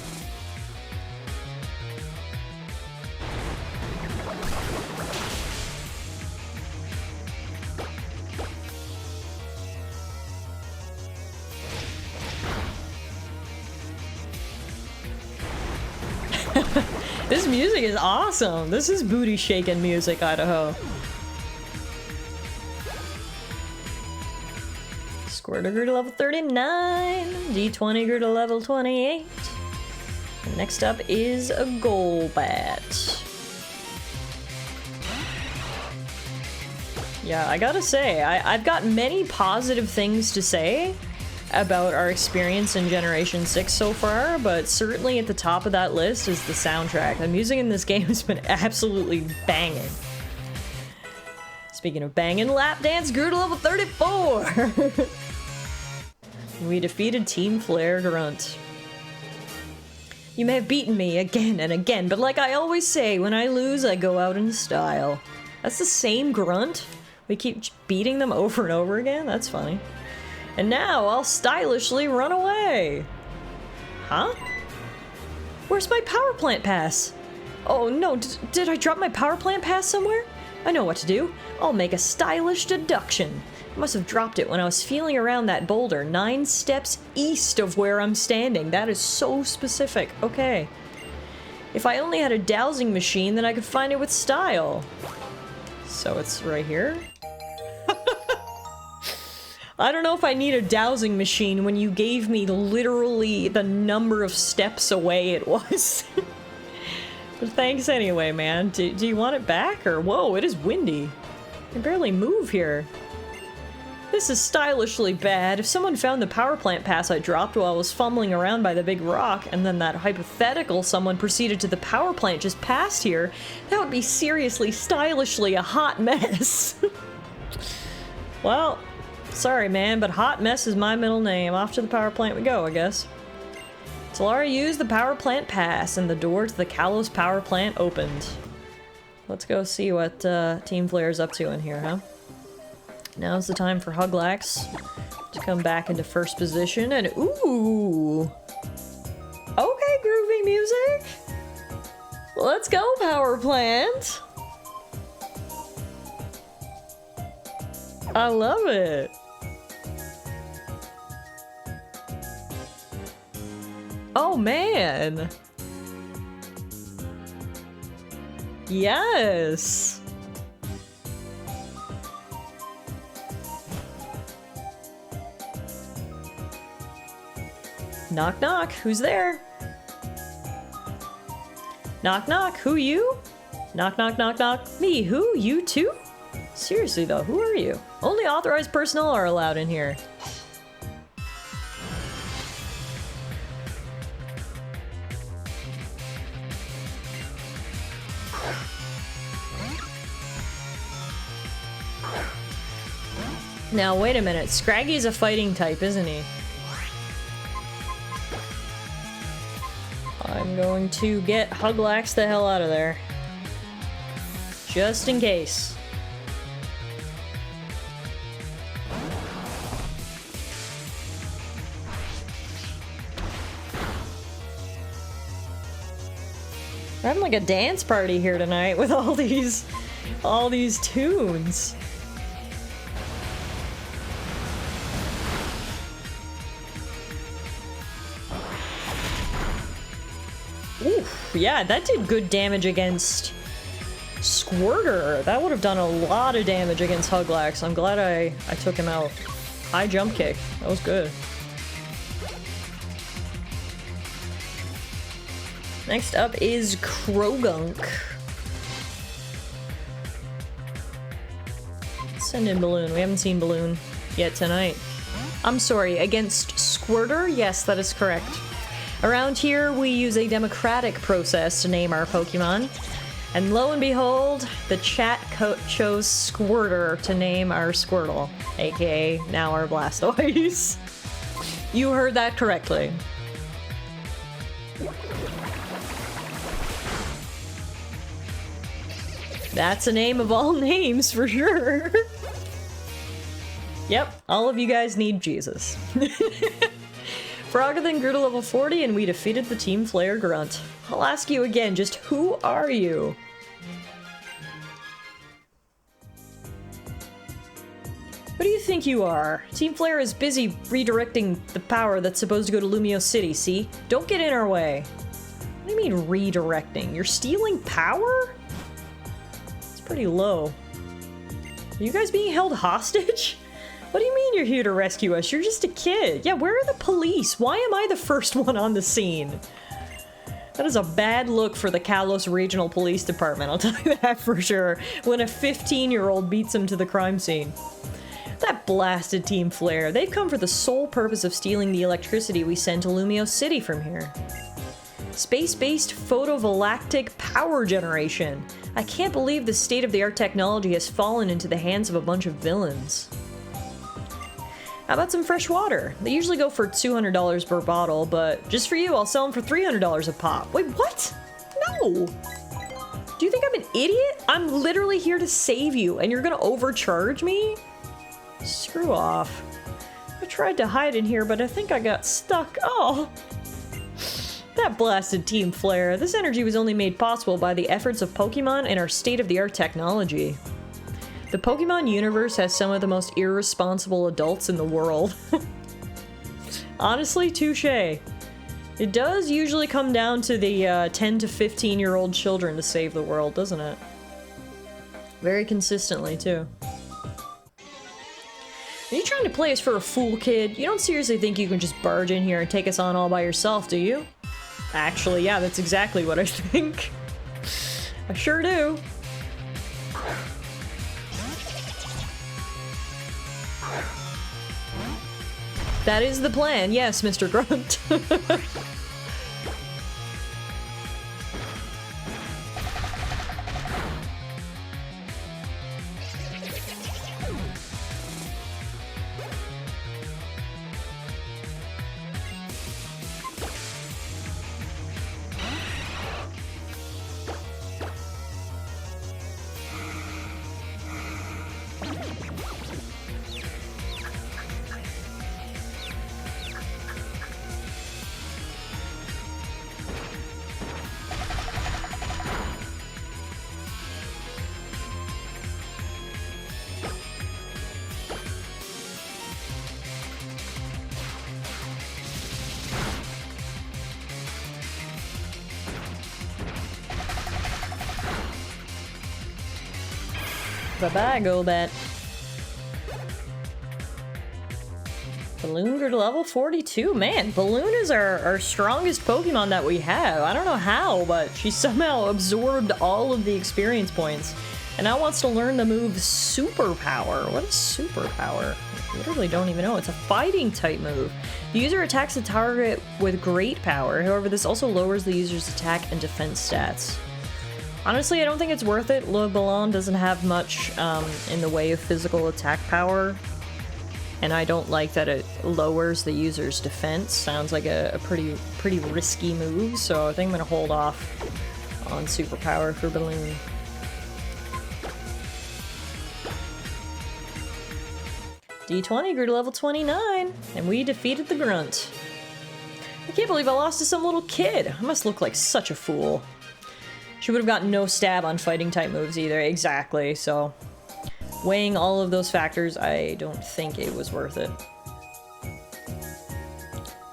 This music is awesome. This is booty shaking music, Idaho. Squirter grew to level 39. D20 grew to level 28. And next up is a Golbat. Yeah, I gotta say, I've got many positive things to say about our experience in Generation 6 so far, but certainly at the top of that list is the soundtrack. The music in this game has been absolutely banging. Speaking of banging, Lap Dance grew to level 34! We defeated Team Flare Grunt. You may have beaten me again and again, but like I always say, when I lose, I go out in style. That's the same Grunt? We keep beating them over and over again? That's funny. And now I'll stylishly run away. Huh? Where's my power plant pass? Oh no, did I drop my power plant pass somewhere? I know what to do. I'll make a stylish deduction. I must have dropped it when I was feeling around that boulder 9 steps east of where I'm standing. That is so specific. Okay. If I only had a dowsing machine, then I could find it with style. So it's right here? I don't know if I need a dowsing machine when you gave me literally the number of steps away it was. But thanks anyway, man. Do you want it back? Or whoa, it is windy. I can barely move here. This is stylishly bad. If someone found the power plant pass I dropped while I was fumbling around by the big rock, and then that hypothetical someone proceeded to the power plant just past here, that would be seriously stylishly a hot mess. Well, sorry man, but hot mess is my middle name. Off to the power plant we go, I guess. Tallara used the power plant pass, and the door to the Kalos power plant opened. Let's go see what Team Flare's up to in here, huh? Now's the time for Huglax to come back into first position, and ooh! Okay, groovy music! Let's go, power plant! I love it! Oh man! Yes! Knock knock, who's there? Knock knock, who you? Knock knock knock knock, me, who? You too? Seriously though, who are you? Only authorized personnel are allowed in here. Now wait a minute, Scraggy's a fighting type, isn't he? I'm going to get Huglax the hell out of there. Just in case. We're having like a dance party here tonight with all these tunes. Oof, yeah, that did good damage against Squirter. That would have done a lot of damage against Huglax. I'm glad I took him out. High jump kick. That was good. Next up is Krogunk. Send in Balloon. We haven't seen Balloon yet tonight. I'm sorry, against Squirter? Yes, that is correct. Around here, we use a democratic process to name our Pokemon. And lo and behold, the chat chose Squirter to name our Squirtle, aka now our Blastoise. You heard that correctly. That's a name of all names for sure. Yep, all of you guys need Jesus. Frogger grew to level 40 and we defeated the Team Flare Grunt. I'll ask you again, just who are you? What do you think you are? Team Flare is busy redirecting the power that's supposed to go to Lumio City, see? Don't get in our way. What do you mean redirecting? You're stealing power? It's pretty low. Are you guys being held hostage? What do you mean you're here to rescue us? You're just a kid. Yeah, where are the police? Why am I the first one on the scene? That is a bad look for the Kalos Regional Police Department, I'll tell you that for sure, when a 15-year-old beats him to the crime scene. That blasted Team Flare. They've come for the sole purpose of stealing the electricity we send to Lumio City from here. Space-based photovoltaic power generation. I can't believe the state-of-the-art technology has fallen into the hands of a bunch of villains. How about some fresh water? They usually go for $200 per bottle, but just for you, I'll sell them for $300 a pop. Wait, what? No! Do you think I'm an idiot? I'm literally here to save you, and you're gonna overcharge me? Screw off. I tried to hide in here, but I think I got stuck. Oh! That blasted Team Flare. This energy was only made possible by the efforts of Pokemon and our state-of-the-art technology. The Pokemon universe has some of the most irresponsible adults in the world. Honestly, touché. It does usually come down to the 10 to 15-year-old children to save the world, doesn't it? Very consistently, too. Are you trying to play us for a fool, kid? You don't seriously think you can just barge in here and take us on all by yourself, do you? Actually, yeah, that's exactly what I think. I sure do. That is the plan, yes, Mr. Grunt. Bye-bye, Golbat. Balloon grew to level 42. Man, Balloon is our strongest Pokemon that we have. I don't know how, but she somehow absorbed all of the experience points. And now wants to learn the move Super Power. What is Super Power? I literally don't even know. It's a fighting type move. The user attacks the target with great power. However, this also lowers the user's attack and defense stats. Honestly, I don't think it's worth it. Le Ballon doesn't have much in the way of physical attack power. And I don't like that it lowers the user's defense. Sounds like a pretty risky move, so I think I'm gonna hold off on Super Power for Balloon. D20 grew to level 29, and we defeated the Grunt. I can't believe I lost to some little kid. I must look like such a fool. She would have gotten no stab on fighting type moves either, exactly, so weighing all of those factors, I don't think it was worth it.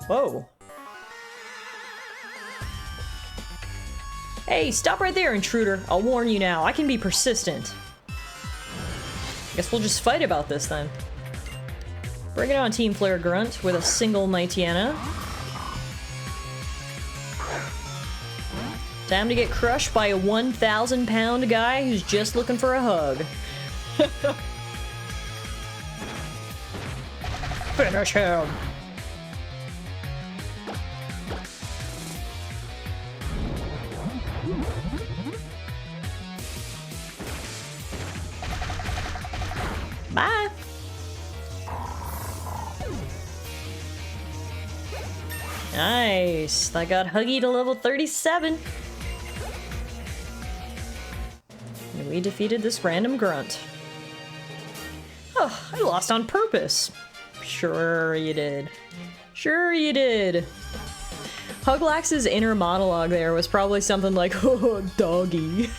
Whoa. Hey, stop right there, intruder. I'll warn you now, I can be persistent. Guess we'll just fight about this then. Bring it on, Team Flare Grunt, with a single Mightyena. Time to get crushed by a 1,000-pound guy who's just looking for a hug. Finish him! Bye! Nice! That got Huggy to level 37. And we defeated this random grunt. Oh, I lost on purpose. Sure you did. Sure you did. Huglax's inner monologue there was probably something like, oh, doggy.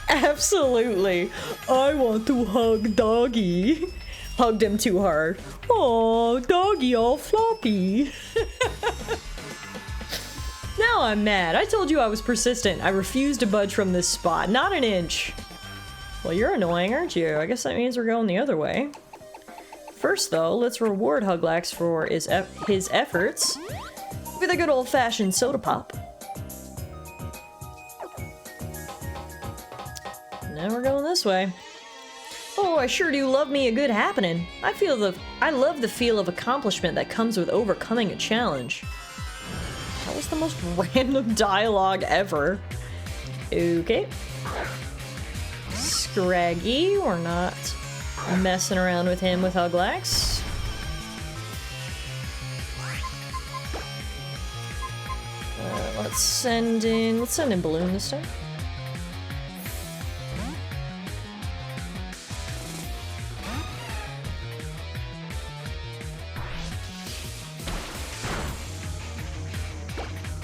Absolutely. I want to hug doggy. Hugged him too hard. Oh, doggy all floppy. Now I'm mad. I told you I was persistent. I refused to budge from this spot. Not an inch. Well, you're annoying, aren't you? I guess that means we're going the other way. First, though, let's reward Huglax for his efforts with a good old-fashioned soda pop. Now we're going this way. Oh, I sure do love me a good happening. I love the feel of accomplishment that comes with overcoming a challenge. That was the most random dialogue ever. Okay. Scraggy, we're not messing around with him with Huglax. Let's send in Balloon this time.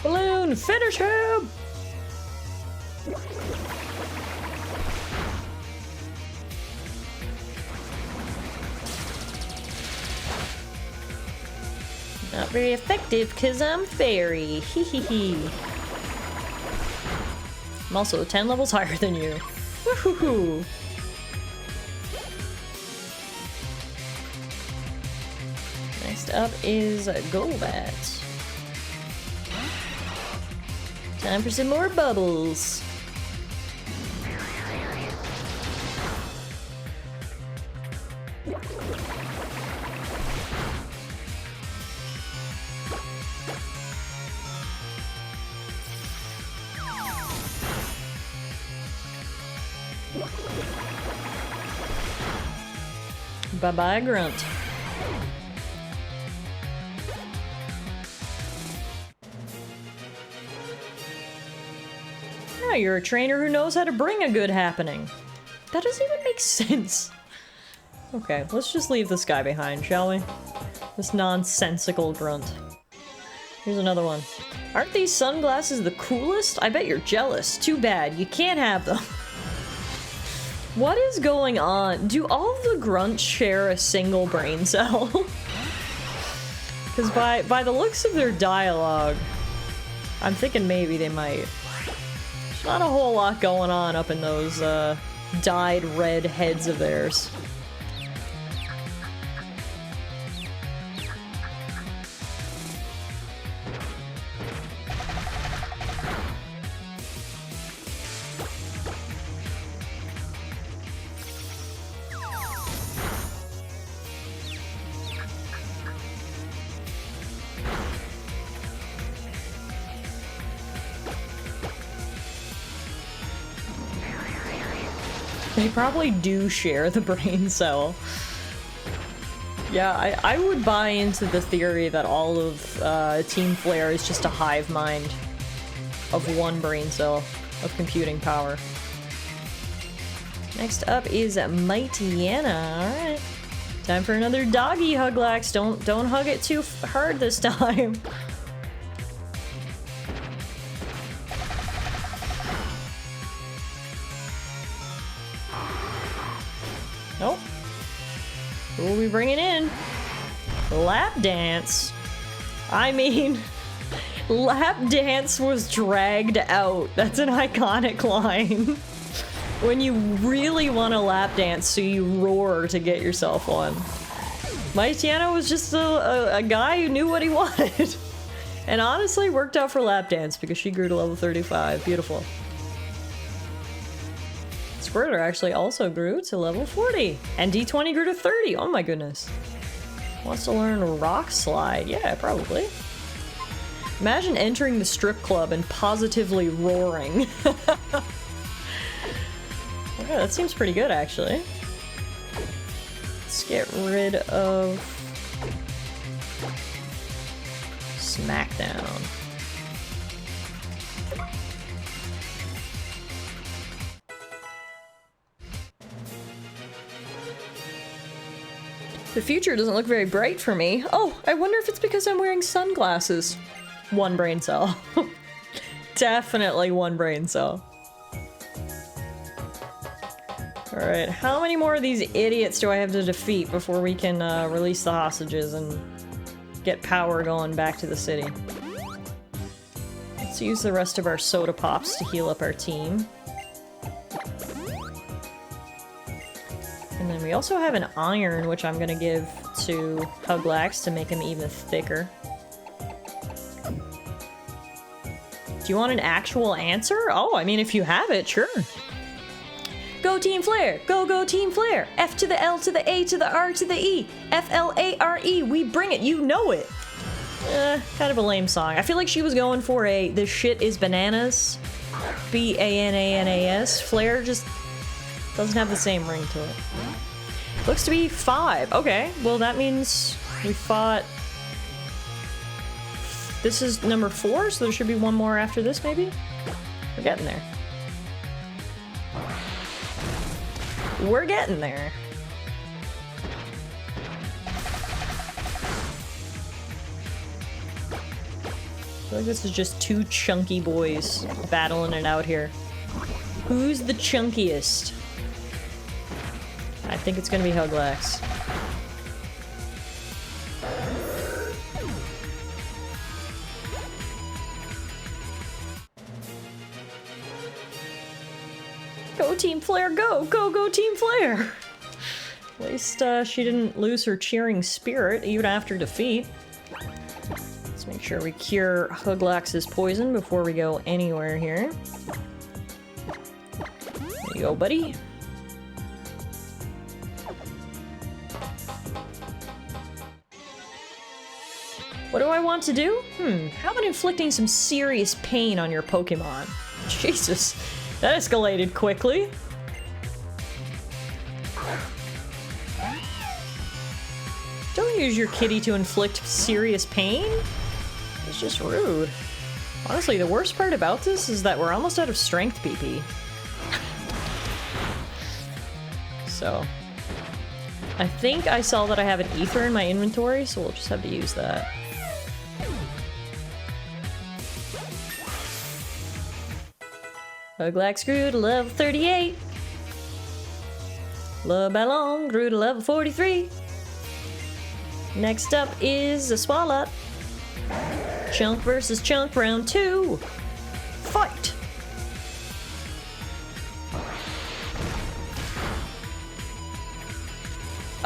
Balloon, finish him! Not very effective because I'm fairy. Hee hee hee. I'm also 10 levels higher than you. Woohoo! Next up is Golbat. Time for some more bubbles. Bye-bye, Grunt. Oh, you're a trainer who knows how to bring a good happening. That doesn't even make sense. Okay, let's just leave this guy behind, shall we? This nonsensical Grunt. Here's another one. Aren't these sunglasses the coolest? I bet you're jealous. Too bad. You can't have them. What is going on? Do all the grunts share a single brain cell? Because by the looks of their dialogue, I'm thinking maybe they might. There's not a whole lot going on up in those dyed red heads of theirs. They probably do share the brain cell. Yeah, I would buy into the theory that all of Team Flare is just a hive mind of one brain cell of computing power. Next up is Mightyena. Alright. Time for another doggy Huglax. Don't hug it too hard this time. Nope. Who will we bringing in? Lap Dance. I mean, Lap Dance was dragged out. That's an iconic line. When you really want to lap dance, so you roar to get yourself one. Mightyena was just a guy who knew what he wanted. And honestly, worked out for Lap Dance because she grew to level 35. Beautiful. Squirtle actually also grew to level 40. And D20 grew to 30. Oh my goodness. Wants to learn Rock Slide. Yeah, probably. Imagine entering the strip club and positively roaring. Yeah, that seems pretty good, actually. Let's get rid of SmackDown. The future doesn't look very bright for me. Oh, I wonder if it's because I'm wearing sunglasses. One brain cell. Definitely one brain cell. Alright, how many more of these idiots do I have to defeat before we can release the hostages and get power going back to the city? Let's use the rest of our soda pops to heal up our team. And then we also have an iron, which I'm gonna give to Huglax to make him even thicker. Do you want an actual answer? Oh, I mean, if you have it, sure. Go Team Flare! Go, go Team Flare! F to the L to the A to the R to the E! F-L-A-R-E! We bring it! You know it! Kind of a lame song. I feel like she was going for a "this shit is bananas." B-A-N-A-N-A-S. Flare just doesn't have the same ring to it. Looks to be 5. Okay, well that means we fought... This is number 4, so there should be one more after this, maybe? We're getting there. We're getting there. I feel like this is just two chunky boys battling it out here. Who's the chunkiest? I think it's gonna be Huglax. Go Team Flare, go! Go, go Team Flare! At least she didn't lose her cheering spirit even after defeat. Let's make sure we cure Huglax's poison before we go anywhere here. There you go, buddy. What do I want to do? How about inflicting some serious pain on your Pokemon? Jesus, that escalated quickly. Don't use your kitty to inflict serious pain. It's just rude. Honestly, the worst part about this is that we're almost out of strength PP. So, I think I saw that I have an ether in my inventory, so we'll just have to use that. Huglax grew to level 38. Le Ballon grew to level 43. Next up is a Swalot. Chunk versus Chunk, round 2. Fight!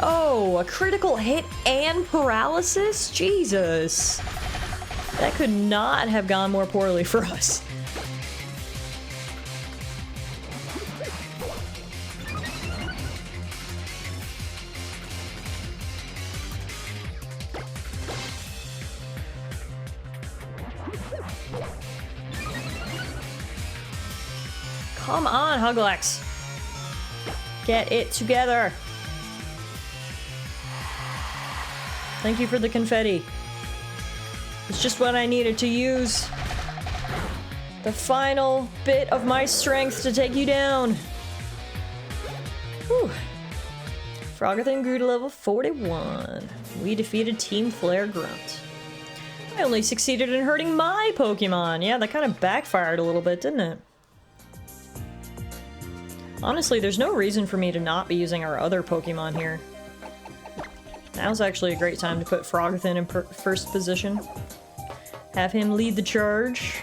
Oh, a critical hit and paralysis? Jesus. That could not have gone more poorly for us. Come on, Huglax. Get it together. Thank you for the confetti. It's just what I needed to use. The final bit of my strength to take you down. Whew. Froggerthon grew to level 41. We defeated Team Flare Grunt. I only succeeded in hurting my Pokemon. Yeah, that kind of backfired a little bit, didn't it? Honestly, there's no reason for me to not be using our other Pokemon here. Now's actually a great time to put Froggerthon in first position. Have him lead the charge.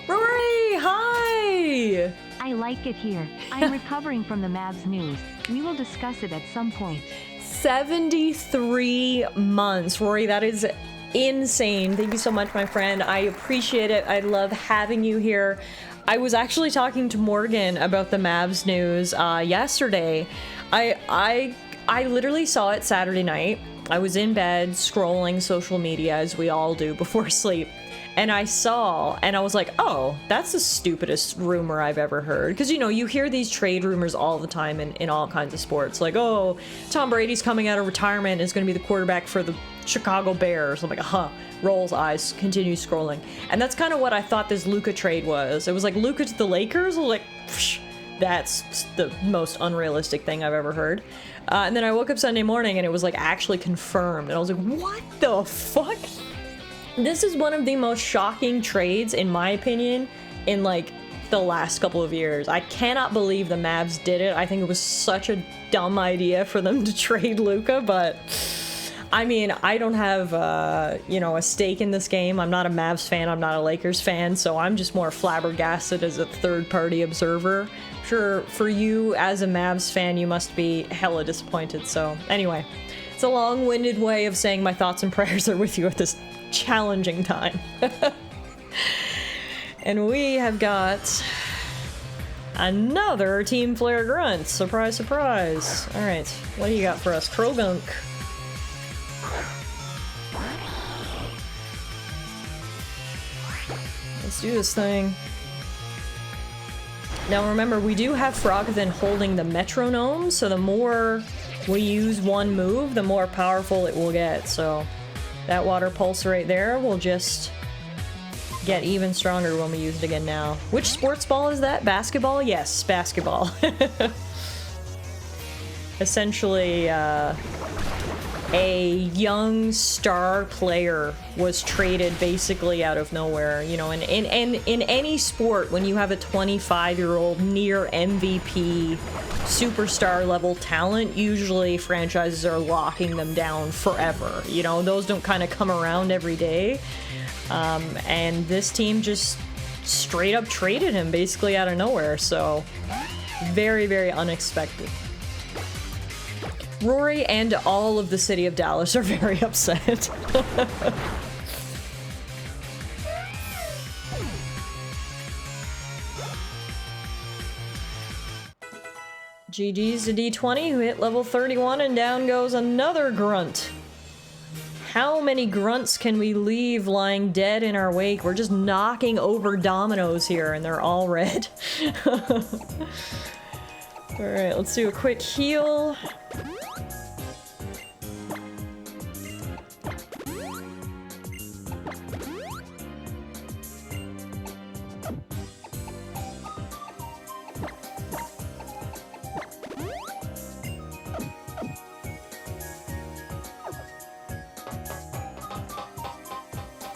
Rory, hi! I like it here. I'm recovering from the Mavs news. We will discuss it at some point. 73 months. Rory, that is insane. Thank you so much, my friend. I appreciate it. I love having you here. I was actually talking to Morgan about the Mavs news yesterday. I literally saw it Saturday night. I was in bed scrolling social media as we all do before sleep. And I saw, and I was like, oh, that's the stupidest rumor I've ever heard. Because, you know, you hear these trade rumors all the time in all kinds of sports. Like, oh, Tom Brady's coming out of retirement and is going to be the quarterback for the Chicago Bears. I'm like, rolls eyes, continue scrolling. And that's kind of what I thought this Luka trade was. It was like Luka to the Lakers. I was like, psh, that's the most unrealistic thing I've ever heard. And then I woke up Sunday morning and it was like actually confirmed. And I was like, what the fuck? This is one of the most shocking trades, in my opinion, in like the last couple of years. I cannot believe the Mavs did it. I think it was such a dumb idea for them to trade Luka, but I mean, I don't have, you know, a stake in this game. I'm not a Mavs fan. I'm not a Lakers fan, so I'm just more flabbergasted as a third-party observer. I'm sure for you, as a Mavs fan, you must be hella disappointed. So anyway, it's a long-winded way of saying my thoughts and prayers are with you at this challenging time. And we have got another Team Flare grunt. Surprise, surprise. All right, what do you got for us, Krogunk? Let's do this thing. Now remember, we do have Frogothan holding the metronome, so the more we use one move, the more powerful it will get. So that water pulse right there will just get even stronger when we use it again now. Which sports ball is that? Basketball? Yes, basketball. Essentially, a young star player was traded basically out of nowhere. You know, in any sport, when you have a 25-year-old near MVP superstar level talent, usually franchises are locking them down forever. You know, those don't kind of come around every day. And this team just straight up traded him basically out of nowhere. So very, very unexpected. Rory and all of the city of Dallas are very upset. GG's to D20, who hit level 31, and down goes another grunt. How many grunts can we leave lying dead in our wake? We're just knocking over dominoes here, and they're all red. Alright, let's do a quick heal.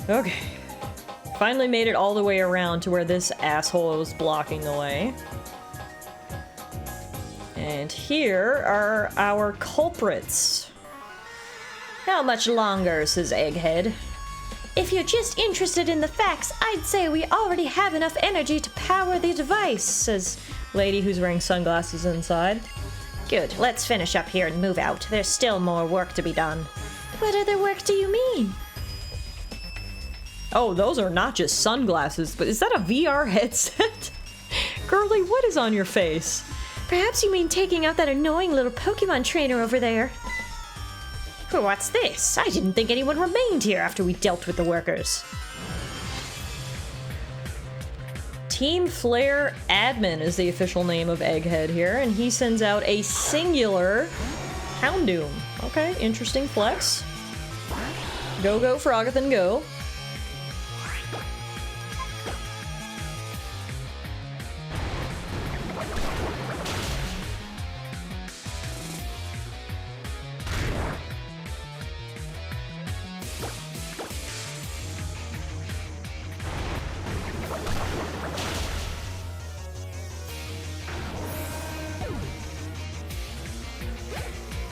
Okay. Finally made it all the way around to where this asshole was blocking the way. And here are our culprits. How much longer, says Egghead. If you're just interested in the facts, I'd say we already have enough energy to power the device, says lady who's wearing sunglasses inside. Good, let's finish up here and move out. There's still more work to be done. What other work do you mean? Oh, those are not just sunglasses, but is that a VR headset? Girlie, what is on your face? Perhaps you mean taking out that annoying little Pokemon trainer over there. What's this? I didn't think anyone remained here after we dealt with the workers. Team Flare Admin is the official name of Egghead here, and he sends out a singular Houndoom. Okay, interesting flex. Go, go, Frogothan, go.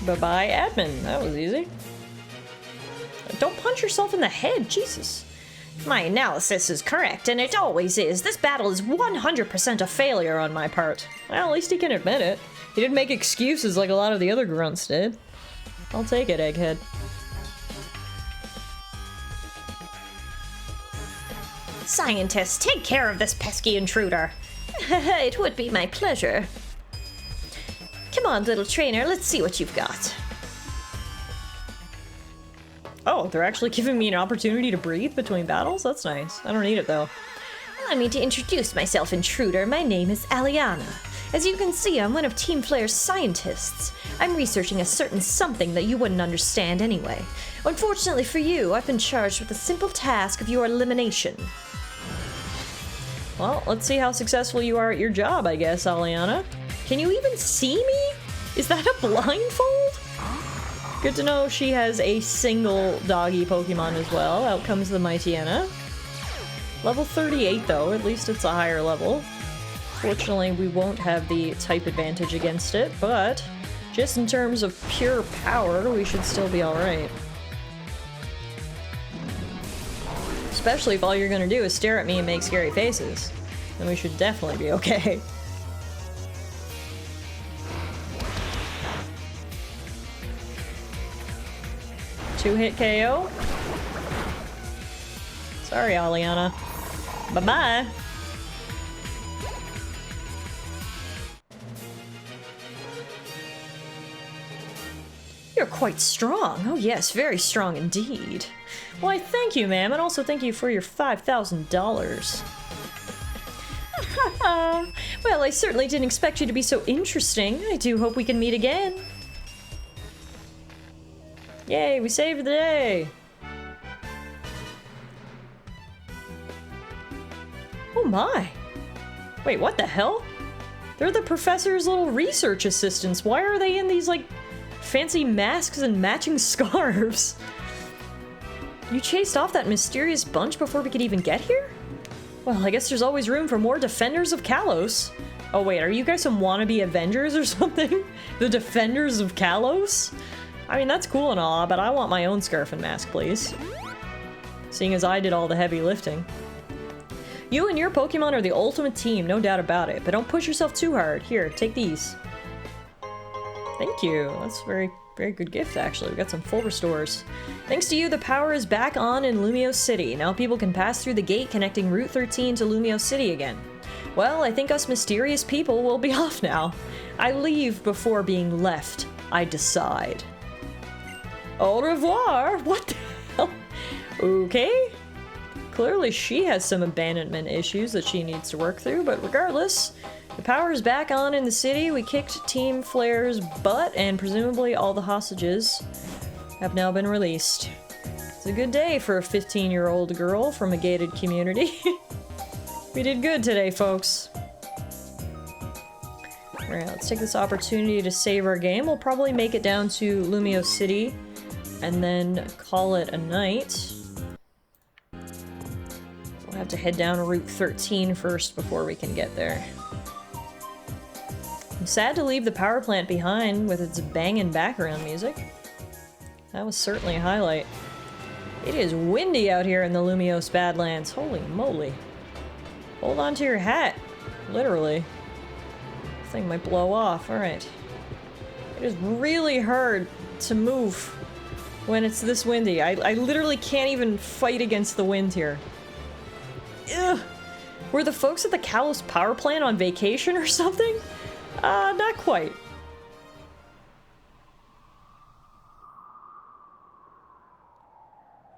Bye-bye, admin. That was easy. Don't punch yourself in the head, Jesus. My analysis is correct, and it always is. This battle is 100% a failure on my part. Well, at least he can admit it. He didn't make excuses like a lot of the other grunts did. I'll take it, Egghead. Scientist, take care of this pesky intruder. It would be my pleasure. Come on, little trainer, let's see what you've got. Oh, they're actually giving me an opportunity to breathe between battles? That's nice. I don't need it, though. Allow me to introduce myself, intruder. My name is Aliana. As you can see, I'm one of Team Flare's scientists. I'm researching a certain something that you wouldn't understand anyway. Unfortunately for you, I've been charged with the simple task of your elimination. Well, let's see how successful you are at your job, I guess, Aliana. Can you even see me? Is that a blindfold? Good to know she has a single doggy Pokemon as well. Out comes the Mightyena. Level 38, though. At least it's a higher level. Fortunately, we won't have the type advantage against it, but just in terms of pure power, we should still be alright. Especially if all you're gonna do is stare at me and make scary faces. Then we should definitely be okay. Two-hit KO? Sorry, Aliana. Bye-bye! You're quite strong. Oh yes, very strong indeed. Why, thank you, ma'am, and also thank you for your $5,000. Well, I certainly didn't expect you to be so interesting. I do hope we can meet again. Yay, we saved the day! Oh my! Wait, what the hell? They're the professor's little research assistants. Why are they in these, like, fancy masks and matching scarves? You chased off that mysterious bunch before we could even get here? Well, I guess there's always room for more Defenders of Kalos. Oh wait, are you guys some wannabe Avengers or something? The Defenders of Kalos? I mean, that's cool and all, but I want my own scarf and mask, please. Seeing as I did all the heavy lifting. You and your Pokemon are the ultimate team, no doubt about it, but don't push yourself too hard. Here, take these. Thank you. That's a very, very good gift, actually. We got some full restores. Thanks to you, the power is back on in Lumio City. Now people can pass through the gate connecting Route 13 to Lumio City again. Well, I think us mysterious people will be off now. I leave before being left. I decide. Au revoir! What the hell? Okay. Clearly she has some abandonment issues that she needs to work through, but regardless, the power is back on in the city. We kicked Team Flare's butt, and presumably all the hostages have now been released. It's a good day for a 15-year-old girl from a gated community. We did good today, folks. Alright, let's take this opportunity to save our game. We'll probably make it down to Lumio City and then call it a night. We'll have to head down Route 13 first before we can get there. I'm sad to leave the power plant behind with its banging background music. That was certainly a highlight. It is windy out here in the Lumiose Badlands. Holy moly. Hold on to your hat. Literally. This thing might blow off. Alright. It is really hard to move when it's this windy. I literally can't even fight against the wind here. Ugh. Were the folks at the Kalos power plant on vacation or something? Not quite.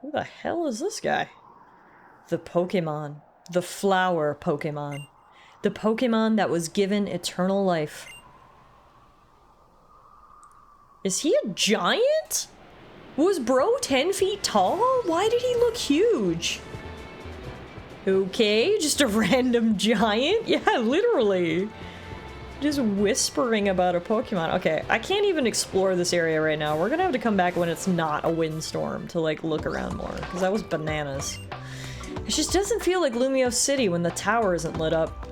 Who the hell is this guy? The Pokemon. The flower Pokemon. The Pokemon that was given eternal life. Is he a giant? Was bro 10 feet tall? Why did he look huge? Okay, just a random giant? Yeah, literally. Just whispering about a Pokemon. Okay, I can't even explore this area right now. We're gonna have to come back when it's not a windstorm to, like, look around more. Because that was bananas. It just doesn't feel like Lumio City when the tower isn't lit up.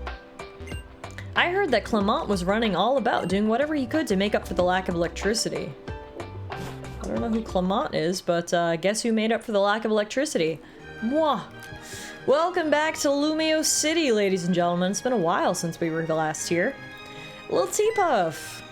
I heard that Clement was running all about, doing whatever he could to make up for the lack of electricity. I don't know who Clement is, but guess who made up for the lack of electricity? Moi! Welcome back to Lumio City, ladies and gentlemen. It's been a while since we were last here. Little T-Puff!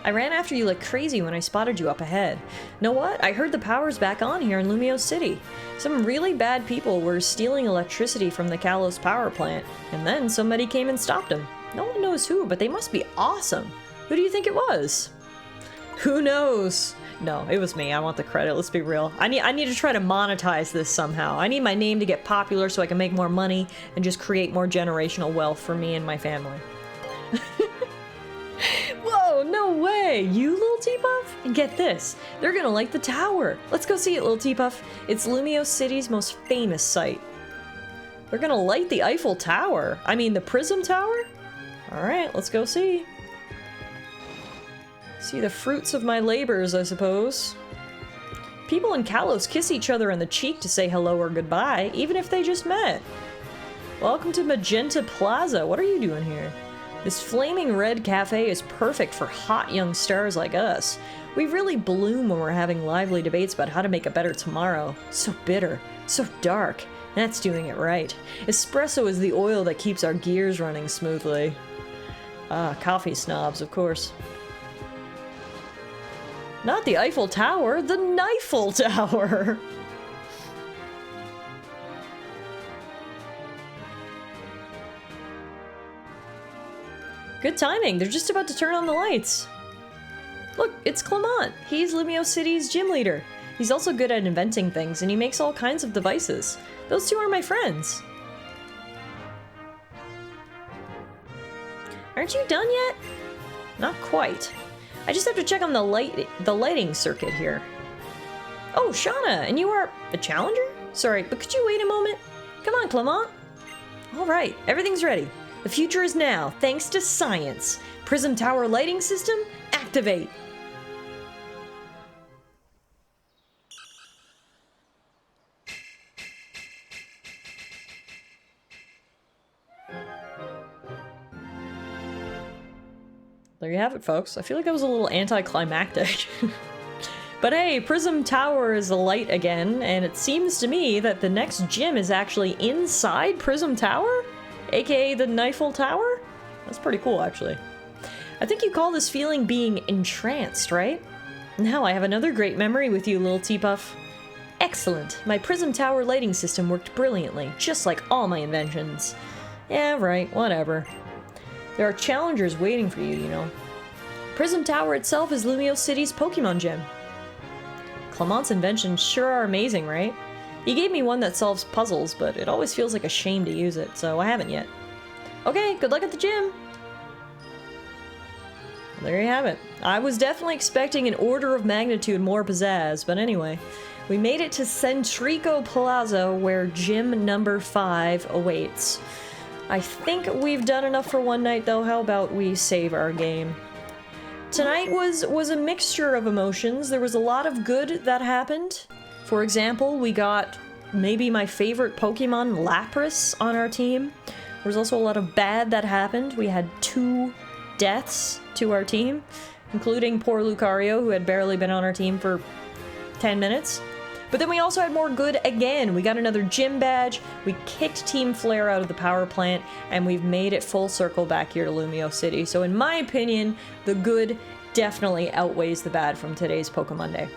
I ran after you like crazy when I spotted you up ahead. Know what? I heard the power's back on here in Lumio City. Some really bad people were stealing electricity from the Kalos power plant, and then somebody came and stopped them. No one knows who, but they must be awesome. Who do you think it was? Who knows? No, it was me. I want the credit. Let's be real. I need to try to monetize this somehow. I need my name to get popular so I can make more money and just create more generational wealth for me and my family. Whoa, no way! You, little T-Puff? And get this, they're gonna like the tower. Let's go see it, little T-Puff. It's Lumio City's most famous site. They're gonna light the Eiffel Tower. I mean, the Prism Tower? Alright, let's go see. See the fruits of my labors, I suppose. People in Kalos kiss each other on the cheek to say hello or goodbye, even if they just met. Welcome to Magenta Plaza. What are you doing here? This flaming red cafe is perfect for hot young stars like us. We really bloom when we're having lively debates about how to make a better tomorrow. So bitter, so dark. That's doing it right. Espresso is the oil that keeps our gears running smoothly. Ah, coffee snobs, of course. Not the Eiffel Tower, the Knifel Tower! Good timing, they're just about to turn on the lights. Look, it's Clement. He's Lumio City's gym leader. He's also good at inventing things, and he makes all kinds of devices. Those two are my friends. Aren't you done yet? Not quite. I just have to check on the lighting circuit here. Oh, Shauna, and you are a challenger? Sorry, but could you wait a moment? Come on, Clement. All right, everything's ready. The future is now, thanks to science. Prism Tower lighting system, activate. There you have it, folks. I feel like that was a little anticlimactic. But hey, Prism Tower is alight again, and it seems to me that the next gym is actually inside Prism Tower? AKA the Knifel Tower? That's pretty cool, actually. I think you call this feeling being entranced, right? Now I have another great memory with you, little T-Puff. Excellent. My Prism Tower lighting system worked brilliantly, just like all my inventions. Yeah, right, whatever. There are challengers waiting for you, you know. Prism Tower itself is Lumio City's Pokemon gym. Clement's inventions sure are amazing, right? He gave me one that solves puzzles, but it always feels like a shame to use it, so I haven't yet. Okay, good luck at the gym! There you have it. I was definitely expecting an order of magnitude more pizzazz, but anyway. We made it to Centrico Plaza, where gym number 5 awaits. I think we've done enough for one night, though. How about we save our game? Tonight was a mixture of emotions. There was a lot of good that happened. For example, we got maybe my favorite Pokemon, Lapras, on our team. There was also a lot of bad that happened. We had 2 deaths to our team, including poor Lucario, who had barely been on our team for 10 minutes. But then we also had more good again. We got another gym badge, we kicked Team Flare out of the power plant, and we've made it full circle back here to Lumio City. So in my opinion, the good definitely outweighs the bad from today's Pokemon Day.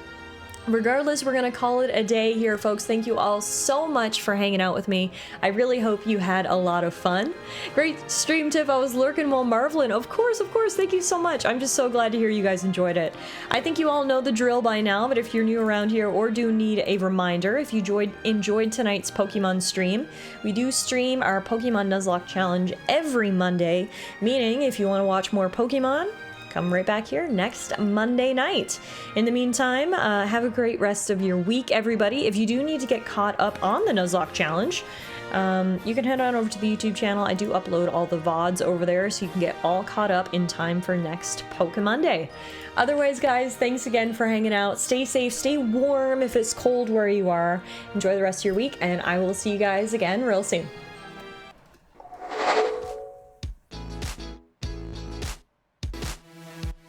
Regardless, we're gonna call it a day here, folks. Thank you all so much for hanging out with me. I really hope you had a lot of fun. Great stream tip, I was lurking while marveling. Of course, thank you so much. I'm just so glad to hear you guys enjoyed it. I think you all know the drill by now, but if you're new around here or do need a reminder, if you enjoyed tonight's Pokemon stream, we do stream our Pokemon Nuzlocke challenge every Monday, meaning if you want to watch more Pokemon, come right back here next Monday night. In the meantime, have a great rest of your week, everybody. If you do need to get caught up on the Nuzlocke challenge, you can head on over to the YouTube channel. I do upload all the VODs over there, so you can get all caught up in time for next Pokemon Day. Otherwise, guys, thanks again for hanging out. Stay safe, stay warm if it's cold where you are. Enjoy the rest of your week, and I will see you guys again real soon.